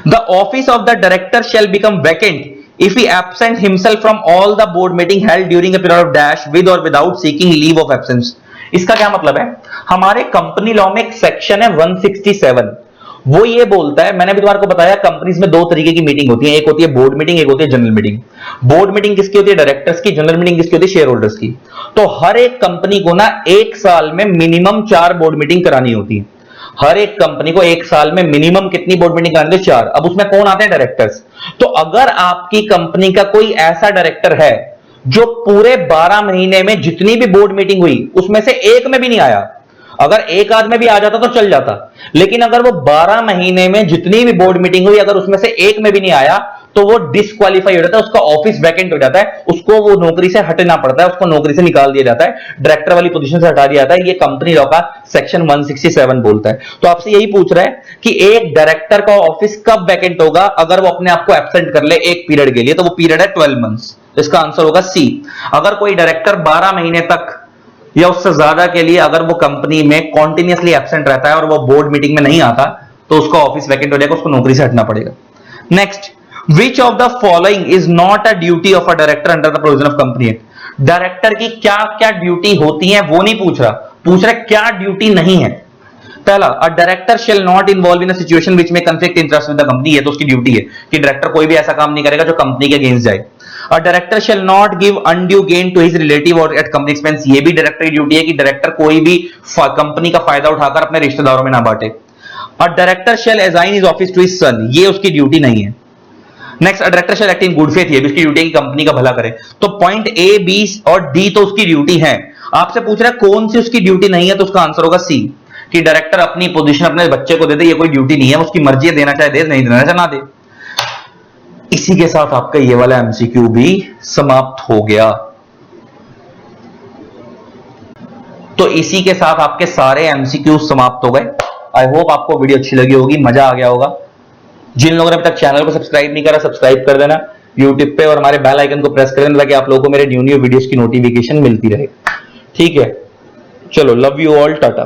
the office of the director shall become vacant if he absent himself from all the board meeting held during a period of dash with or without seeking leave of absence। इसका क्या मतलब है? हमारे company law में एक section है 167, वो ये बोलता है, मैंने भी तुम्हारे को बताया कंपनीज में 2 तरीके की मीटिंग होती है, एक होती है बोर्ड मीटिंग, एक होती है जनरल मीटिंग। बोर्ड मीटिंग किसकी होती है? डायरेक्टर्स की। जनरल मीटिंग किसकी होती है? शेयर होल्डर्स की। तो हर एक कंपनी को ना 1 साल में मिनिमम 4 बोर्ड मीटिंग करानी होती है। हर एक कंपनी को 1 साल में मिनिमम कितनी बोर्ड मीटिंग करानी है? 4। अब उसमें कौन आते हैं? डायरेक्टर्स। तो अगर आपकी कंपनी का कोई ऐसा डायरेक्टर है जो पूरे 12 महीने में जितनी भी बोर्ड मीटिंग हुई उसमें से एक में भी नहीं आया, अगर एक आध में भी आ जाता तो चल जाता, लेकिन अगर वो 12 महीने में जितनी भी बोर्ड मीटिंग हुई अगर उसमें से एक में भी नहीं आया तो वो डिस्क्वालीफाई हो जाता है, उसका ऑफिस वैकेंट हो जाता है, उसको वो नौकरी से हटना पड़ता है, उसको नौकरी से निकाल दिया जाता है, डायरेक्टर वाली पोजीशन से हटा दिया जाता है। ये कंपनी लॉ का सेक्शन 167 बोलता है। तो आपसे यही पूछ रहा है कि एक डायरेक्टर का ऑफिस कब वैकेंट होगा? अगर वो अपने आप को एब्सेंट कर ले एक पीरियड के लिए, तो वो पीरियड है 12 मंथ्स। इसका आंसर होगा सी। अगर कोई डायरेक्टर 12 महीने तक या उससे ज्यादा के लिए अगर वो कंपनी में कॉन्टिन्यूसली एब्सेंट रहता है और वो बोर्ड मीटिंग में नहीं आता तो उसका ऑफिस वैकेंट हो जाएगा, उसको नौकरी से हटना पड़ेगा। Next, which of the following is not a duty of a director under the provision of company act? Director की क्या क्या ड्यूटी होती है वो नहीं पूछ रहा क्या ड्यूटी नहीं है। पहला, a director shall not involve in a situation which may conflict interest with the company. ये तो उसकी ड्यूटी है कि डायरेक्टर कोई भी ऐसा काम नहीं करेगा जो कंपनी के अगेंस्ट जाए। A director shall not give undue gain to his relative और एट कंपनी एक्सपेंस। ये भी डायरेक्टर की ड्यूटी है कि डायरेक्टर कोई भी कंपनी का फायदा उठाकर अपने रिश्तेदारों में ना बांटे। A director shall assign his office to his son. ये उसकी ड्यूटी नहीं है। Next, director shall act in good faith. ये भी उसकी ड्यूटी है कि कंपनी का भला करे। तो पॉइंट ए, बी और डी तो उसकी ड्यूटी है। आपसे पूछ रहा है कौन सी उसकी ड्यूटी नहीं है, तो उसका आंसर होगा सी, कि डायरेक्टर अपनी पोजीशन अपने बच्चे को दे दे। ये कोई ड्यूटी नहीं है, उसकी मर्जी है, देना चाहे दे, नहीं देना चाहे ना दे। इसी के साथ आपका ये वाला एमसीक्यू भी समाप्त हो गया। तो इसी के साथ आपके सारे एमसीक्यू समाप्त हो गए। आई होप आपको वीडियो अच्छी लगी होगी, मजा आ गया होगा। जिन लोगों ने अभी तक चैनल को सब्सक्राइब नहीं करा, सब्सक्राइब कर देना यूट्यूब पे और हमारे बेल आइकन को प्रेस कर देना ताकि आप लोगों को मेरे न्यू वीडियोस की नोटिफिकेशन मिलती रहे। ठीक है, चलो, लव यू ऑल, टाटा।